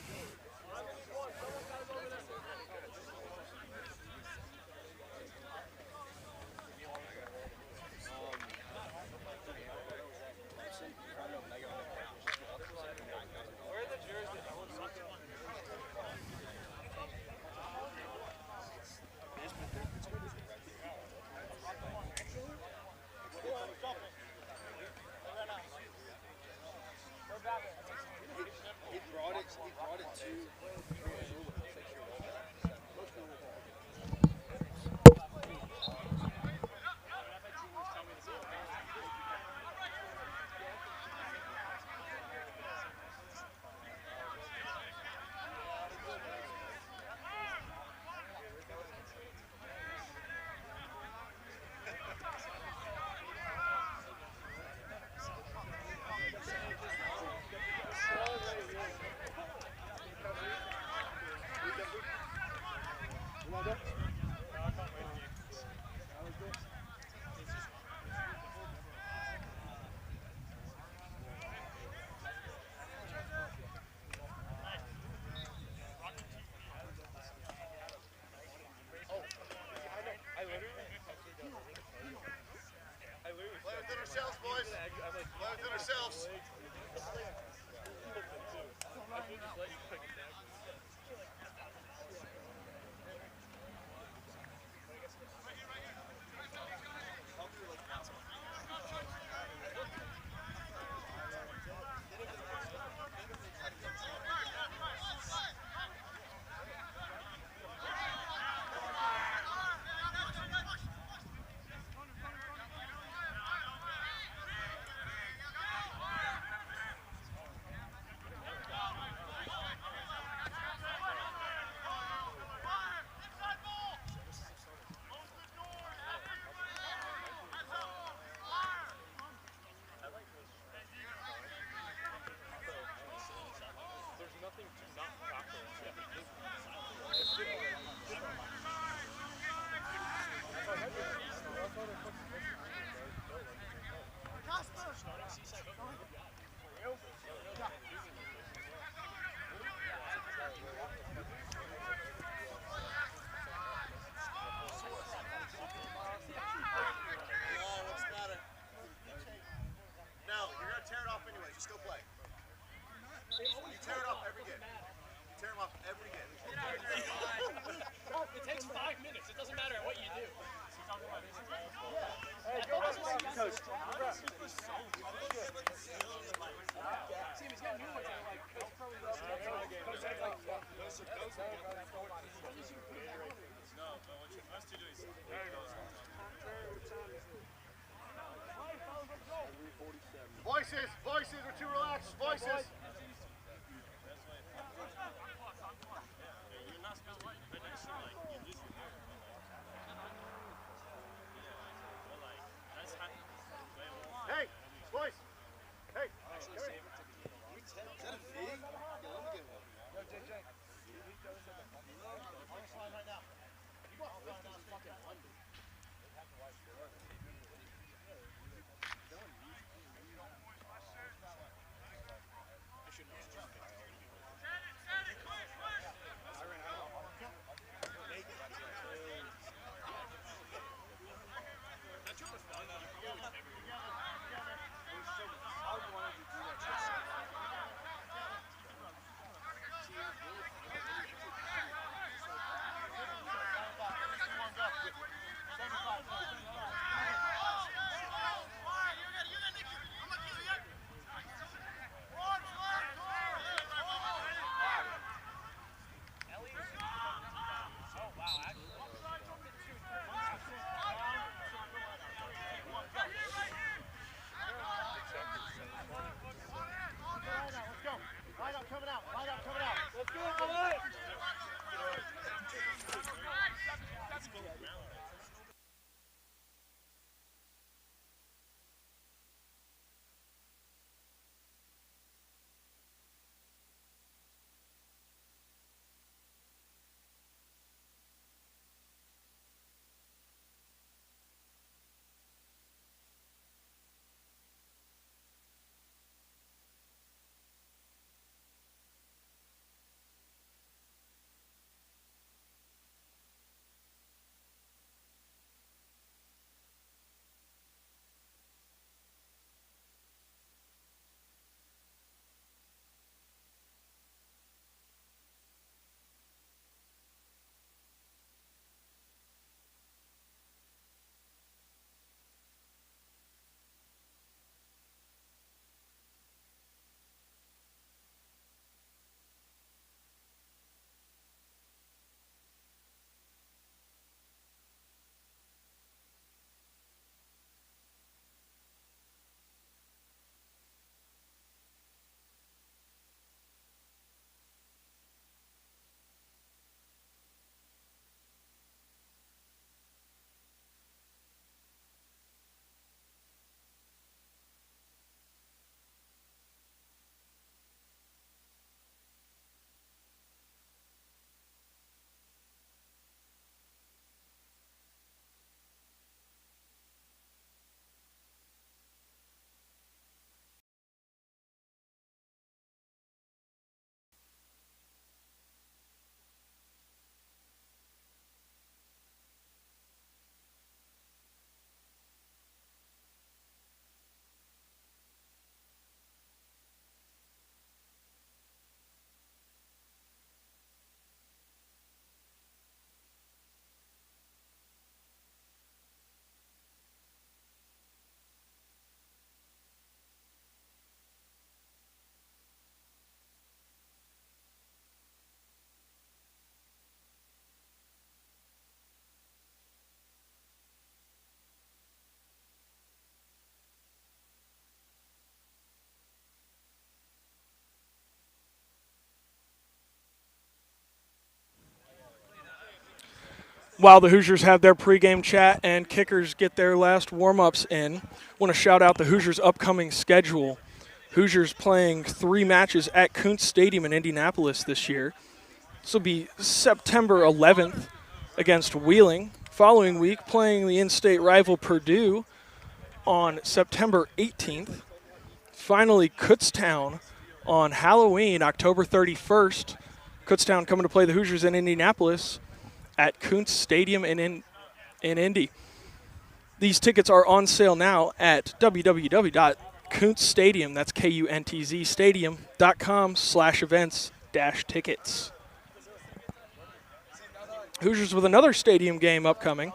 Speaker 1: Voices, voices, we're too relaxed. Voices. Hey, boys. Hey, come here. Is that a fig? Yeah, let me get one. No, JJ. Right now. You go right now, it's fucking London.
Speaker 2: While the Hoosiers have their pregame chat and kickers get their last warm-ups in, I want to shout out the Hoosiers' upcoming schedule. Hoosiers playing 3 matches at Kuntz Stadium in Indianapolis this year. This will be September 11th against Wheeling. Following week, playing the in-state rival Purdue on September 18th. Finally, Kutztown on Halloween, October 31st. Kutztown coming to play the Hoosiers in Indianapolis at Kuntz Stadium in Indy. These tickets are on sale now at www.kuntzstadium, that's K-U-N-T-Z, stadium.com/events-tickets. Hoosiers with another stadium game upcoming.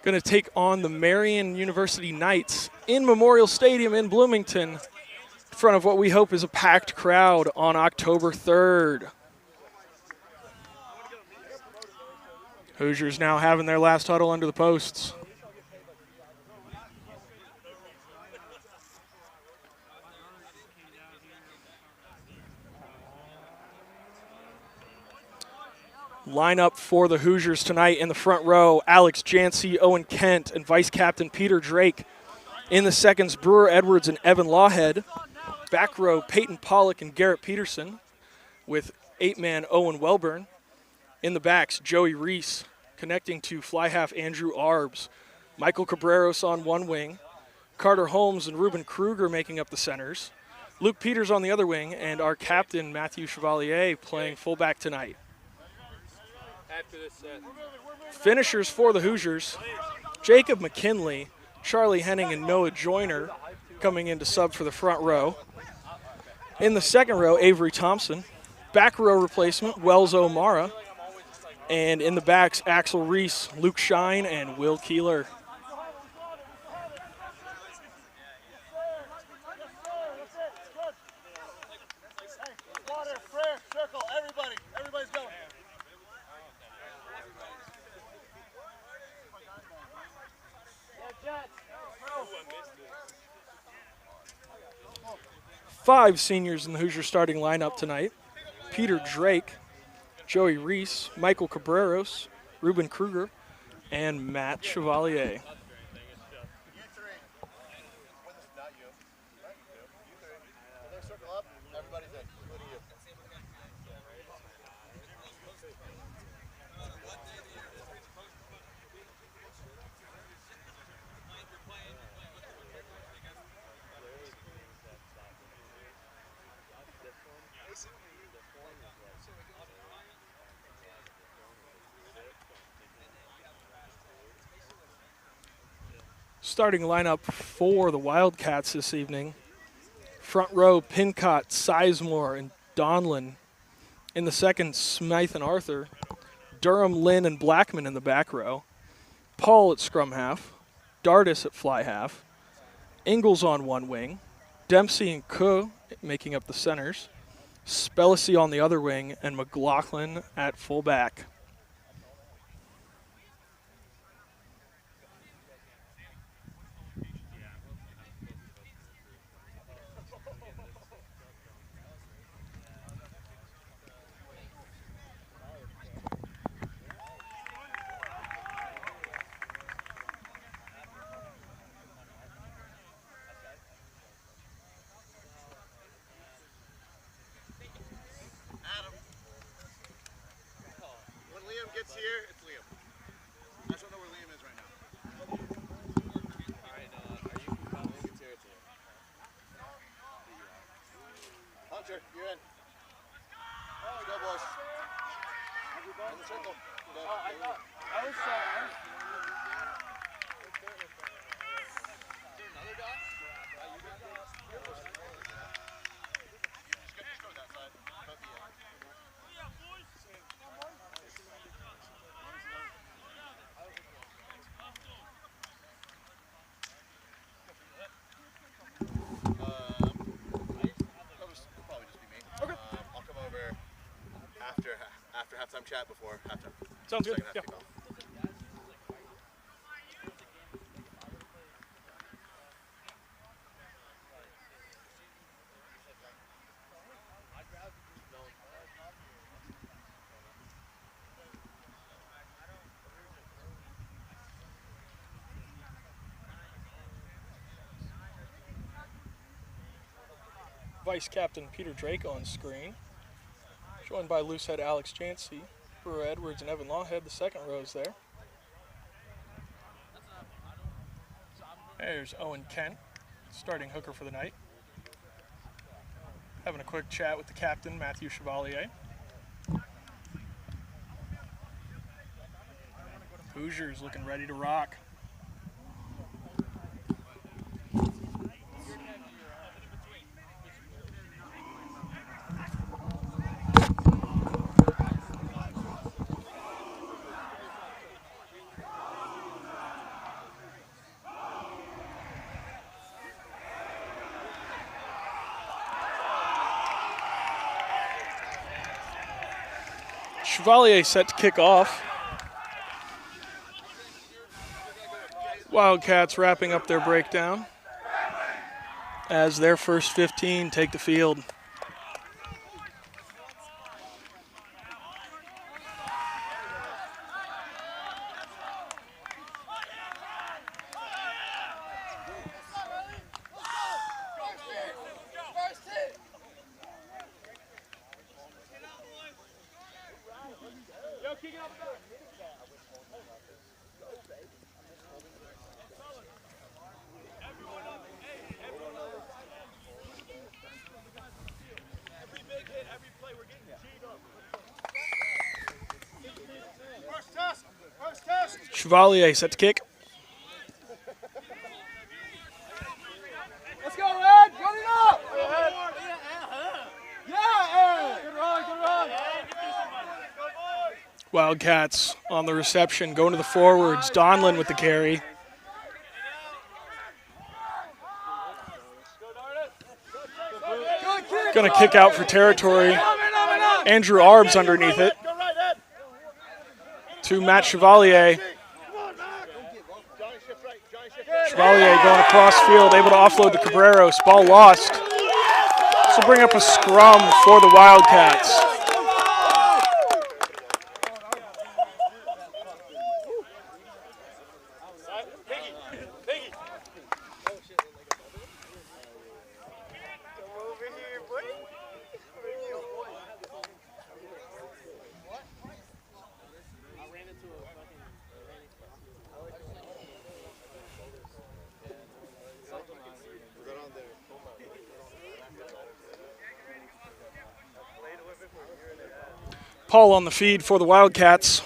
Speaker 2: going to take on the Marian University Knights in Memorial Stadium in Bloomington in front of what we hope is a packed crowd on October 3rd. Hoosiers now having their last huddle under the posts. Lineup for the Hoosiers tonight in the front row, Alex Jancy, Owen Kent, and Vice Captain Peter Drake. In the seconds, Brewer Edwards and Evan Lawhead. Back row, Peyton Pollock and Garrett Peterson with 8-man Owen Welburn. In the backs, Joey Reese connecting to fly half Andrew Arbs. Michael Cabreros on one wing. Carter Holmes and Ruben Kruger making up the centers. Luke Peters on the other wing, and our captain, Matthew Chevalier, playing fullback tonight.
Speaker 6: After this set.
Speaker 2: Finishers for the Hoosiers, Jacob McKinley, Charlie Henning, and Noah Joyner coming in to sub for the front row. In the second row, Avery Thompson. Back row replacement, Wells O'Mara. And in the backs, Axel Reese, Luke Shine, and Will Keeler.
Speaker 1: Water, prayer, circle, everybody. Everybody's going.
Speaker 2: 5 seniors in the Hoosier starting lineup tonight. Peter Drake, Joey Reese, Michael Cabreros, Ruben Kruger, and Matt Chevalier.
Speaker 1: You three. Not you. Right? You three. They circle up. Everybody's in, including you.
Speaker 2: Starting lineup for the Wildcats this evening. Front row, Pincott, Sizemore, and Donlin. In the second, Smythe and Arthur. Durham, Lynn, and Blackman in the back row. Paul at scrum half. Dardis at fly half. Ingalls on one wing. Dempsey and Kuh making up the centers. Spellacy on the other wing, and McLaughlin at fullback.
Speaker 1: When Liam gets here, it's Liam. I just don't know where Liam is right now.
Speaker 6: Alright, are you Liam gets here, it's here.
Speaker 1: Hunter, you're in. Let's go, boys. In the circle. Go. Just go that side. Both of you. It'll probably just be me.
Speaker 2: Okay.
Speaker 1: I'll come over after halftime chat before halftime.
Speaker 2: Sounds good.
Speaker 1: Second half
Speaker 2: Yeah.
Speaker 1: kickoff.
Speaker 2: Vice Captain Peter Drake on screen. Joined by loosehead Alex Jancy, Brewer Edwards, and Evan Lawhead. The second row is there. There's Owen Kent, starting hooker for the night. Having a quick chat with the captain, Matthew Chevalier. Hoosiers looking ready to rock. Chevalier set to kick off. Wildcats wrapping up their breakdown as their first 15 take the field. Chevalier set to kick.
Speaker 4: Let's go, Ed! Run it up! Yeah, Ed! Good run, good run!
Speaker 2: Wildcats on the reception, going to the forwards. Donlin with the carry. Going to kick out for territory. Andrew Arbs underneath it. To Matt Chevalier. Chevalier going across field, able to offload to Cabreros. Ball lost. This will bring up a scrum for the Wildcats. Paul on the feed for the Wildcats.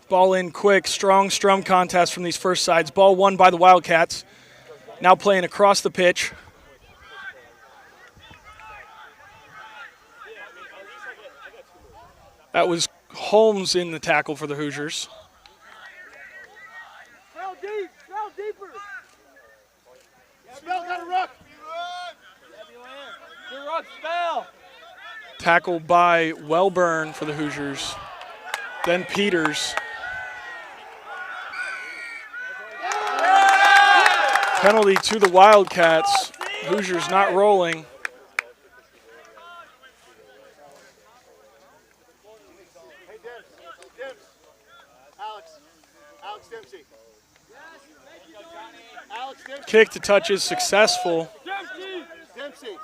Speaker 2: Ball in quick, strong strum contest from these first sides. Ball won by the Wildcats. Now playing across the pitch. That was Holmes in the tackle for the Hoosiers.
Speaker 4: Spell deep, spell deeper. Spell got a ruck. Good ruck, spell.
Speaker 2: Tackled by Welburn for the Hoosiers. Then Peters. Penalty to the Wildcats. Hoosiers not rolling.
Speaker 1: Hey, Dibs. Alex Dempsey. Alex Dempsey.
Speaker 2: Kick to touch is successful.
Speaker 1: Dempsey.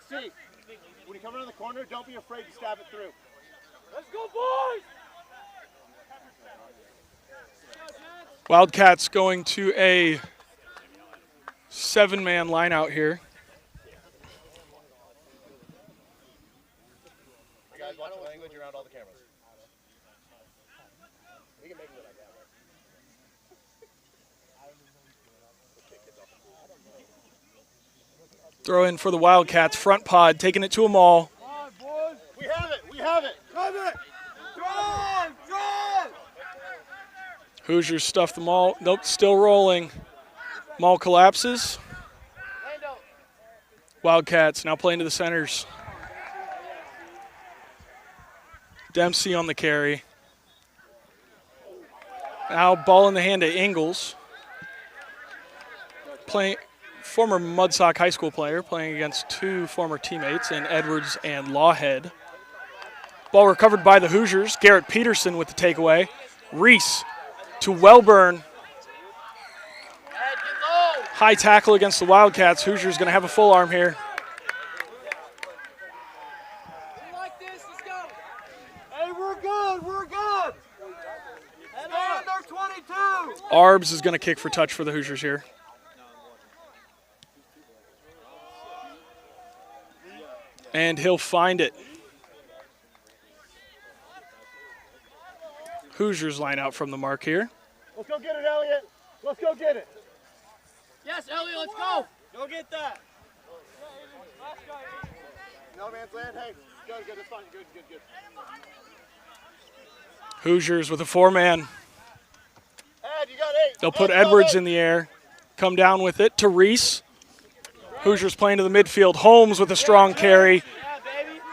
Speaker 1: Steve. When you come around the corner, don't be afraid to stab it through.
Speaker 4: Let's go, boys.
Speaker 2: Wildcats going to a 7-man line out here.
Speaker 5: Guys, watch the language around all the cameras. We can make it like that.
Speaker 2: Throw in for the Wildcats. Front pod taking it to a maul.
Speaker 1: Come on, boys. We have it.
Speaker 4: Come it. Drive.
Speaker 2: Hoosiers stuff the maul. Nope, still rolling. Maul collapses. Wildcats now playing to the centers. Dempsey on the carry. Now ball in the hand of Ingles. Former Mudsock High School player playing against two former teammates in Edwards and Lawhead. Ball recovered by the Hoosiers. Garrett Peterson with the takeaway. Reese to Welburn. High tackle against the Wildcats. Hoosiers going to have a full arm here.
Speaker 4: Like this, let's go. Hey, we're good. And under 22.
Speaker 2: Arbs is going to kick for touch for the Hoosiers here. And he'll find it. Hoosiers line out from the mark here.
Speaker 1: Let's go get it, Elliot. Let's go get it.
Speaker 4: Yes, Elliot, let's go.
Speaker 1: Go get that. No man's land. Hey, good. It's fine. Good.
Speaker 2: Hoosiers with a 4-man.
Speaker 1: Ed, you got 8.
Speaker 2: They'll put Edwards in the air. Come down with it to Reese. Hoosiers playing to the midfield. Holmes with a strong carry.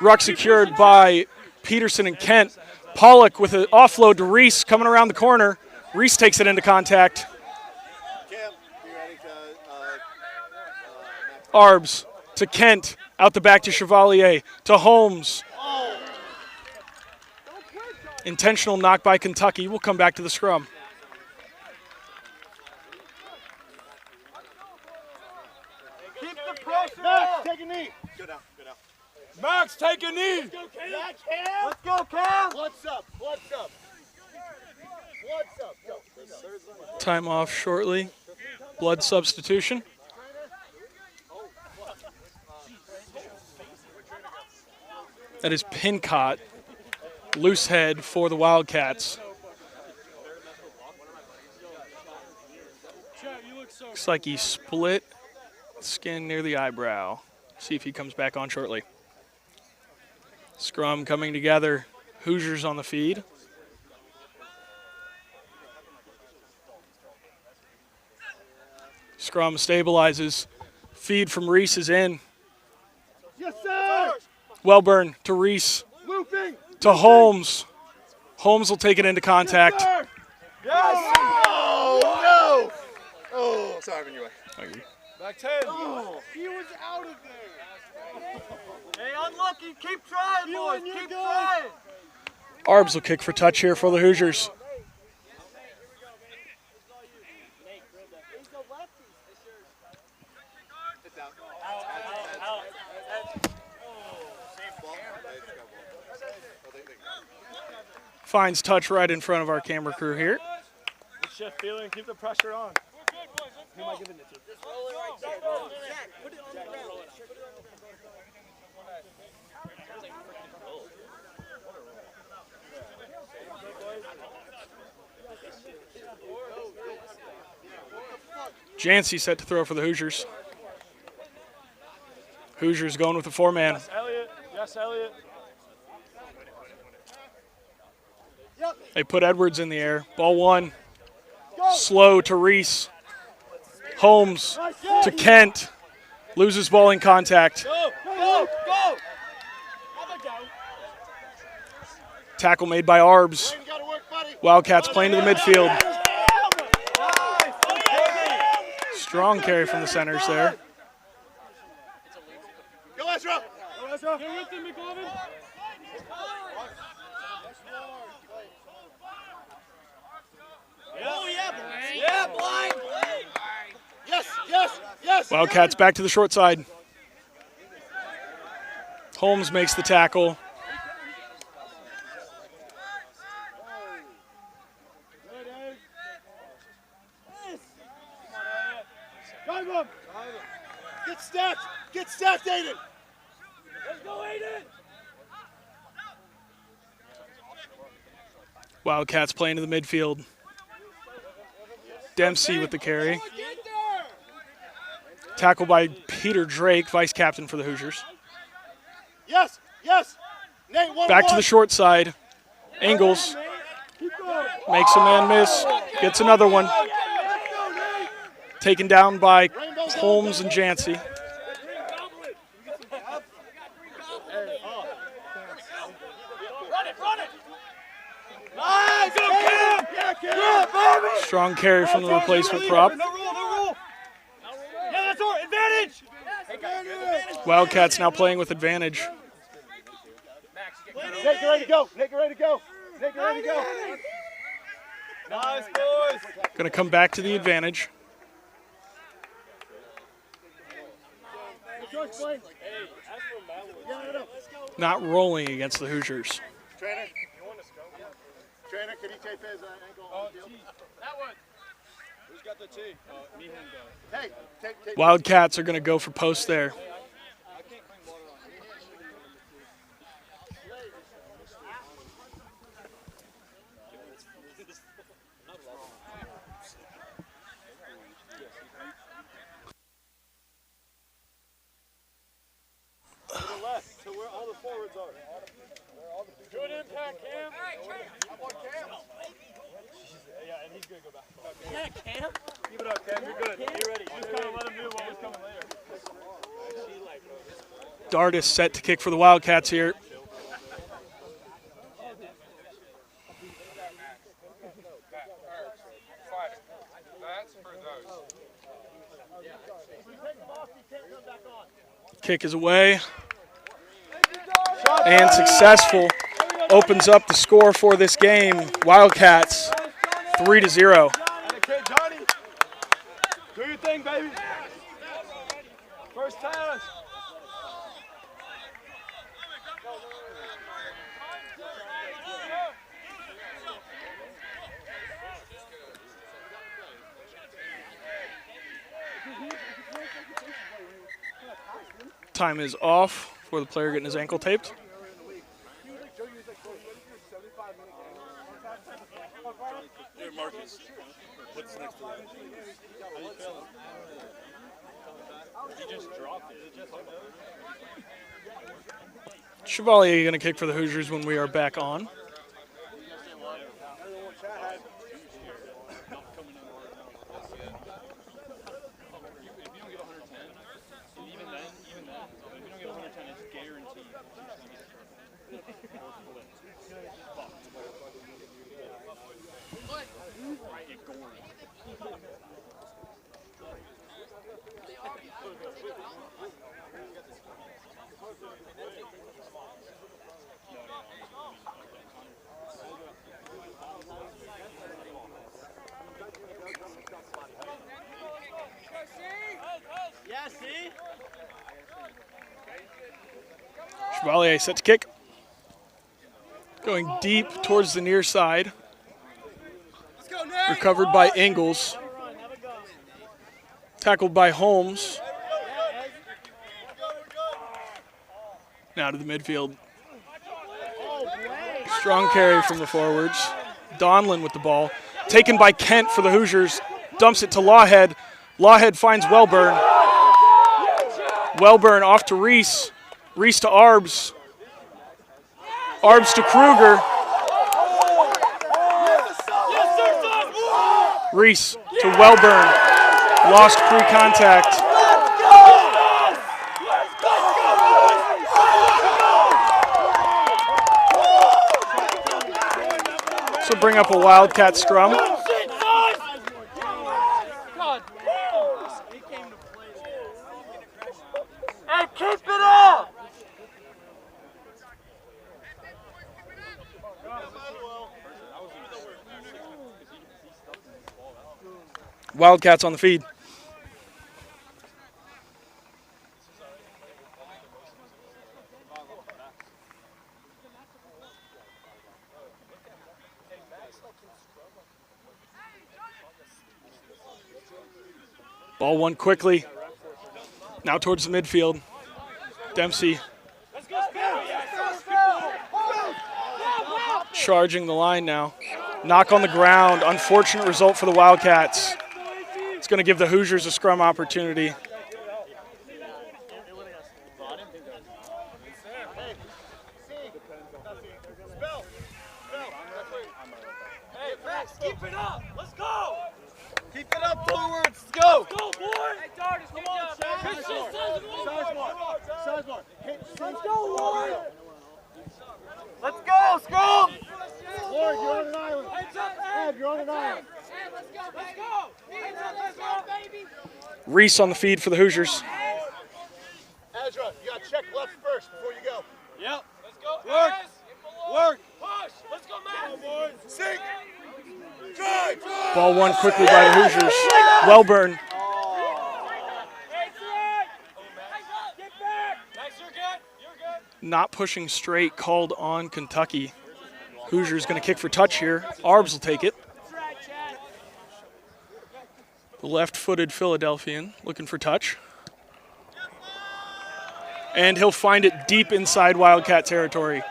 Speaker 2: Ruck secured by Peterson and Kent. Pollock with an offload to Reese coming around the corner. Reese takes it into contact.
Speaker 1: Cam, be ready to,
Speaker 2: Arbs to Kent. Out the back to Chevalier. To Holmes. Intentional knock by Kentucky. We'll come back to the scrum.
Speaker 4: Keep the pressure. Max, take a knee.
Speaker 1: go down, go down.
Speaker 4: Max, take a knee. Let's go, Cam. Let's go, Cam.
Speaker 1: What's up? What's up? What's up? Go.
Speaker 2: Time off shortly. Blood substitution. That is Pincott. Loose head for the Wildcats. Looks like he split skin near the eyebrow. See if he comes back on shortly. Scrum coming together. Hoosiers on the feed. Scrum stabilizes. Feed from Reese is in.
Speaker 4: Yes, sir.
Speaker 2: Wellburn to Reese.
Speaker 4: Looping.
Speaker 2: To Holmes. Holmes will take it into contact.
Speaker 4: Yes.
Speaker 1: Oh, no. Oh, sorry, I'm in your way.
Speaker 4: Back 10. Oh, he was out of there. Hey, unlucky. Keep trying, boys. Keep trying.
Speaker 2: Arbs will kick for touch here for the Hoosiers. Finds touch right in front of our camera crew here.
Speaker 4: Good shift, feeling. Keep the pressure on. Who am I giving it to? Put it on the ground.
Speaker 2: Jancy set to throw for the Hoosiers. Hoosiers going with the four-man.
Speaker 4: Yes, Elliot. Yes, Elliot.
Speaker 2: They put Edwards in the air. Ball one. Slow to Reese. Holmes to Kent. Loses ball in contact.
Speaker 4: Go, go, go.
Speaker 2: Tackle made by Arbs.
Speaker 1: You gotta work, buddy.
Speaker 2: Wildcats playing to the midfield. Strong carry from the centers there.
Speaker 1: Go, Ezra.
Speaker 4: Get with him, McLovin. Oh, yeah, Blaine. Yeah, Blaine.
Speaker 1: Yes, yes, yes.
Speaker 2: Wildcats back to the short side. Holmes makes the tackle.
Speaker 1: Get stacked. Get stacked, Aiden.
Speaker 4: Let's go, Aiden.
Speaker 2: Wildcats playing to the midfield. Dempsey with the carry. Tackle by Peter Drake, vice captain for the Hoosiers.
Speaker 1: Yes, yes. Nate, one
Speaker 2: Back to the short side. Ingles makes a man miss. Gets another one. Taken down by Holmes and Jancy.
Speaker 4: Nice, go, Cam. Yeah, baby.
Speaker 2: Strong carry from the replacement prop.
Speaker 4: No rule, no rule. Yeah, that's our advantage.
Speaker 2: Wildcats now playing with advantage.
Speaker 1: Nate, get ready to go. Nate, get ready to go. Nate, get ready to go.
Speaker 4: Nice, boys.
Speaker 2: Going to come back to the advantage. Not rolling against the Hoosiers.
Speaker 1: Trainer. Trainer, can you tape his ankle on the field?
Speaker 4: That one. Who's got the T? Me and him go.
Speaker 1: Hey, tape.
Speaker 2: Wildcats are going to go for post there.
Speaker 4: To the left, to where all the forwards are. Good impact, Cam. I want Cam. Yeah, and he's going to go back. Yeah, Cam. Keep it up, Cam. You're good. Be ready. Just kind of let him do what was coming later.
Speaker 2: Dart is set to kick for the Wildcats here. Kick is away. And successful. Opens up the score for this game. Wildcats 3-0.
Speaker 4: Okay, Johnny. Do your thing, baby. First pass.
Speaker 2: Time is off for the player getting his ankle taped.
Speaker 5: Here, Marcus. What's next to that?
Speaker 6: He just dropped it.
Speaker 2: Chevalier going to kick for the Hoosiers when we are back on. Chevalier set to kick. Going deep towards the near side. Recovered by Ingles. Tackled by Holmes. Now to the midfield. Strong carry from the forwards. Donlin with the ball. Taken by Kent for the Hoosiers. Dumps it to Lawhead. Lawhead finds Wellburn. Wellburn off to Reese. Reese to Arbs. Arbs to Kruger. Reese to Wellburn. Lost pre-contact. So bring up a Wildcat scrum.
Speaker 4: Hey, keep it up!
Speaker 2: Wildcats on the feed. Ball won quickly. Now towards the midfield. Dempsey charging the line now. Knock on the ground. Unfortunate result for the Wildcats. It's going to give the Hoosiers a scrum opportunity.
Speaker 4: Keep it up! Let's go! Keep it up forwards! Let's go! Let's go, boy! Hey, Dardis, come on, Sizemore! Let's go, Lord! Let's go, scrum! Lord, you're on an island. Heads up, Ed, you're on an island. Ed, let's go, baby! Let's go! Hands up, let's go, baby!
Speaker 2: Reese on the feed for the Hoosiers.
Speaker 1: Ezra, you got to check left first before you go.
Speaker 4: Yep.
Speaker 6: Let's go.
Speaker 4: Work. Work.
Speaker 6: Push. Let's go, Matt.
Speaker 1: Come on, boys. Sink. Drive.
Speaker 2: Ball won quickly by the Hoosiers. Wellburn.
Speaker 6: Get back. Nice, you're good. You're good.
Speaker 2: Not pushing straight, called on Kentucky. Hoosiers going to kick for touch here. Arbs will take it. The left-footed Philadelphian looking for touch. And he'll find it deep inside Wildcat territory.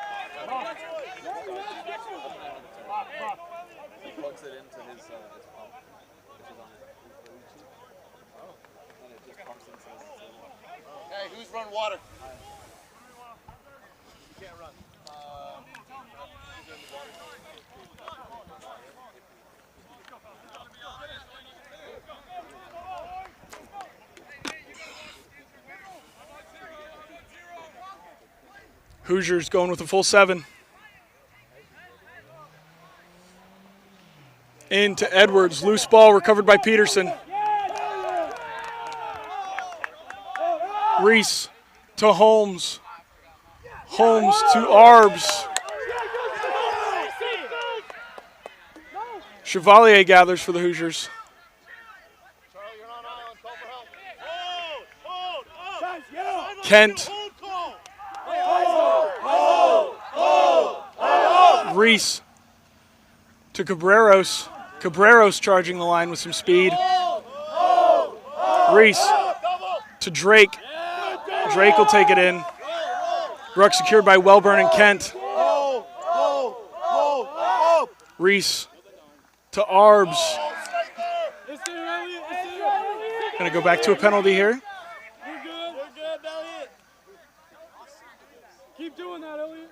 Speaker 5: Plugs it into his pump, which is on it. And it just pumps into his
Speaker 1: Hey, who's running water?
Speaker 2: Hoosiers going with a full 7. Into Edwards. Loose ball recovered by Peterson. Reese to Holmes. Holmes to Arbs. Chevalier gathers for the Hoosiers. Kent. Reese to Cabreros. Cabreros charging the line with some speed. Reese to Drake. Drake will take it in. Ruck secured by Welburn and Kent. Reese to Arbs. Gonna go back to a penalty here.
Speaker 6: We're good, Elliot. Keep doing that, Elliot.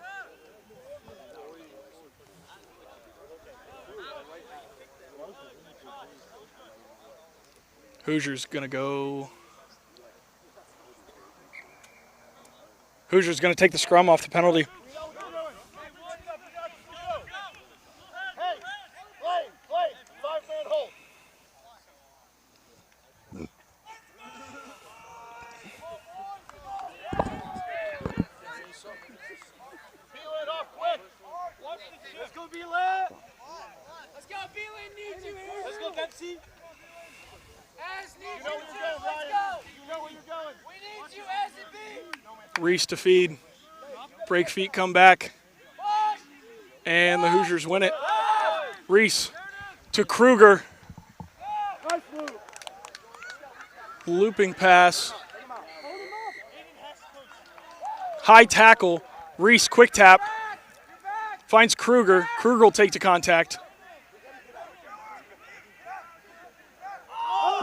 Speaker 2: Hoosiers gonna go. Hoosiers gonna take the scrum off the penalty.
Speaker 6: Let's go, Beelan. Let's go, Beelan. Needs you here. Let's go, Betsy. As needs you. Let's go. You know where you're going. We need you as it be.
Speaker 2: Reese to feed. Break feet come back. And the Hoosiers win it. Reese to Kruger. Looping pass. High tackle. Reese quick tap. Finds Kruger. Kruger will take to contact.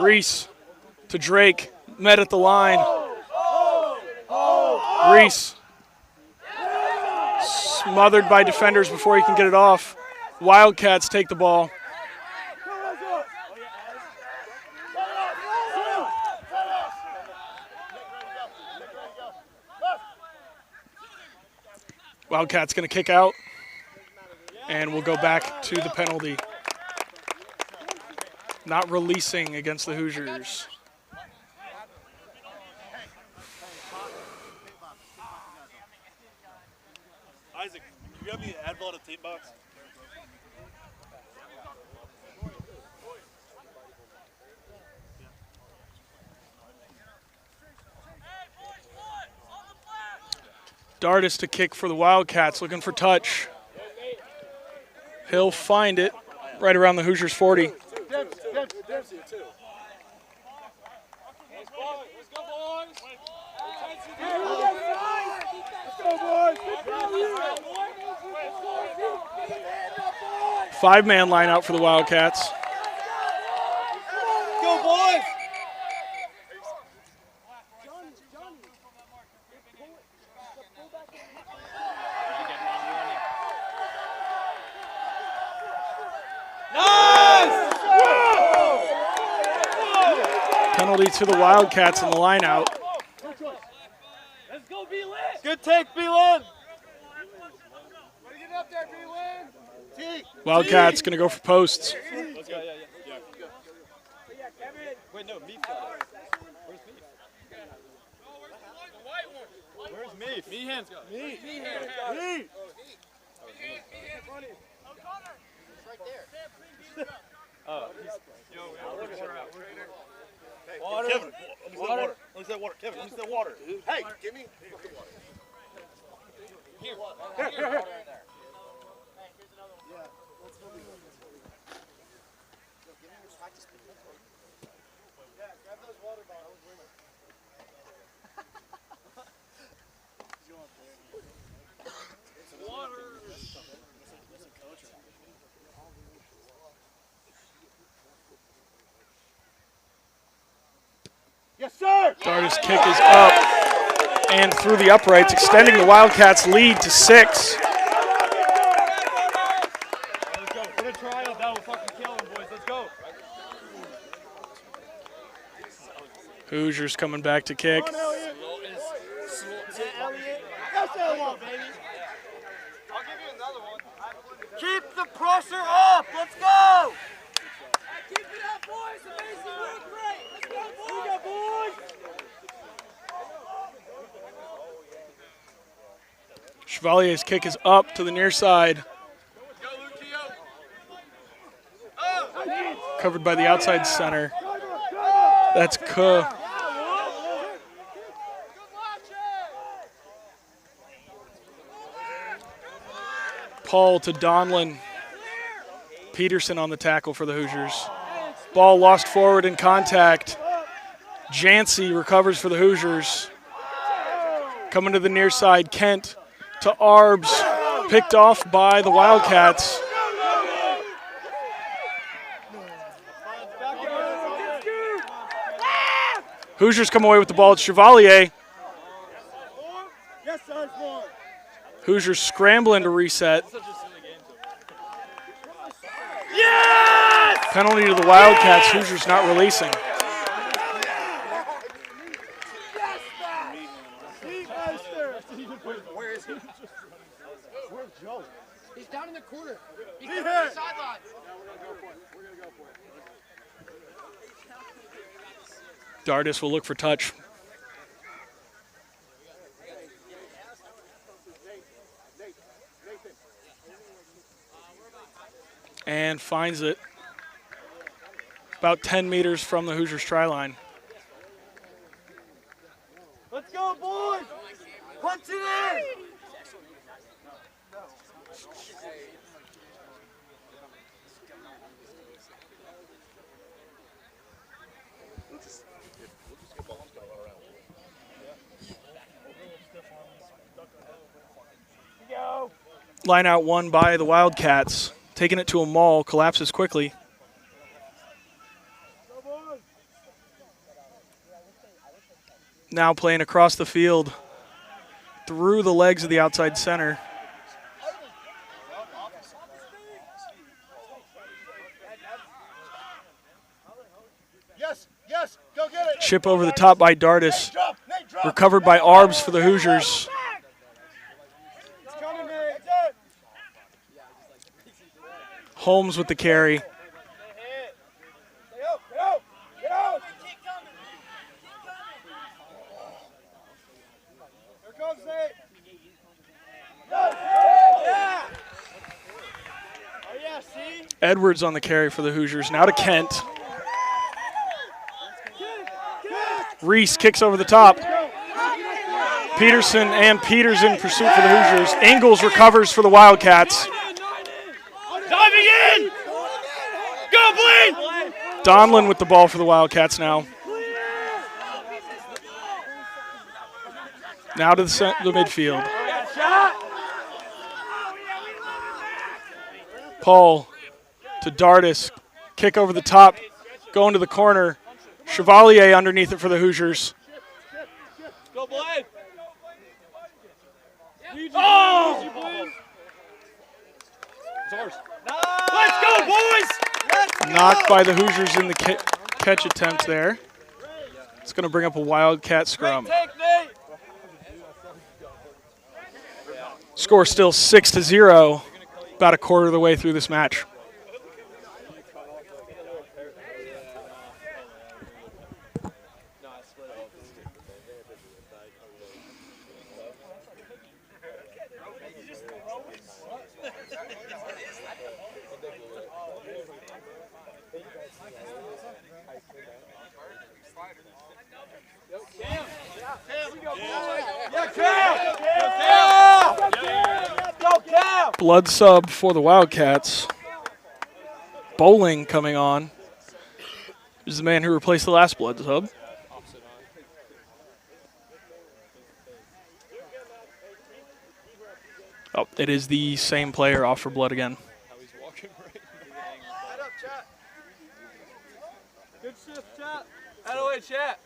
Speaker 2: Reese to Drake. Met at the line. Reese. Smothered by defenders before he can get it off. Wildcats take the ball. Wildcats going to kick out. And we'll go back to the penalty. Not releasing against the Hoosiers.
Speaker 5: Isaac, you got me an Advil at a tape box?
Speaker 2: Dardis to kick for the Wildcats, looking for touch. He'll find it right around the Hoosiers 40. Five-man line out for the Wildcats.
Speaker 6: Go, boys.
Speaker 2: Penalty to the Wildcats in the line out.
Speaker 6: Let's go, Beelan.
Speaker 1: Good take, Beelan. Get up there, Beelan.
Speaker 2: Wildcats going to go for posts.
Speaker 5: Let's go, yeah. Wait, no, Meef. Where's Meef? Where's Meef? Meehan's got it.
Speaker 1: Meef.
Speaker 5: Oh, water. Kevin, water. Let me see that water. Kevin, let me see that water.
Speaker 1: Hey, give me.
Speaker 6: Here.
Speaker 1: Yes, sir.
Speaker 2: Dardis' kick is up and through the uprights, extending the Wildcats' lead to 6.
Speaker 6: Let's go. For the trial, that will fucking kill him, boys. Let's go.
Speaker 2: Hoosiers coming back to kick.
Speaker 1: Elliot. That's what I want, baby.
Speaker 4: Crosser up! Let's go!
Speaker 6: Keep it up, boys. Amazing work rate. Let's go, boys.
Speaker 2: Chevalier's kick is up to the near side. Covered by the outside center. That's Kuh. Paul to Donlin. Peterson on the tackle for the Hoosiers. Ball lost forward in contact. Jancy recovers for the Hoosiers. Coming to the near side, Kent to Arbs. Picked off by the Wildcats. Hoosiers come away with the ball. It's Chevalier. Hoosiers scrambling to reset.
Speaker 4: Yes!
Speaker 2: Penalty to the Wildcats. Hoosiers not releasing.
Speaker 4: Where is he? Where's Joe?
Speaker 3: He's down in the corner. He's
Speaker 4: He
Speaker 3: on
Speaker 4: hit.
Speaker 3: the sideline.
Speaker 2: Dardis will look for touch. And finds it. About 10 meters from the Hoosiers try line.
Speaker 4: Let's go, boys! Punch it in!
Speaker 2: Line out one by the Wildcats. Taking it to a maul, collapses quickly. Now playing across the field through the legs of the outside center.
Speaker 1: Yes, go get it.
Speaker 2: Chip over the top by Dardis.
Speaker 1: Nate, drop.
Speaker 2: Recovered by Arbs for the Hoosiers.
Speaker 1: It's coming, Nate.
Speaker 2: Holmes with the carry.
Speaker 1: Get out. Here comes Nate. Yeah. Oh, yeah, see?
Speaker 2: Edwards on the carry for the Hoosiers. Now to Kent. Reese kicks over the top. Peterson and Peters in pursuit for the Hoosiers. Ingles recovers for the Wildcats.
Speaker 4: Diving in! Go, Blaine!
Speaker 2: Donlin with the ball for the Wildcats now. Now to the midfield. Paul to Dardis. Kick over the top. Going to the corner. Chevalier underneath it for the Hoosiers.
Speaker 4: Go, Blaine! Oh! It's ours. Let's go, boys!
Speaker 2: Knocked by the Hoosiers in the catch attempt there. It's going to bring up a Wildcat scrum.
Speaker 4: Take, Nate!
Speaker 2: Score still 6-0, about a quarter of the way through this match. Blood sub for the Wildcats. Bowling coming on. This is the man who replaced the last blood sub. Oh, it is the same player off for blood again.
Speaker 4: Good shift, chat. Out of the way, chat.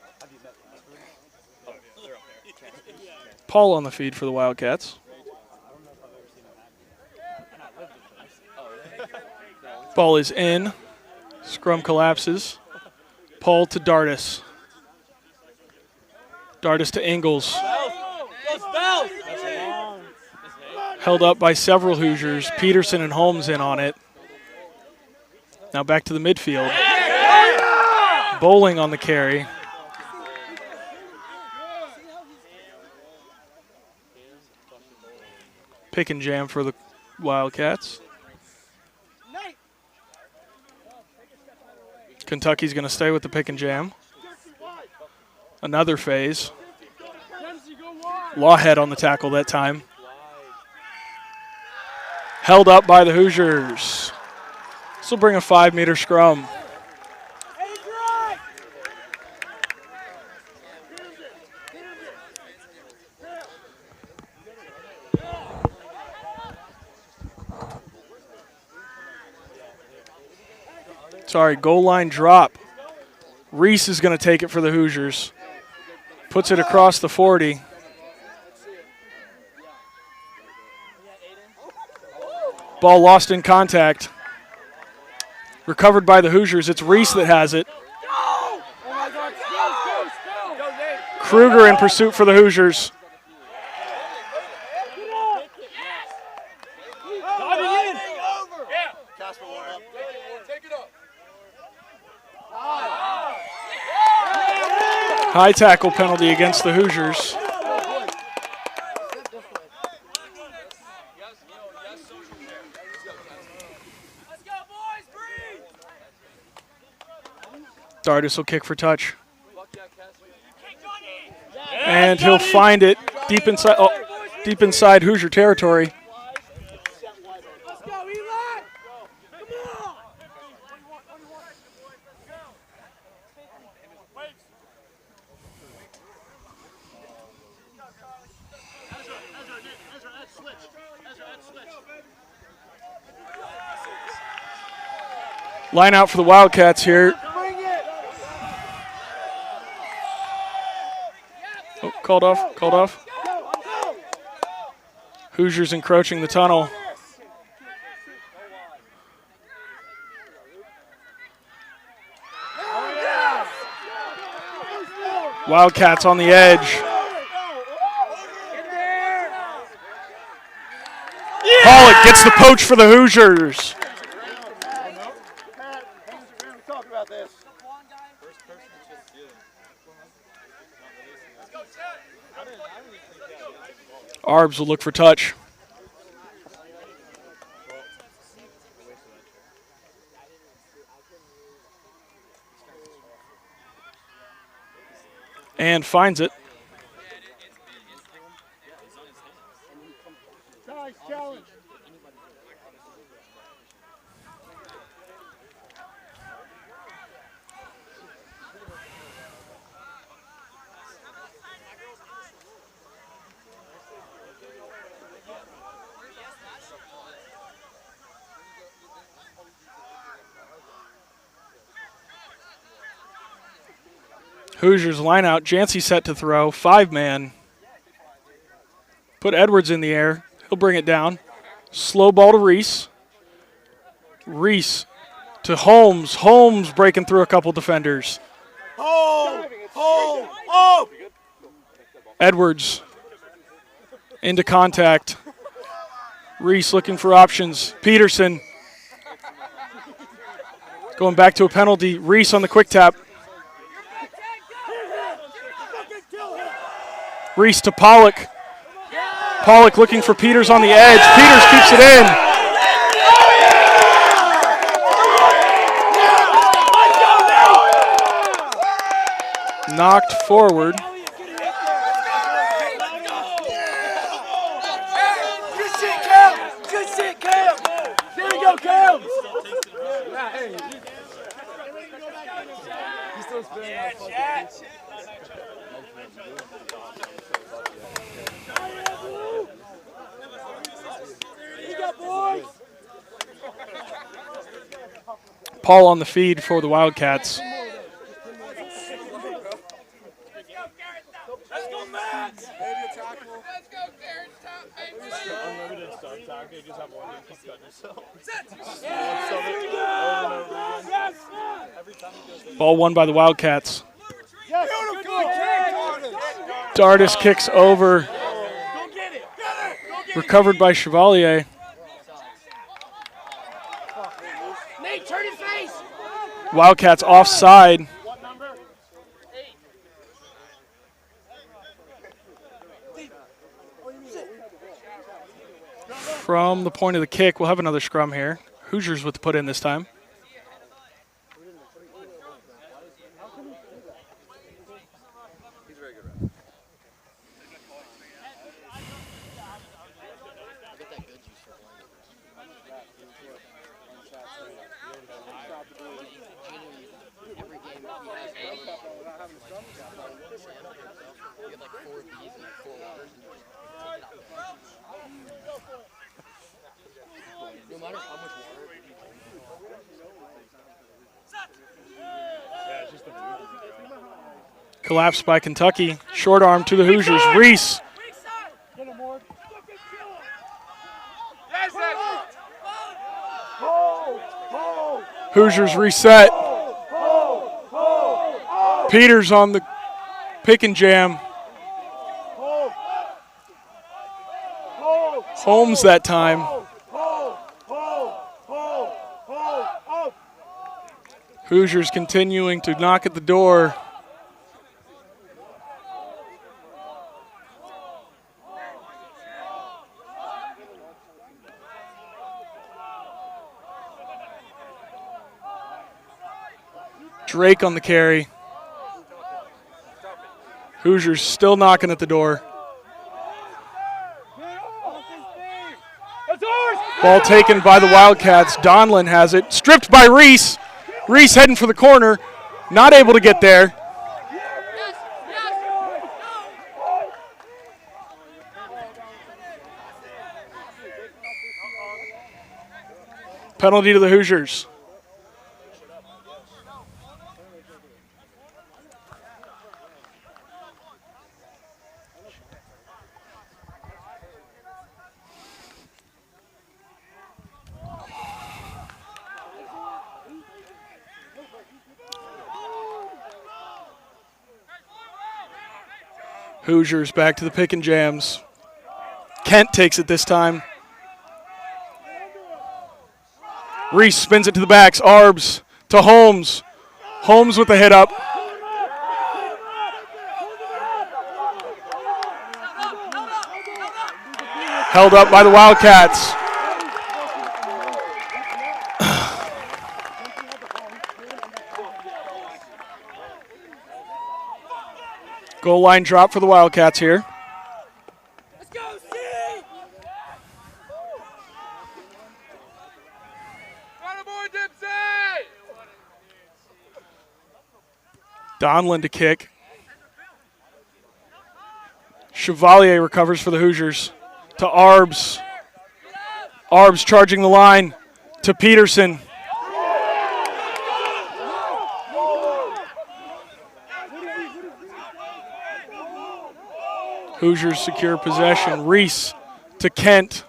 Speaker 2: Paul on the feed for the Wildcats. Ball is in. Scrum collapses. Paul to Dardis. Dardis to Ingles. Held up by several Hoosiers. Peterson and Holmes in on it. Now back to the midfield. Bowling on the carry. Pick and jam for the Wildcats. Kentucky's going to stay with the pick and jam. Another phase. Lawhead on the tackle that time. Held up by the Hoosiers. This will bring a 5-meter scrum. Sorry, goal line drop. Reese is going to take it for the Hoosiers. Puts it across the 40. Ball lost in contact. Recovered by the Hoosiers. It's Reese that has it. Kruger in pursuit for the Hoosiers. High tackle penalty against the Hoosiers. Dardis will kick for touch. And he'll find it deep inside Hoosier territory. Line out for the Wildcats here. Oh, called off. Hoosiers encroaching the tunnel. Wildcats on the edge. Pollock gets the poach for the Hoosiers. Arbs will look for touch. And finds it.
Speaker 4: Challenge.
Speaker 2: Hoosiers line out. Jancy set to throw. 5-man. Put Edwards in the air. He'll bring it down. Slow ball to Reese. Reese to Holmes. Holmes breaking through a couple defenders. Edwards into contact. Reese looking for options. Peterson going back to a penalty. Reese on the quick tap. Reese to Pollock. Pollock looking for Peters on the edge. Peters keeps it in. Knocked forward.
Speaker 6: Good shit, Cam. There you go, Cam. He's still spinning.
Speaker 2: Paul on the feed for the Wildcats. Ball won by the Wildcats. Dardis kicks over. Recovered by Chevalier.
Speaker 6: Nate, turn his face.
Speaker 2: Wildcats offside.
Speaker 1: What number?
Speaker 2: From the point of the kick, we'll have another scrum here. Hoosiers with the put in this time.
Speaker 5: He's a very good ref.
Speaker 3: No matter how much water.
Speaker 2: Collapse by Kentucky. Short arm to the Hoosiers. Reese. Hoosiers reset. Peters on the pick and jam. Holmes that time. Hoosiers continuing to knock at the door. Drake on the carry. Hoosiers still knocking at the door. Ball taken by the Wildcats. Donlin has it. Stripped by Reese. Reese heading for the corner. Not able to get there. Penalty to the Hoosiers. Hoosiers back to the pick and jams. Kent takes it this time. Reese spins it to the backs. Arbs to Holmes. Holmes with the hit up. Held up by the Wildcats. Goal line drop for the Wildcats here.
Speaker 6: Let's go, C! Boy, Dempsey!
Speaker 2: Donlin to kick. Chevalier recovers for the Hoosiers. To Arbs. Arbs charging the line. To Peterson. Hoosiers secure possession. Reese to Kent.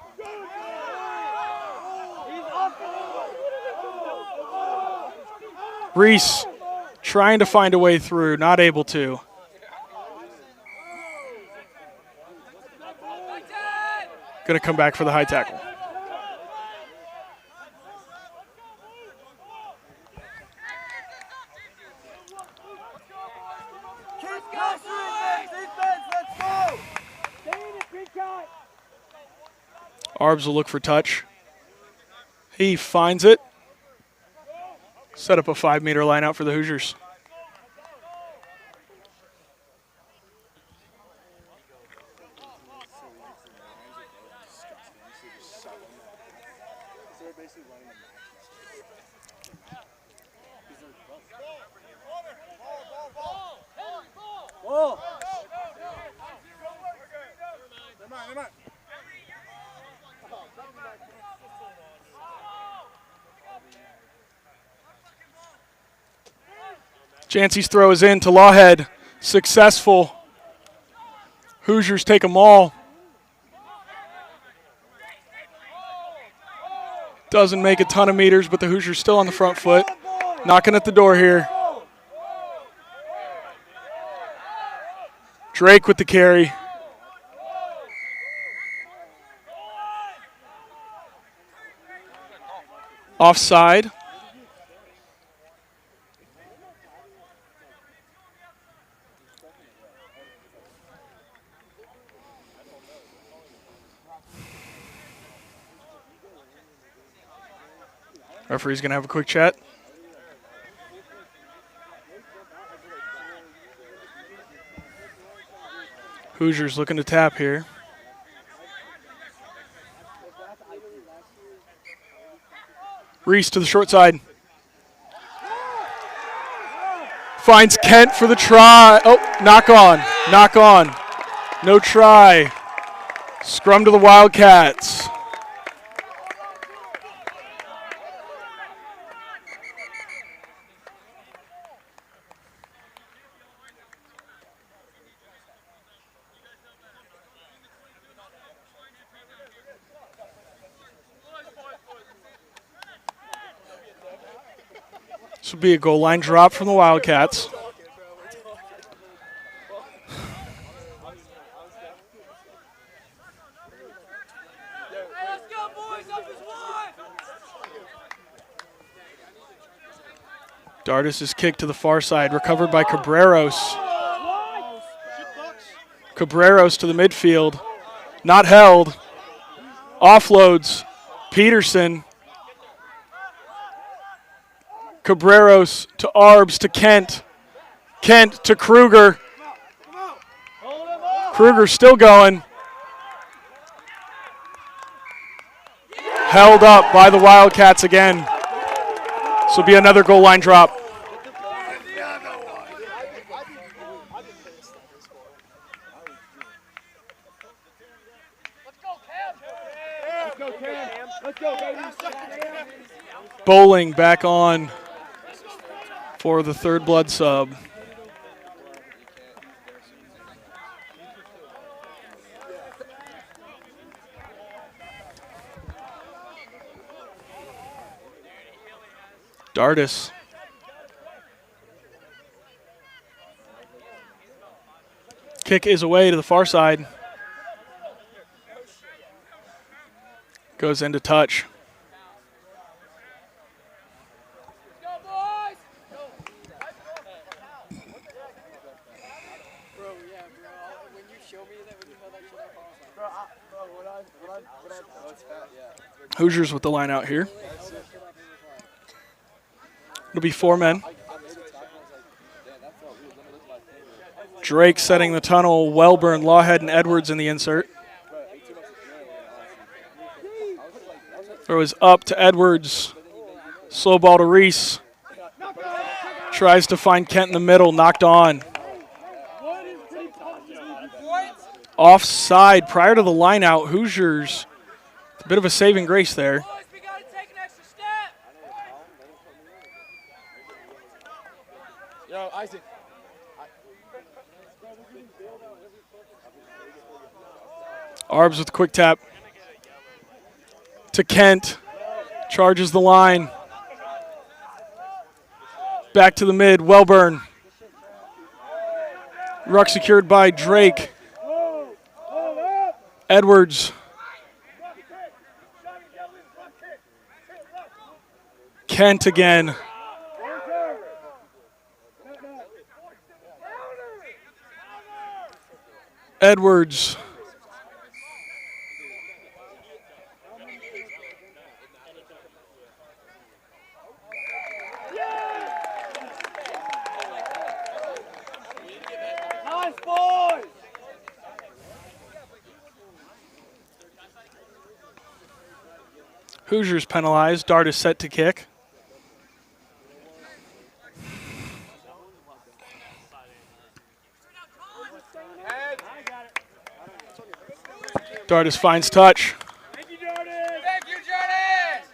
Speaker 2: Reese trying to find a way through, not able to. Going to come back for the high tackle. Arbs will look for touch. He finds it. Set up a 5-meter line out for the Hoosiers. Jancy's throw is in to Lawhead. Successful. Hoosiers take them all. Doesn't make a ton of meters, but the Hoosiers still on the front foot. Knocking at the door here. Drake with the carry. Offside. Referee's going to have a quick chat. Hoosiers looking to tap here. Reese to the short side. Finds Kent for the try. Oh, knock on. Knock on. No try. Scrum to the Wildcats. This will be a goal line drop from the Wildcats.
Speaker 6: Hey, let's go, boys. Up as one.
Speaker 2: Dardis' kick to the far side, recovered by Cabreros. Cabreros to the midfield. Not held. Offloads. Peterson. Cabreros to Arbs to Kent. Kent to Kruger. Kruger still going. Held up by the Wildcats again. This will be another goal line drop. Bowling back on for the third blood sub. Dardis. Kick is away to the far side. Goes into touch. Hoosiers with the line out here. It'll be 4 men. Drake setting the tunnel. Wellburn, Lawhead, and Edwards in the insert. Throw is up to Edwards. Slow ball to Reese. Tries to find Kent in the middle. Knocked on. Offside prior to the line out. Hoosiers. A bit of a saving grace there.
Speaker 6: Boys, we got to take an extra step.
Speaker 3: Yo, Isaac.
Speaker 2: Arbs with a quick tap. To Kent. Charges the line. Back to the mid. Wellburn. Ruck secured by Drake. Edwards. Kent again. Edwards.
Speaker 4: Nice, boys!
Speaker 2: Hoosiers penalized. Dart is set to kick. Dardis finds touch.
Speaker 6: Thank you, Jordan. Thank you, Jordan.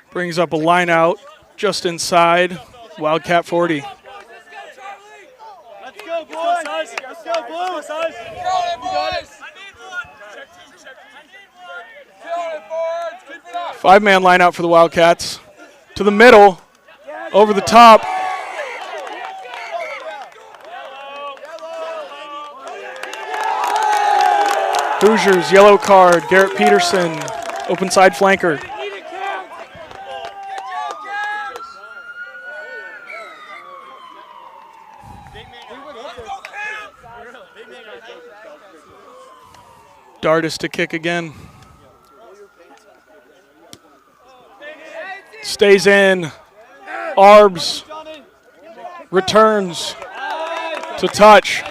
Speaker 2: Brings up a line out just inside. Wildcat 40.
Speaker 6: Let's go, Charlie.
Speaker 4: Let's go, boys! Let's go, Blues!
Speaker 6: Kill it, boys. I need one. Check two. Kill it, boys. Keep it up.
Speaker 2: 5-man line out for the Wildcats. To the middle. Over the top. Hoosiers, yellow card. Garrett Peterson, open side flanker. Dardis to kick again. Stays in. Arbs returns to touch.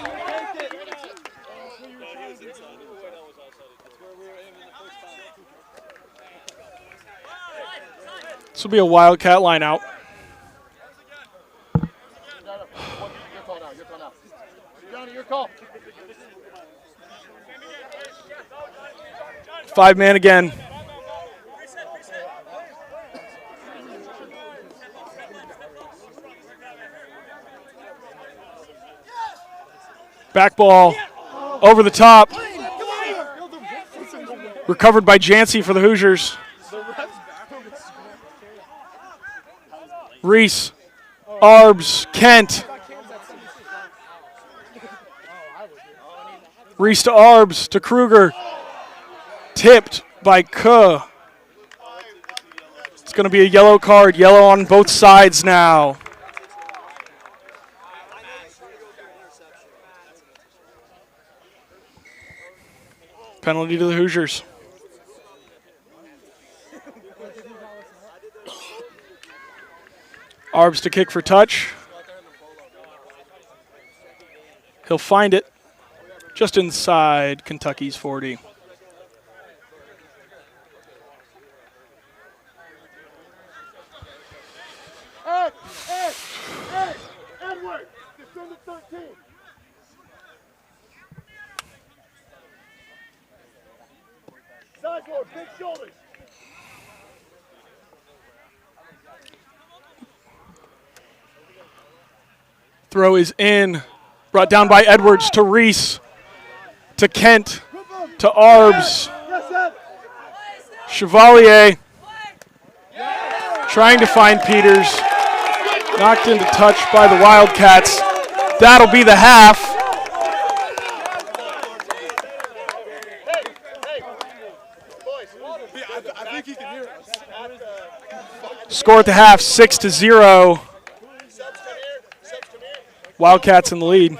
Speaker 2: This will be a Wildcat line out.
Speaker 1: Your call.
Speaker 2: 5-man again. Back ball over the top. Recovered by Jancy for the Hoosiers. Reese, Arbs, Kent. Reese to Arbs, to Kruger. Tipped by Kuh. It's going to be a yellow card. Yellow on both sides now. Penalty to the Hoosiers. Arbs to kick for touch. He'll find it just inside Kentucky's 40.
Speaker 1: Edward, defend the 13. Sideboard, big shoulders.
Speaker 2: Throw is in. Brought down by Edwards to Reese. To Kent. To Arbs. Chevalier. Trying to find Peters. Knocked into touch by the Wildcats. That'll be the half.
Speaker 5: I think he can hear us.
Speaker 2: Score at the half, 6-0. Wildcats in the lead.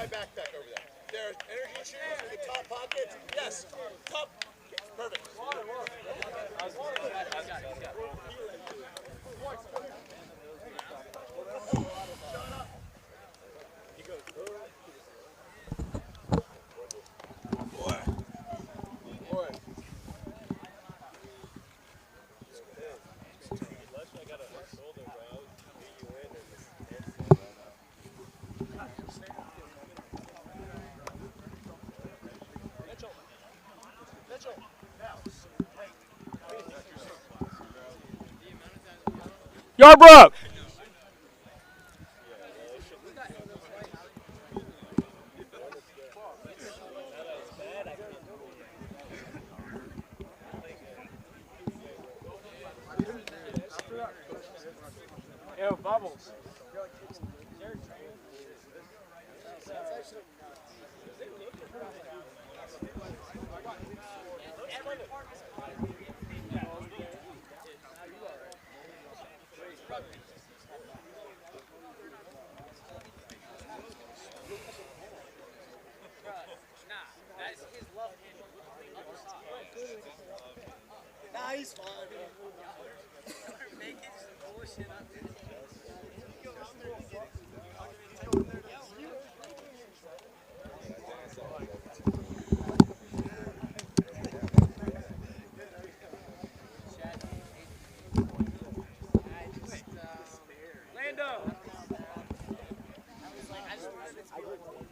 Speaker 2: Yarbrough.
Speaker 3: Yo, Bubbles.
Speaker 1: Nah, he's fine.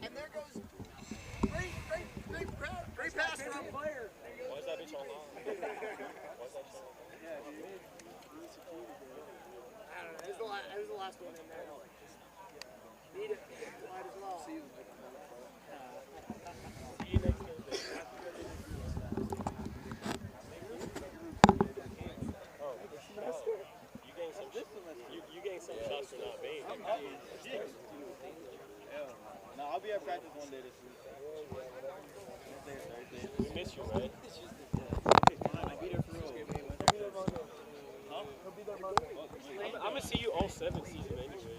Speaker 1: And there goes great pass from player. Why is that bitch all long? Why is that so long? Yeah, dude. I don't know. It was the last one in there. Need it. Might as well.
Speaker 5: You gained some shots for not being.
Speaker 1: No, I'll be at practice one day this week.
Speaker 5: We miss you, right? I'm gonna see you all 7 seasons anyways, bro.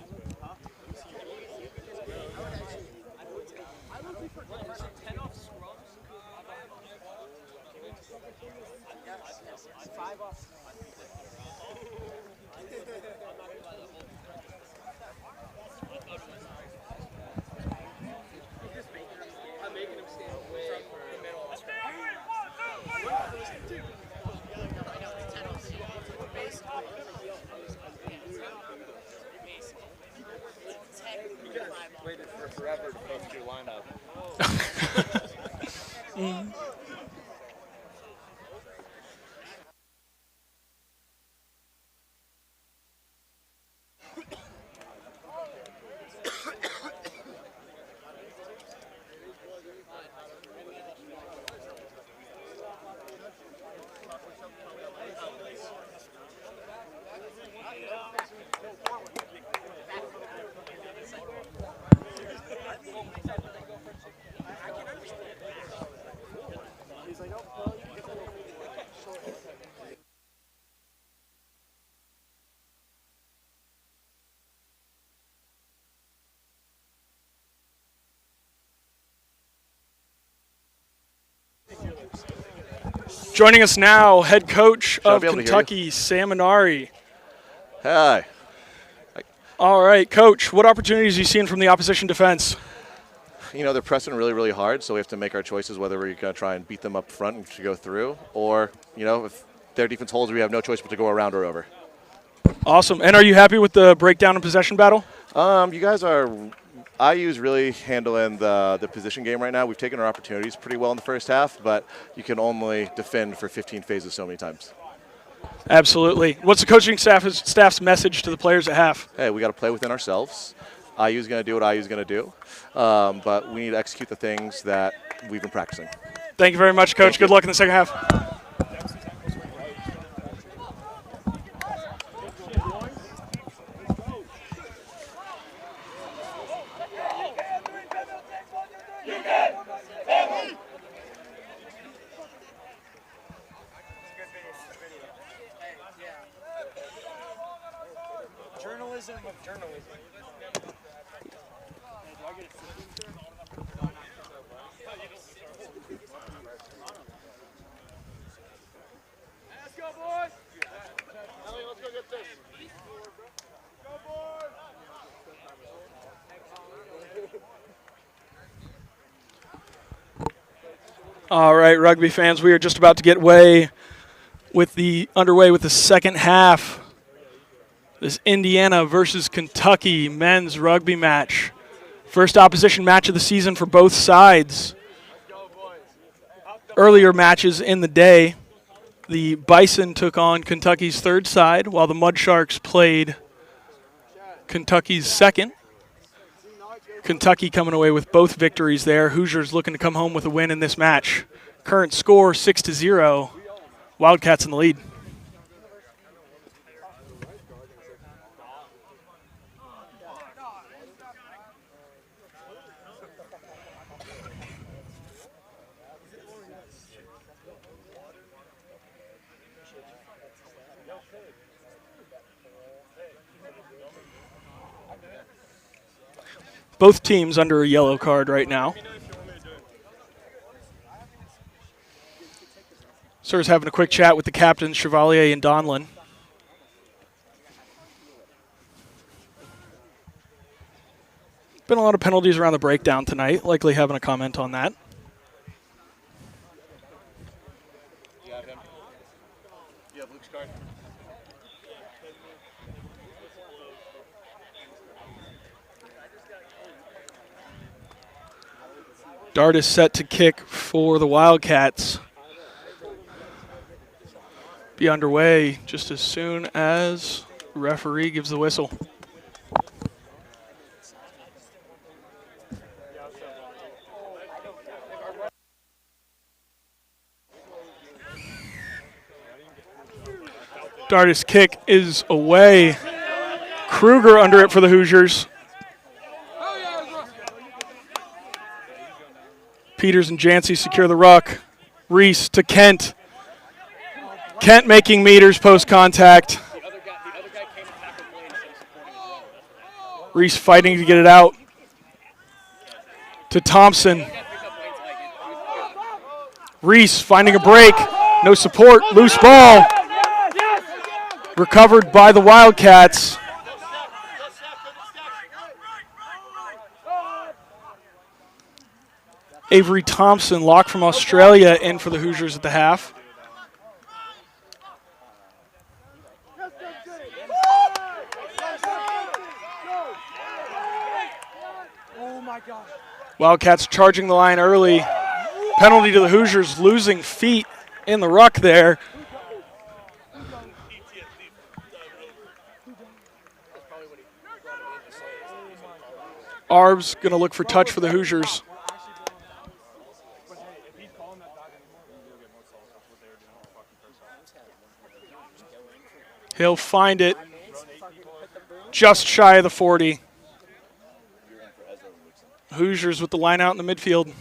Speaker 5: Waited for forever to post your lineup.
Speaker 2: Joining us now, head coach of
Speaker 7: be able to hear
Speaker 2: Kentucky, Sam Minari.
Speaker 7: Hi.
Speaker 2: All right, Coach, what opportunities are you seeing from the opposition defense?
Speaker 7: You know, they're pressing really, really hard, so we have to make our choices whether we're going to try and beat them up front and to go through, or, you know, if their defense holds, we have no choice but to go around or over.
Speaker 2: Awesome. And are you happy with the breakdown and possession battle?
Speaker 7: You guys are – IU's really handling the position game right now. We've taken our opportunities pretty well in the first half, but you can only defend for 15 phases so many times.
Speaker 2: Absolutely. What's the coaching staff's message to the players at half?
Speaker 7: Hey, we got to play within ourselves. IU's going to do what IU's going to do, but we need to execute the things that we've been practicing.
Speaker 2: Thank you very much, Coach. Good luck in the second half.
Speaker 3: Journalism of journalism.
Speaker 6: Let's go, boys.
Speaker 1: Ellie, let's go get this. Go, boys.
Speaker 2: All right, rugby fans, we are just about to get underway with the second half. This Indiana versus Kentucky men's rugby match. First opposition match of the season for both sides. Earlier matches in the day, the Bison took on Kentucky's third side, while the Mud Sharks played Kentucky's second. Kentucky coming away with both victories there. Hoosiers looking to come home with a win in this match. Current score 6-0. Wildcats in the lead. Both teams under a yellow card right now. Sir's having a quick chat with the captains, Chevalier and Donlin. Been a lot of penalties around the breakdown tonight. Likely having a comment on that.
Speaker 5: You have him. You have Luke's card.
Speaker 2: Dart is set to kick for the Wildcats. Be underway just as soon as the referee gives the whistle. Dart's kick is away. Kruger under it for the Hoosiers. Peters and Jancy secure the ruck. Reese to Kent. Kent making meters post-contact. Reese fighting to get it out. To Thompson. Reese finding a break. No support. Loose ball. Recovered by the Wildcats. Avery Thompson, lock from Australia, in for the Hoosiers at the half. Wildcats charging the line early. Penalty to the Hoosiers, losing feet in the ruck there. Arb's going to look for touch for the Hoosiers. He'll find it just shy of the 40. Hoosiers with the line out in the midfield.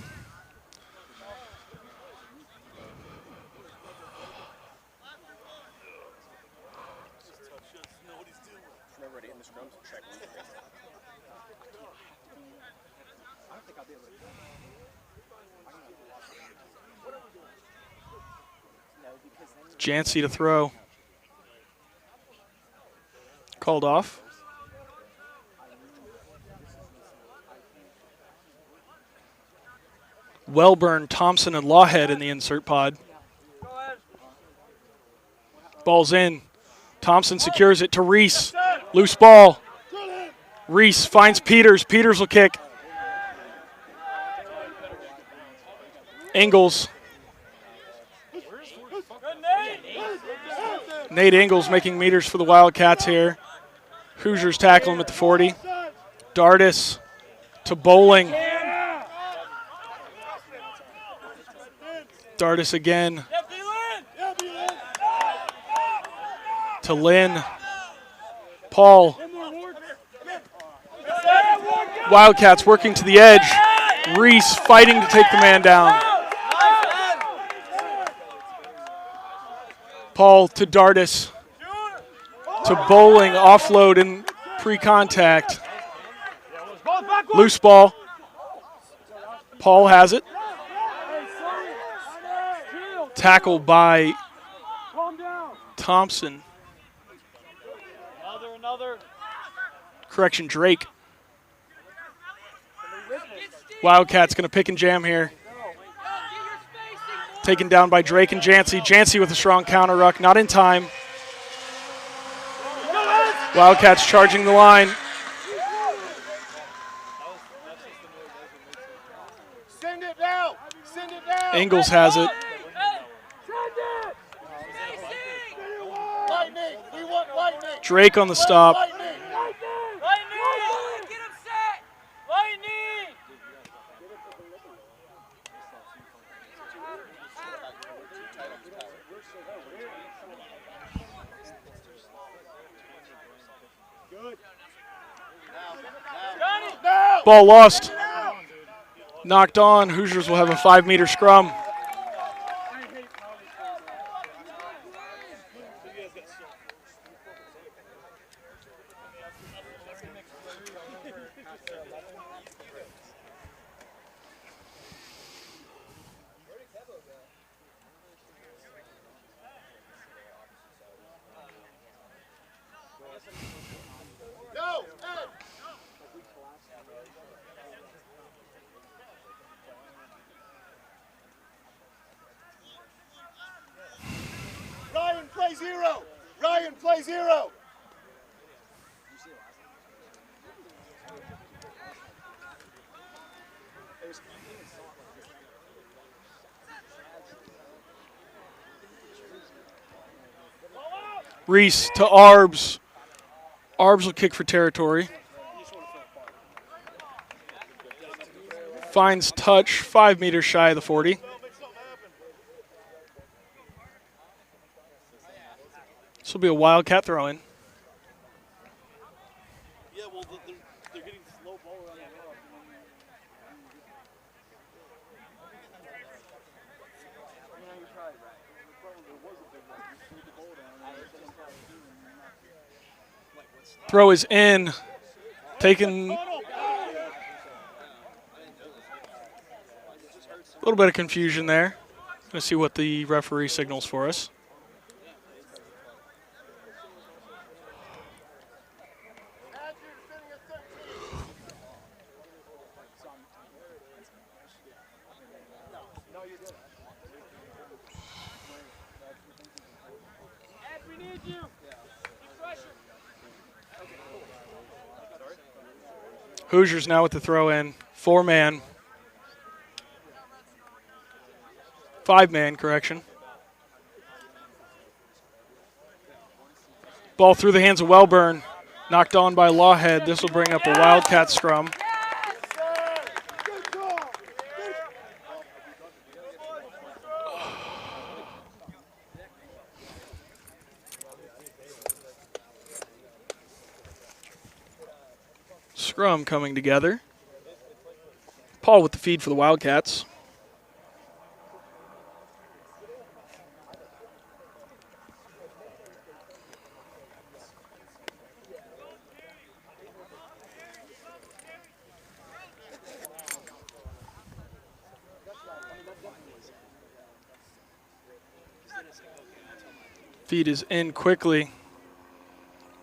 Speaker 2: Jancy to throw. Called off. Wellburn, Thompson, and Lawhead in the insert pod. Ball's in. Thompson secures it to Reese. Loose ball. Reese finds Peters. Peters will kick. Ingles. Nate Ingles making meters for the Wildcats here. Hoosiers tackle him at the 40. Dardis to Bowling. Dardis again. To Lynn. Paul. Wildcats working to the edge. Reese fighting to take the man down. Paul to Dardis. To Bowling, offload and pre-contact. Loose ball. Paul has it. Tackled by Thompson. Correction, Drake. Wildcats going to pick and jam here. Taken down by Drake and Jancy. Jancy with a strong counter ruck, not in time. Wildcats charging the line.
Speaker 1: Send it down. Send it down.
Speaker 2: Ingles has it.
Speaker 1: Lightning. We want lightning.
Speaker 2: Drake on the stop.
Speaker 1: Lightning.
Speaker 6: Get him set! Lightning!
Speaker 2: Ball lost. Knocked on. Hoosiers will have a 5-meter scrum.
Speaker 1: Go, Ed. Ryan, play zero. Ryan, play zero.
Speaker 2: Reese to Arbs. Arbs will kick for territory. Finds touch, 5 meters shy of the 40. This will be a Wildcat throw-in.
Speaker 5: Yeah, well, they're getting slow ball around the rock.
Speaker 2: Throw is in. Taken. A little bit of confusion there. Let's see what the referee signals for us. Hoosiers now with the throw in. 4-man. 5-man, correction. Ball through the hands of Wellburn. Knocked on by Lawhead. This will bring up a Wildcat scrum. Scrum coming together. Paul with the feed for the Wildcats. Feed is in quickly.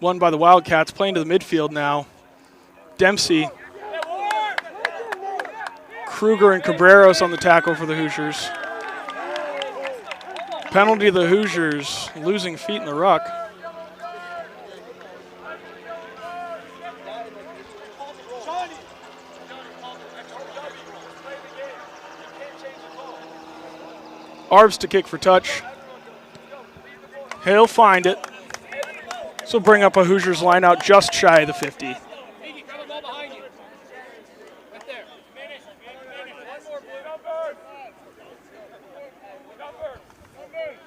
Speaker 2: Won by the Wildcats, playing to the midfield now. Dempsey. Kruger and Cabreros on the tackle for the Hoosiers. Penalty to the Hoosiers, losing feet in the ruck. Arbs to kick for touch. He'll find it. This will bring up a Hoosiers line out just shy of the 50.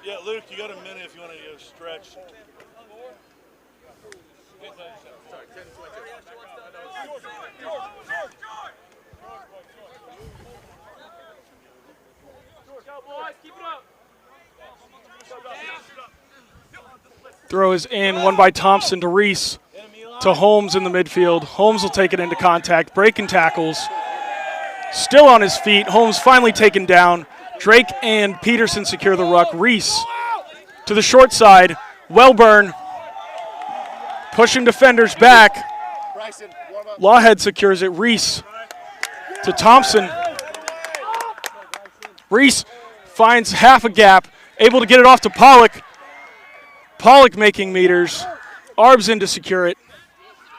Speaker 8: Yeah, Luke, you got a minute if you want to go stretch.
Speaker 2: Throw is in, won by Thompson to Reese, to Holmes in the midfield. Holmes will take it into contact, breaking tackles. Still on his feet, Holmes finally taken down. Drake and Peterson secure the ruck. Reese to the short side. Wellburn pushing defenders back. Lawhead secures it. Reese to Thompson. Reese finds half a gap, able to get it off to Pollock. Pollock making meters. Arbs in to secure it.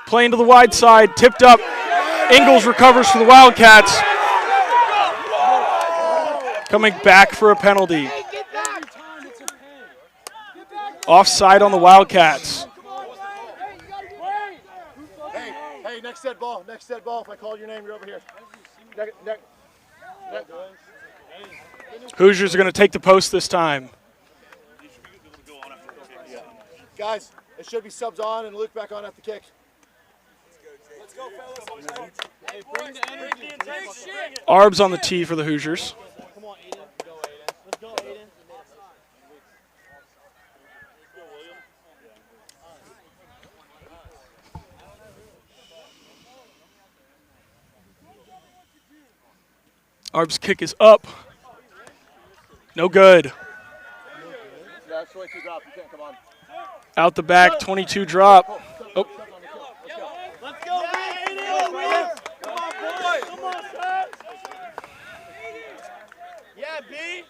Speaker 2: Playing to the wide side, tipped up. Ingalls recovers for the Wildcats. Coming back for a penalty. Offside on the Wildcats.
Speaker 1: Hey, next set ball. Next set ball. If I call your name, you're over here.
Speaker 2: Hoosiers are going to take the post this time.
Speaker 1: Guys, it should be subs on and Luke back on at the kick.
Speaker 6: Let's go, fellas. Hey, bring the energy.
Speaker 2: Arbs on the tee for the Hoosiers.
Speaker 1: Come on, Aiden. Go, Aiden. Let's go, Aiden.
Speaker 2: Arbs' kick is up. No good.
Speaker 1: That's 22 drop. You can't come on.
Speaker 2: Out the back, 22 drop. Oh.
Speaker 1: Let's go, Aiden. Come on, boys. Come on, son. Yeah, B.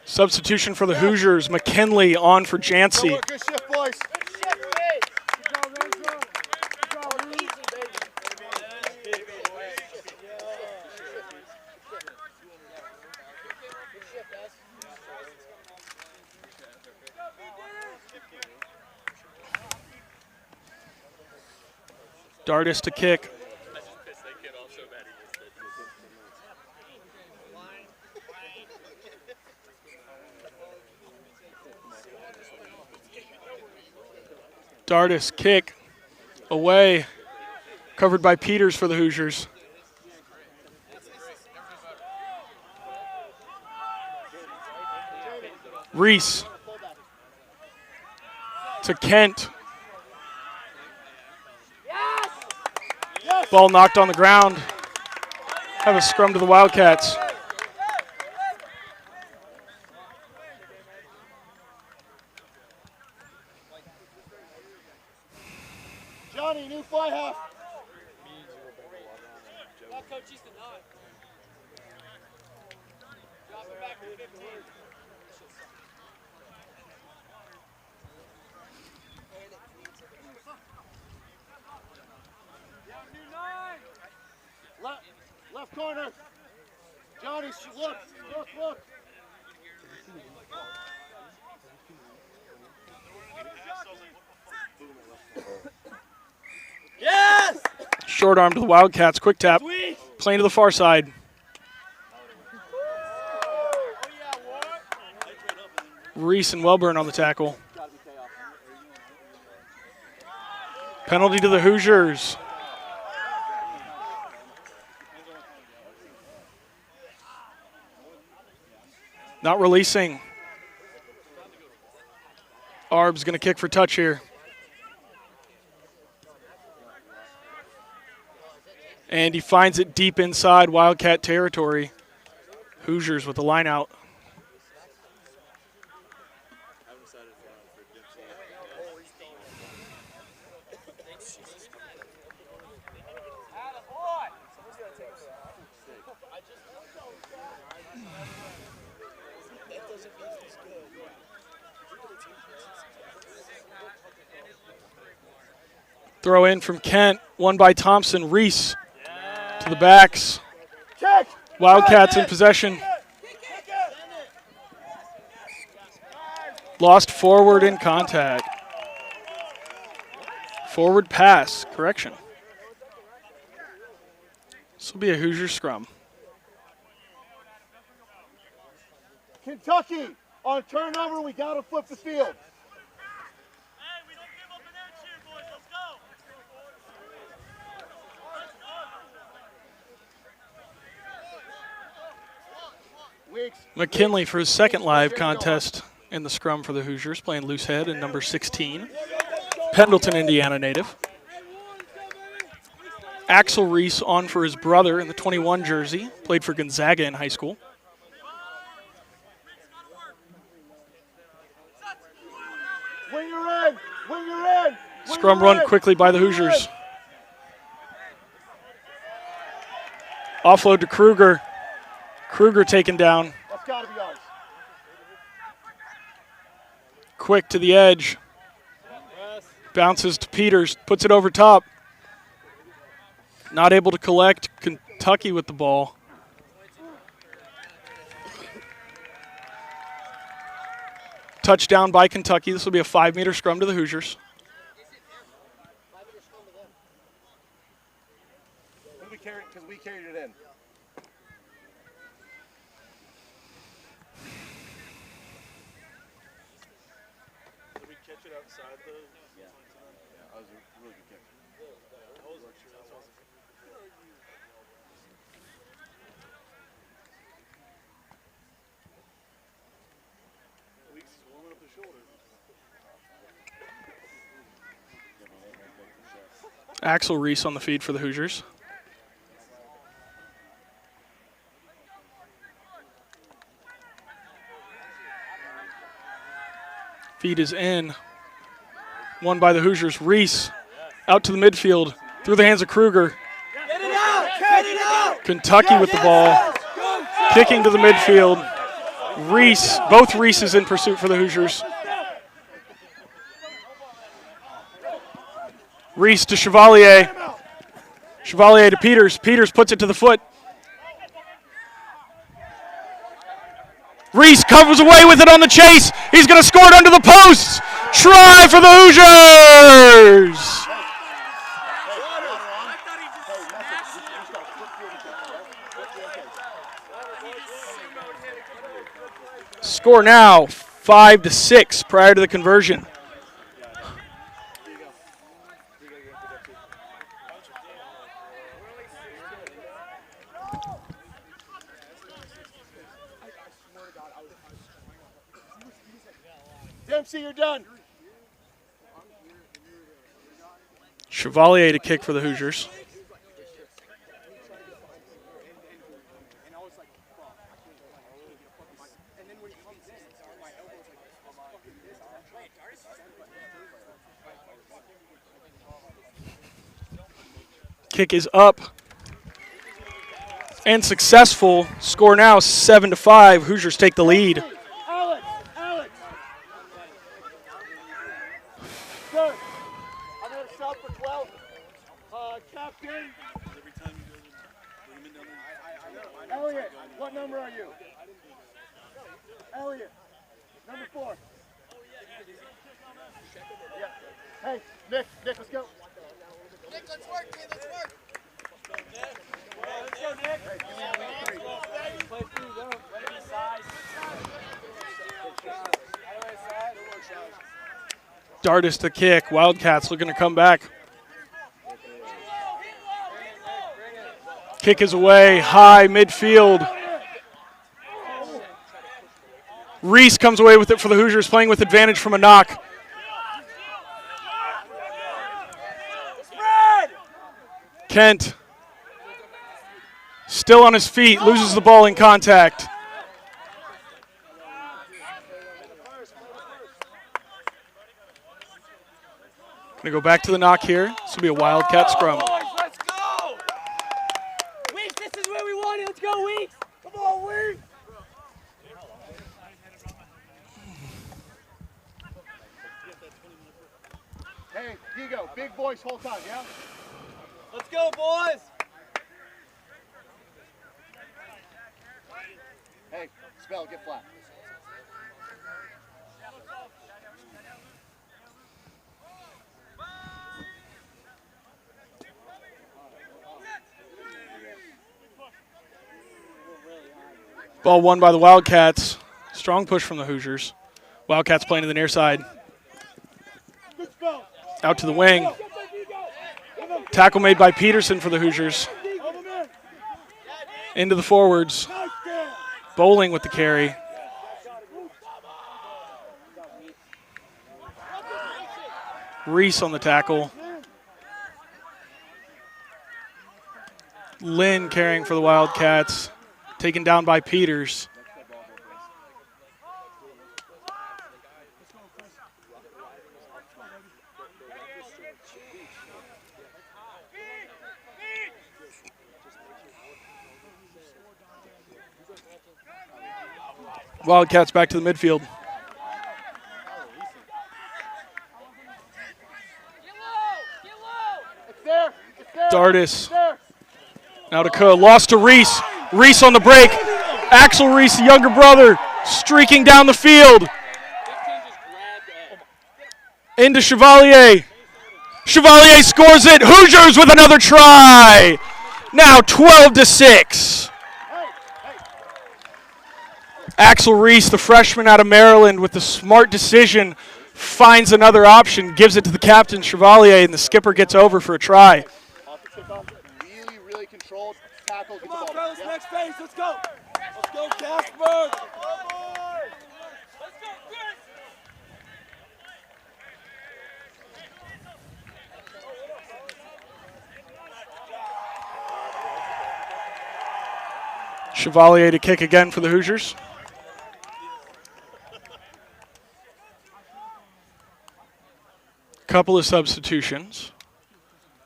Speaker 2: Substitution for the Hoosiers. McKinley on for Jancy.
Speaker 1: Good shift, boys.
Speaker 2: Dardis to kick. Dardis kick away. Covered by Peters for the Hoosiers. Reese to Kent. Ball knocked on the ground. Have a scrum to the Wildcats.
Speaker 1: Johnny, new fly half.
Speaker 6: Coach, he's the 9. Drop it back to 15.
Speaker 1: Reese, look.
Speaker 6: Yes!
Speaker 2: Short arm to the Wildcats. Quick tap. Playing to the far side. Reese and Welburn on the tackle. Penalty to the Hoosiers. Not releasing. Arb's going to kick for touch here. And he finds it deep inside Wildcat territory. Hoosiers with the line out. Throw in from Kent, won by Thompson. Reese to the backs. Wildcats in possession. Lost forward in contact. Forward pass, correction. This will be a Hoosier scrum.
Speaker 1: Kentucky, on turnover, we got to flip the field.
Speaker 2: McKinley for his second live contest in the scrum for the Hoosiers, playing loose head in number 16. Pendleton, Indiana native. Axel Reese on for his brother in the 21 jersey, played for Gonzaga in high school.
Speaker 1: When you're in.
Speaker 2: Scrum run quickly by the Hoosiers. Offload to Kruger. Kruger taken down.
Speaker 1: That's got to be ours.
Speaker 2: Quick to the edge. Bounces to Peters. Puts it over top. Not able to collect. Kentucky with the ball. Touchdown by Kentucky. This will be a 5-meter scrum to the Hoosiers.
Speaker 1: Because we carried it in.
Speaker 8: Did we catch it outside the?
Speaker 1: Yeah, that was a really good kick.
Speaker 8: Weeks is warming up his shoulder.
Speaker 2: Axel Reese on the feed for the Hoosiers. Feed is in. Won by the Hoosiers. Reese out to the midfield. Through the hands of Kruger.
Speaker 6: Get it out! Get it out!
Speaker 2: Kentucky with the ball. Kicking to the midfield. Reese. Both Reeses in pursuit for the Hoosiers. Reese to Chevalier. Chevalier to Peters. Peters puts it to the foot. Reese covers away with it on the chase. He's going to score it under the posts. Try for the Hoosiers. Score now 5-6 prior to the conversion.
Speaker 1: Dempsey, you're done.
Speaker 2: Chevalier to kick for the Hoosiers. Kick is up and successful. Score now 7-5. Hoosiers take the lead.
Speaker 1: Alex. Sir, I'm going to stop for 12. Captain.
Speaker 8: Every time you go to bring him in down there.
Speaker 1: Elliot, what number are you? Elliot, number 4. Yeah. Hey, Nick, let's go.
Speaker 6: Nick, let's work, kid, let's work.
Speaker 1: Let's go, Nick. Hey, give me a lead 3.
Speaker 3: Play through, go.
Speaker 2: Dardis to kick. Wildcats looking to come back. Kick is away, high midfield. Reese comes away with it for the Hoosiers, playing with advantage from a knock. Kent, still on his feet, loses the ball in contact. Gonna go back to the knock here. This will be a Wildcat scrum.
Speaker 6: Let's go! Weeks, this is where we want it. Let's go, Weeks! Come on, Weeks!
Speaker 1: Hey, Diego, big voice whole time, yeah?
Speaker 6: Let's go, boys!
Speaker 1: Hey, spell, get flat.
Speaker 2: Ball won by the Wildcats. Strong push from the Hoosiers. Wildcats playing to the near side. Out to the wing. Tackle made by Peterson for the Hoosiers. Into the forwards. Bowling with the carry. Reese on the tackle. Lynn carrying for the Wildcats. Taken down by Peters. Wildcats back to the midfield. Dardis. Now to Coe. Lost to Reese. Reese on the break. Axel Reese, the younger brother, streaking down the field. Into Chevalier. Chevalier scores it. Hoosiers with another try. Now 12-6. Axel Reese, the freshman out of Maryland, with the smart decision, finds another option, gives it to the captain, Chevalier, and the skipper gets over for a try.
Speaker 1: Really controlled tackle.
Speaker 6: Come on, fellas, next phase, let's go. Let's go, Casper. Let's go, Chris.
Speaker 2: Chevalier to kick again for the Hoosiers. Couple of substitutions.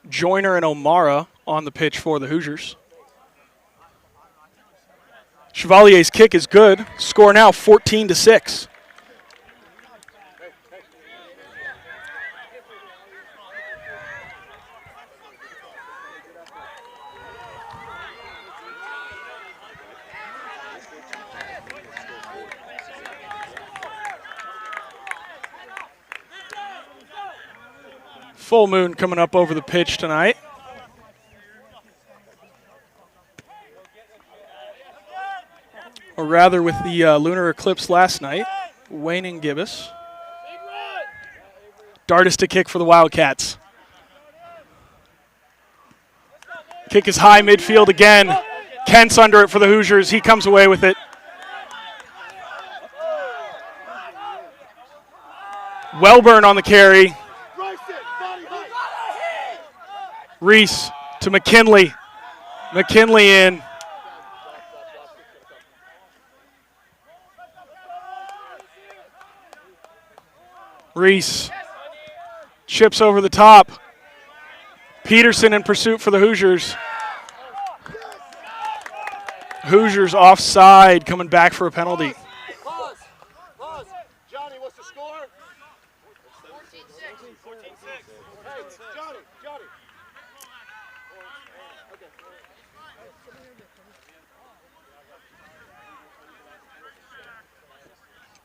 Speaker 2: Joyner and O'Mara on the pitch for the Hoosiers. Chevalier's kick is good. Score now 14-6. Full moon coming up over the pitch tonight. Or rather with the lunar eclipse last night, waning gibbous. Dardis to kick for the Wildcats. Kick is high midfield again. Kent's under it for the Hoosiers. He comes away with it. Welburn on the carry. Reese to McKinley. McKinley in. Reese chips over the top. Peterson in pursuit for the Hoosiers. Hoosiers offside, coming back for a penalty.
Speaker 1: Pause. Johnny, what's the score?
Speaker 6: 14-6.
Speaker 1: 14-6. Hey, Johnny.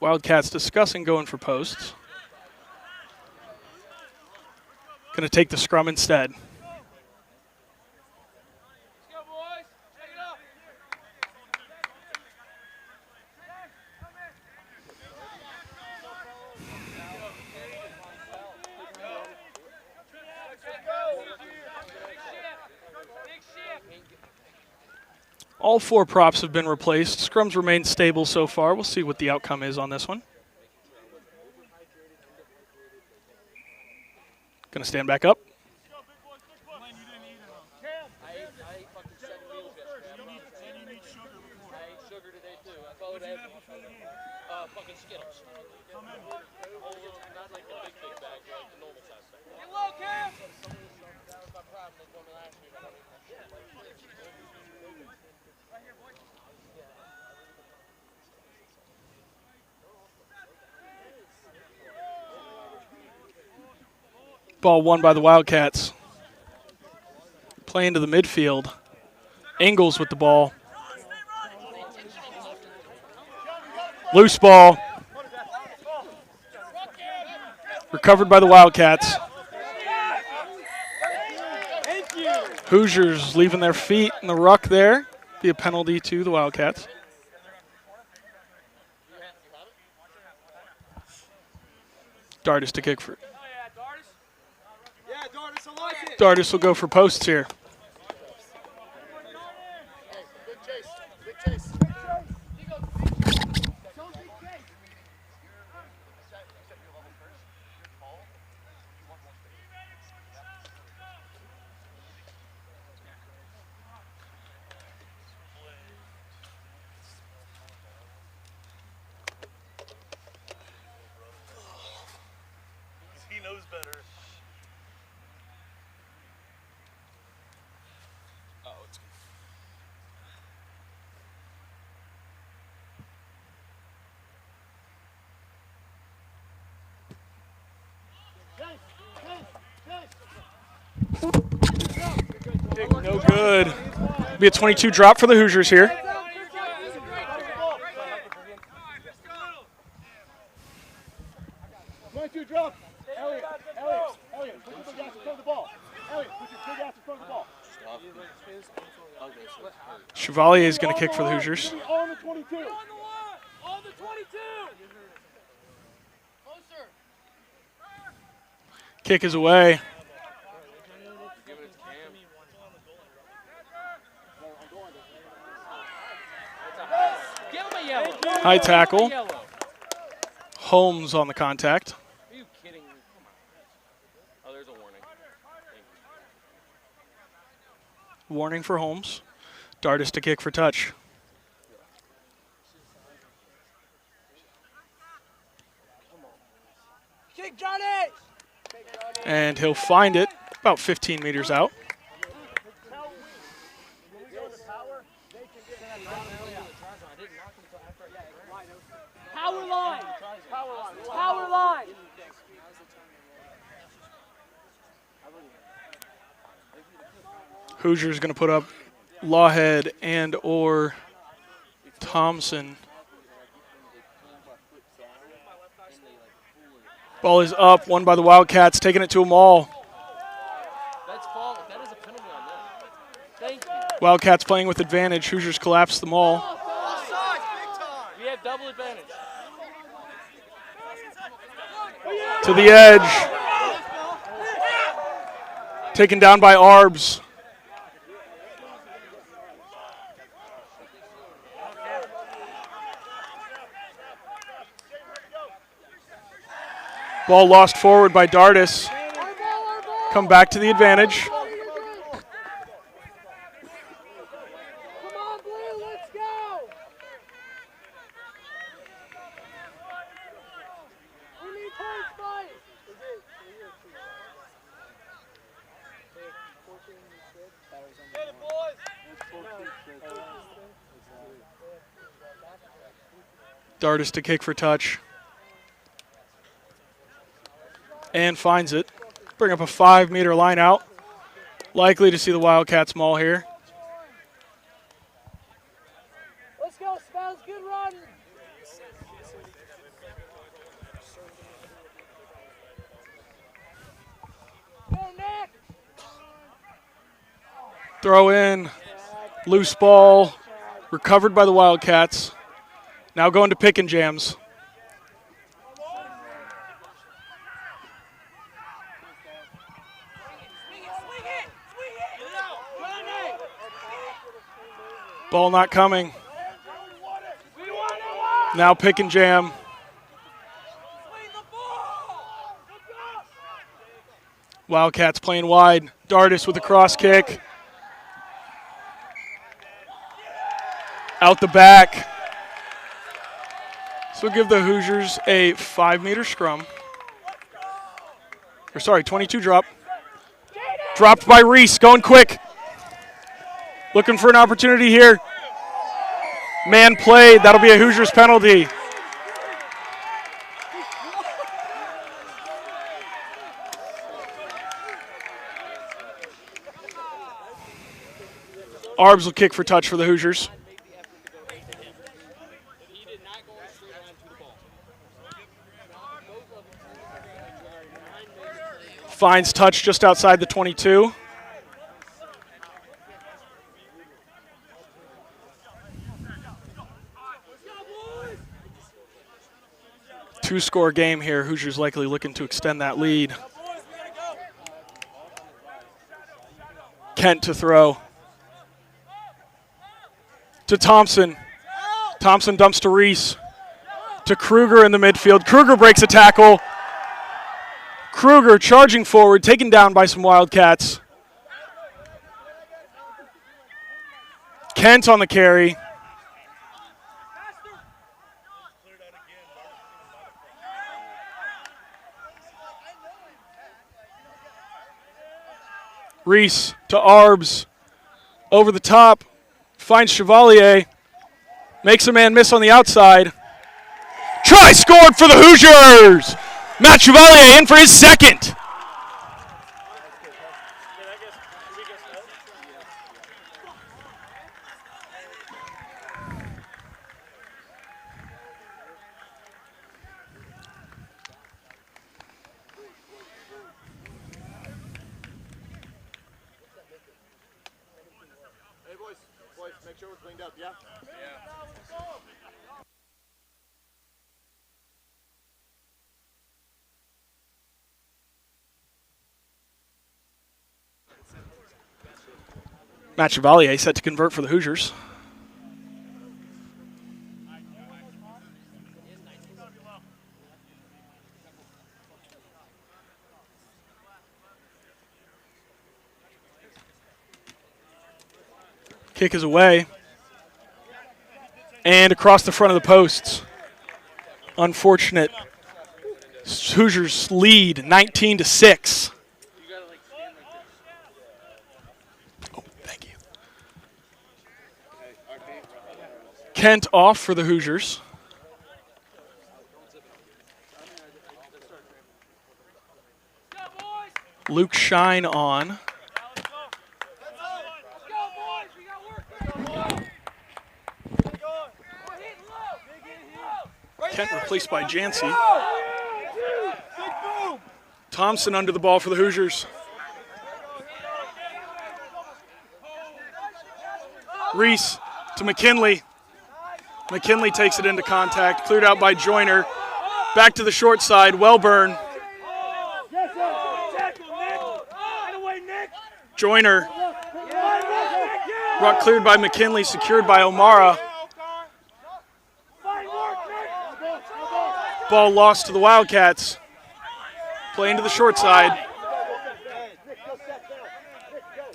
Speaker 2: Wildcats discussing going for posts. Going to take the scrum instead. All 4 props have been replaced. Scrums remain stable so far. We'll see what the outcome is on this one. Going to stand back up. Ball won by the Wildcats. Play into the midfield. Ingles with the ball. Loose ball. Recovered by the Wildcats. Hoosiers leaving their feet in the ruck there. Be a penalty to the Wildcats. Dardis to kick for it. Dardis will go for posts here.
Speaker 8: He knows better.
Speaker 2: No good. Be a 22 drop for the Hoosiers here.
Speaker 1: Drop. Elliot, put your big ass in front of the ball. Elliot, put your big ass in front of the ball.
Speaker 2: Chevalier is going to kick for the Hoosiers.
Speaker 1: On the 22.
Speaker 6: On the 22. Closer.
Speaker 2: Kick is away. High tackle. Holmes on the contact.
Speaker 3: Are you kidding me? Come on. Oh, there's a warning.
Speaker 2: Warning for Holmes. Dardis to kick for touch.
Speaker 6: Kick Johnny!
Speaker 2: And he'll find it about 15 meters out.
Speaker 6: Power line! Power line!
Speaker 2: Hoosiers going to put up Lawhead and or Thompson. Ball is up, won by the Wildcats, taking it to them all.
Speaker 3: That's fault. That is a penalty on them. Thank you.
Speaker 2: Wildcats playing with advantage. Hoosiers collapse them all.
Speaker 3: We have double advantage.
Speaker 2: To the edge. Taken down by Arbs. Ball lost forward by Dardis. Come back to the advantage.
Speaker 6: Come on, Blue, let's go! We need points, boys! Get it, boys!
Speaker 2: Dardis to kick for touch. And finds it. Bring up a 5-meter line out. Likely to see the Wildcats maul here.
Speaker 6: Let's go, Spells, good run!
Speaker 2: Throw in, loose ball, recovered by the Wildcats. Now going to pick and jams. Ball not coming. Now pick and jam. Wildcats playing wide. Dardis with a cross kick. Out the back. So give the Hoosiers a 5-meter scrum. Or sorry, 22 drop. Dropped by Reese, going quick. Looking for an opportunity here. Man played, that'll be a Hoosiers penalty. Arbs will kick for touch for the Hoosiers. Finds touch just outside the 22. Two-score game here. Hoosiers likely looking to extend that lead. Kent to throw. To Thompson. Thompson dumps to Reese. To Kruger in the midfield. Kruger breaks a tackle. Kruger charging forward, taken down by some Wildcats. Kent on the carry. Reese to Arbs. Over the top. Finds Chevalier. Makes a man miss on the outside. Try scored for the Hoosiers! Matt Chevalier in for his second.
Speaker 1: Hey, boys, make sure we're cleaned up, yeah?
Speaker 2: Matt Chevalier set to convert for the Hoosiers. Kick is away. And across the front of the posts. Unfortunate. Hoosiers lead 19-6. Kent off for the Hoosiers. Luke Shine on. Kent replaced by Jancy. Thompson under the ball for the Hoosiers. Reese to McKinley. McKinley takes it into contact, cleared out by Joyner. Back to the short side, Wellburn. Joyner. Ruck cleared by McKinley, secured by O'Mara. Ball lost to the Wildcats. Play into the short side.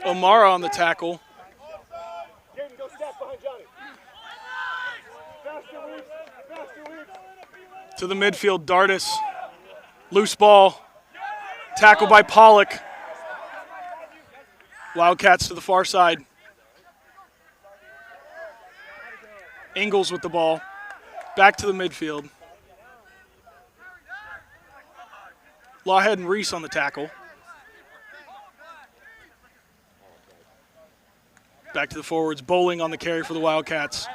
Speaker 2: O'Mara on the tackle. To the midfield, Dardis. Loose ball. Tackle by Pollock. Wildcats to the far side. Ingles with the ball. Back to the midfield. Lawhead and Reese on the tackle. Back to the forwards. Bowling on the carry for the Wildcats.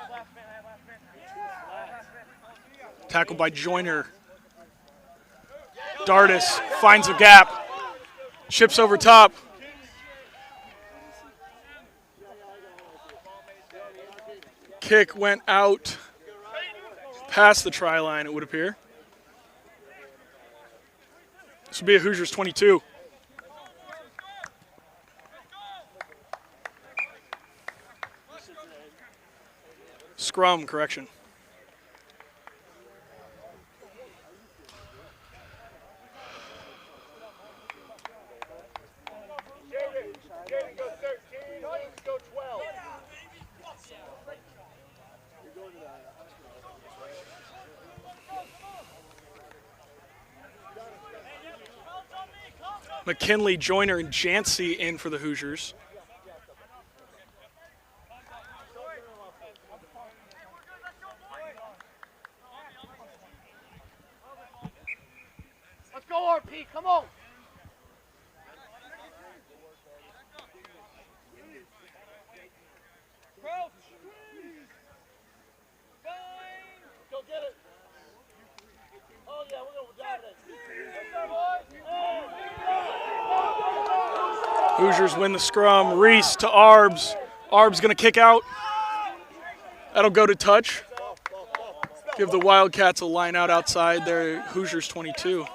Speaker 2: Tackle by Joyner. Dardis finds a gap. Chips over top. Kick went out past the try line, it would appear. This would be a Hoosiers 22. Scrum, correction.
Speaker 1: Jaden go 13, Luke go 12.
Speaker 2: McKinley, Joyner, and Jancy in for the Hoosiers.
Speaker 4: Let's go, RP. Come on.
Speaker 1: Go get it. Oh, yeah, we're going to dominate.
Speaker 2: Hoosiers win the scrum. Reese to Arbs. Arbs going to kick out. That'll go to touch. Give the Wildcats a line out outside their Hoosiers 22.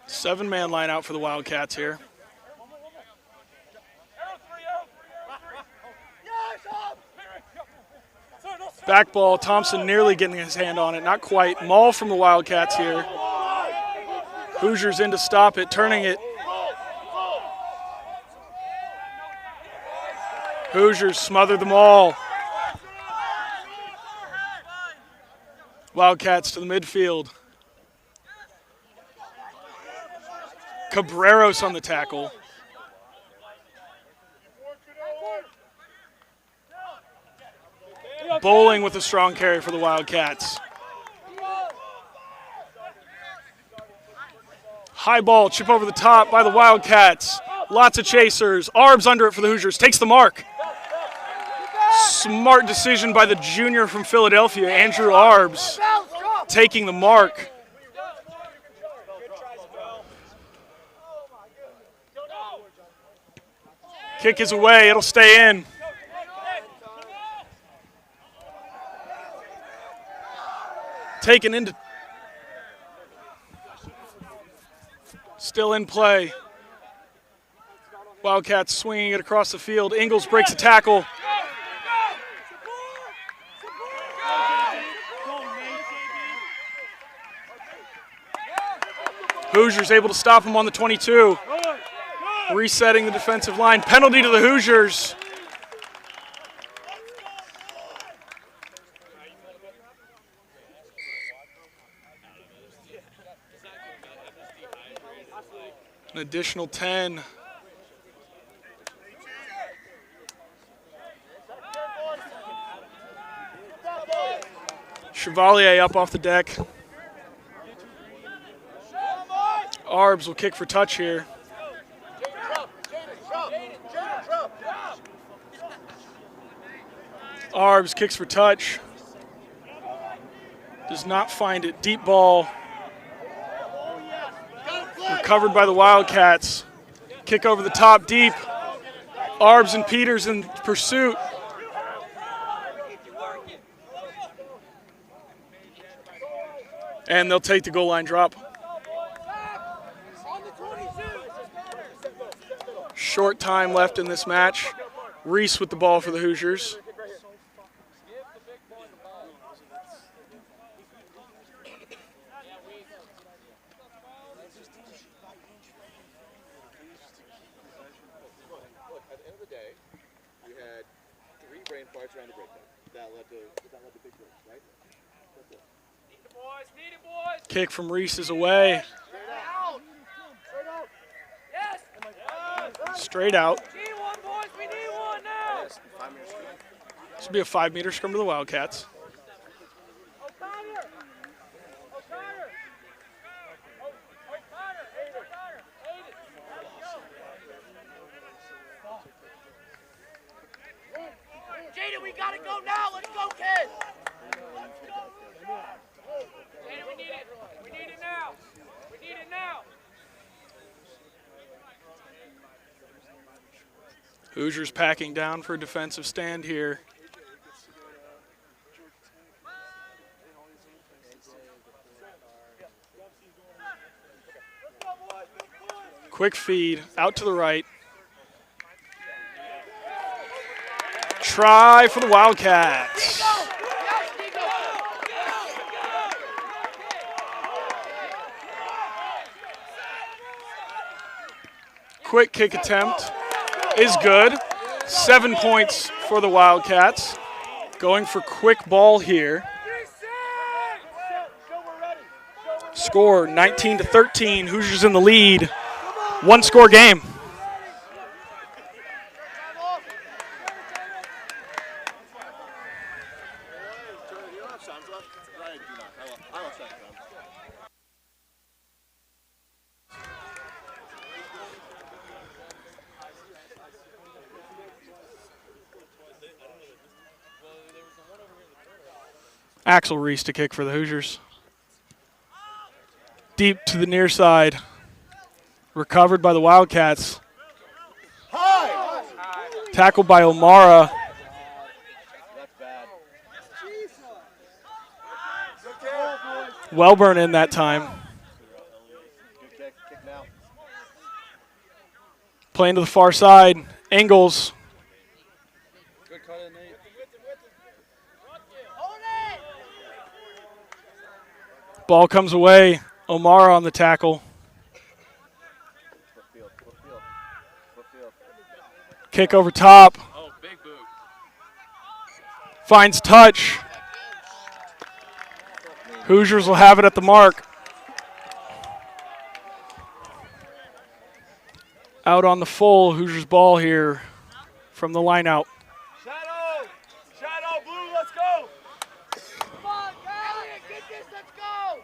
Speaker 2: Seven-man line out for the Wildcats here. Back ball, Thompson nearly getting his hand on it, not quite. Maul from the Wildcats here. Hoosiers in to stop it, turning it. Hoosiers smother them all. Wildcats to the midfield. Cabreros on the tackle. Bowling with a strong carry for the Wildcats. High ball, chip over the top by the Wildcats. Lots of chasers. Arbs under it for the Hoosiers. Takes the mark. Smart decision by the junior from Philadelphia, Andrew Arbs, taking the mark. Kick is away. It'll stay in. Taken into. Still in play. Wildcats swinging it across the field. Ingles breaks a tackle. Hoosiers able to stop him on the 22. Resetting the defensive line. Penalty to the Hoosiers. An additional 10. Chevalier up off the deck. Arbs will kick for touch here. Arbs kicks for touch. Does not find it. Deep ball. Recovered by the Wildcats. Kick over the top deep. Arbs and Peters in pursuit. And they'll take the goal line drop. Short time left in this match. Reese with the ball for the Hoosiers.
Speaker 5: At the end of the day, we had 3 brain farts around the breakdown. That led to big breaks, right? That's it.
Speaker 6: Need it, boys.
Speaker 2: Kick from Reese is away. Straight out.
Speaker 6: Need one, boys. We need one now.
Speaker 2: This will be a 5-meter scrum to the Wildcats.
Speaker 6: Jaden, we gotta go now. Let's go, kid.
Speaker 2: Hoosiers packing down for a defensive stand here. Quick feed out to the right. Try for the Wildcats. Quick kick attempt is good. 7 points for the Wildcats. Going for quick ball here. Score 19-13. Hoosiers in the lead. 1-score game. Axel Reese to kick for the Hoosiers. Deep to the near side. Recovered by the Wildcats. Tackled by O'Mara. Wellburn in that time. Playing to the far side. Engels. Ball comes away. O'Mara on the tackle. Kick over top. Finds touch. Hoosiers will have it at the mark. Out on the full. Hoosiers ball here from the line out.
Speaker 4: Shadow! Shadow, blue, let's go! Come on, Elliot, get this, let's go!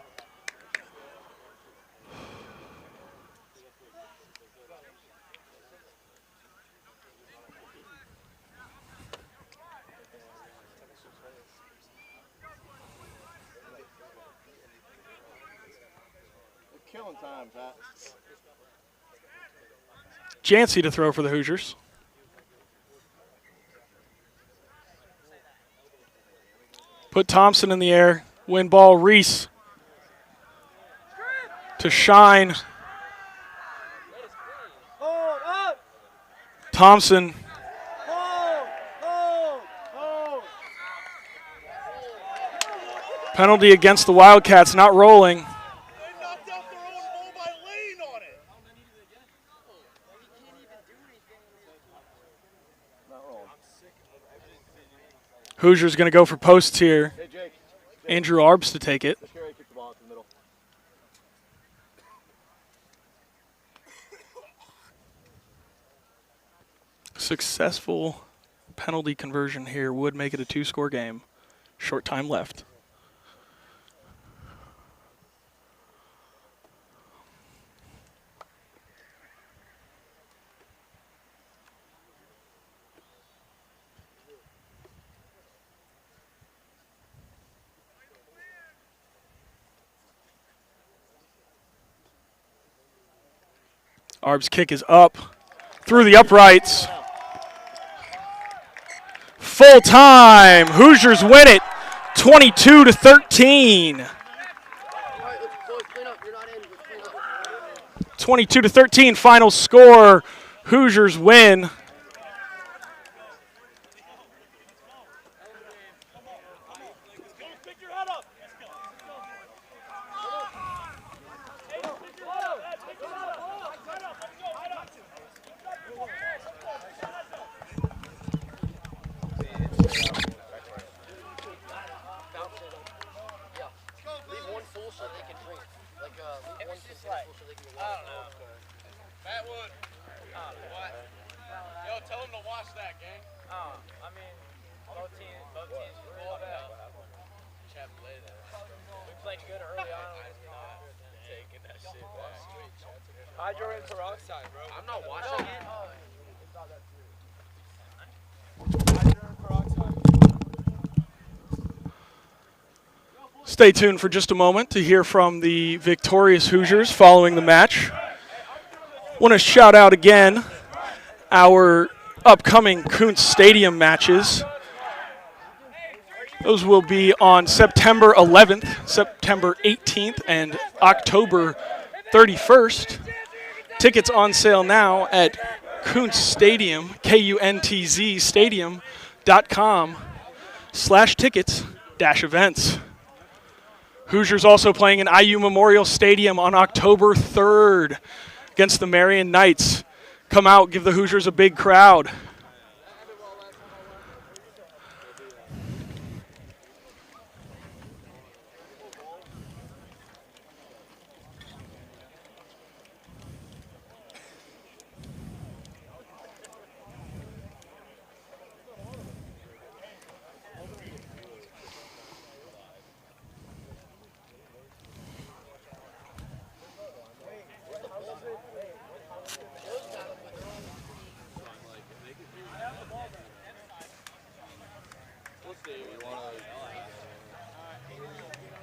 Speaker 5: We're killing time, Pat.
Speaker 2: Jancy to throw for the Hoosiers. Put Thompson in the air. Win ball, Reese. To Shine. Thompson. Penalty against the Wildcats, not rolling. Hoosiers going to go for posts here.
Speaker 5: Hey, Jake.
Speaker 2: Andrew Arbs to take it.
Speaker 5: Kick the ball into the middle.
Speaker 2: Successful penalty conversion here would make it a 2-score game. Short time left. Arb's kick is up through the uprights. Full time. Hoosiers win it 22-13. 22-13 final score. Hoosiers win. Stay tuned for just a moment to hear from the victorious Hoosiers following the match. Want to shout out again our upcoming Kuntz Stadium matches. Those will be on September 11th, September 18th, and October 31st. Tickets on sale now at Kuntz Stadium, KUNTZ Stadium.com/tickets-events. Hoosiers also playing in IU Memorial Stadium on October 3rd against the Marion Knights. Come out, give the Hoosiers a big crowd.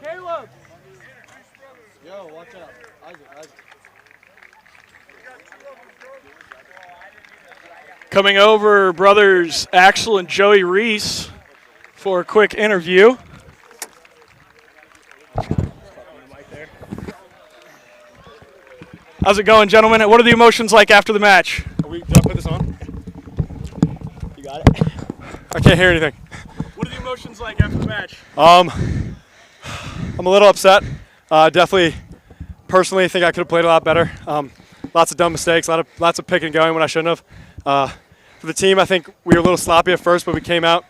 Speaker 6: Caleb!
Speaker 4: Yo, watch out. Isaac.
Speaker 2: Coming over, brothers Axel and Joey Reese for a quick interview. How's it going, gentlemen? What are the emotions like after the match?
Speaker 9: Did I put this on?
Speaker 4: You got it?
Speaker 9: I can't hear anything.
Speaker 2: What are the emotions like after the match?
Speaker 9: I'm a little upset. Definitely, personally, think I could have played a lot better. Lots of dumb mistakes, lots of picking and going when I shouldn't have. For the team, I think we were a little sloppy at first, but we came out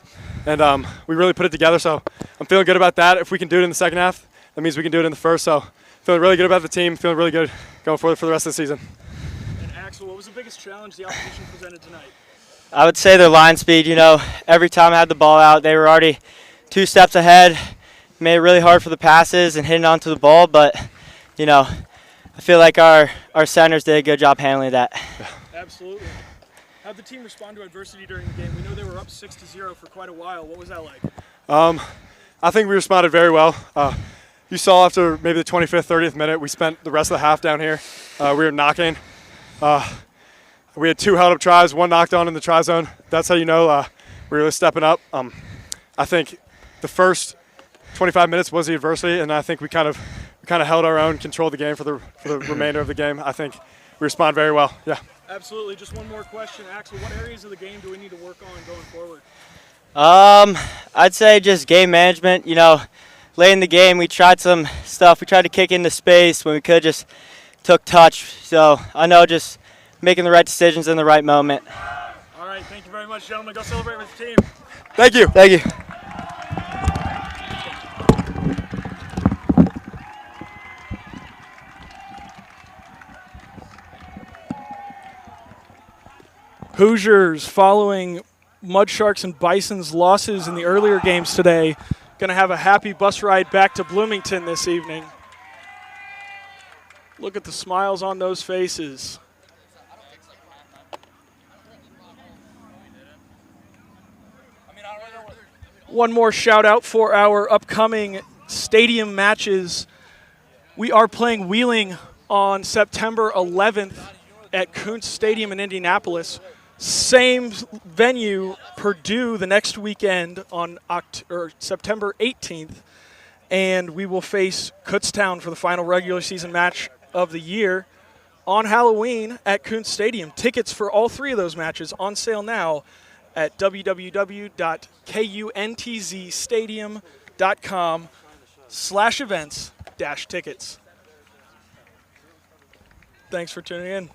Speaker 9: and we really put it together. So I'm feeling good about that. If we can do it in the second half, that means we can do it in the first. So feeling really good about the team. Feeling really good going forward for the rest of the season.
Speaker 2: And Axel, what was the biggest challenge the opposition presented tonight?
Speaker 10: I would say their line speed. You know, every time I had the ball out, they were already 2 steps ahead. Made it really hard for the passes and hitting onto the ball, but, you know, I feel like our centers did a good job handling that.
Speaker 2: Absolutely. How'd the team respond to adversity during the game? We know they were up 6-0 for quite a while. What was that like?
Speaker 9: I think we responded very well. You saw after maybe the 25th, 30th minute, we spent the rest of the half down here. We were knocking. We had 2 held up tries, 1 knocked on in the try zone. That's how you know we're really stepping up. I think the first 25 minutes was the adversity, and I think we kind of held our own, controlled the game for the remainder of the game. I think we respond very well. Yeah.
Speaker 2: Absolutely. Just one more question, Axel. What areas of the game do we need to work on going forward?
Speaker 10: I'd say just game management. You know, late in the game, we tried some stuff. We tried to kick into space when we could, just took touch. So I know just making the right decisions in the right moment.
Speaker 2: All right. Thank you very much, gentlemen. Go celebrate with the team.
Speaker 9: Thank you.
Speaker 10: Thank you.
Speaker 2: Hoosiers, following Mud Sharks and Bison's losses in the earlier games today, going to have a happy bus ride back to Bloomington this evening. Look at the smiles on those faces. One more shout out for our upcoming stadium matches. We are playing Wheeling on September 11th at Kuntz Stadium in Indianapolis. Same venue, Purdue, the next weekend on September 18th. And we will face Kutztown for the final regular season match of the year on Halloween at Kuntz Stadium. Tickets for all 3 of those matches on sale now at www.kuntzstadium.com/events-tickets. Thanks for tuning in.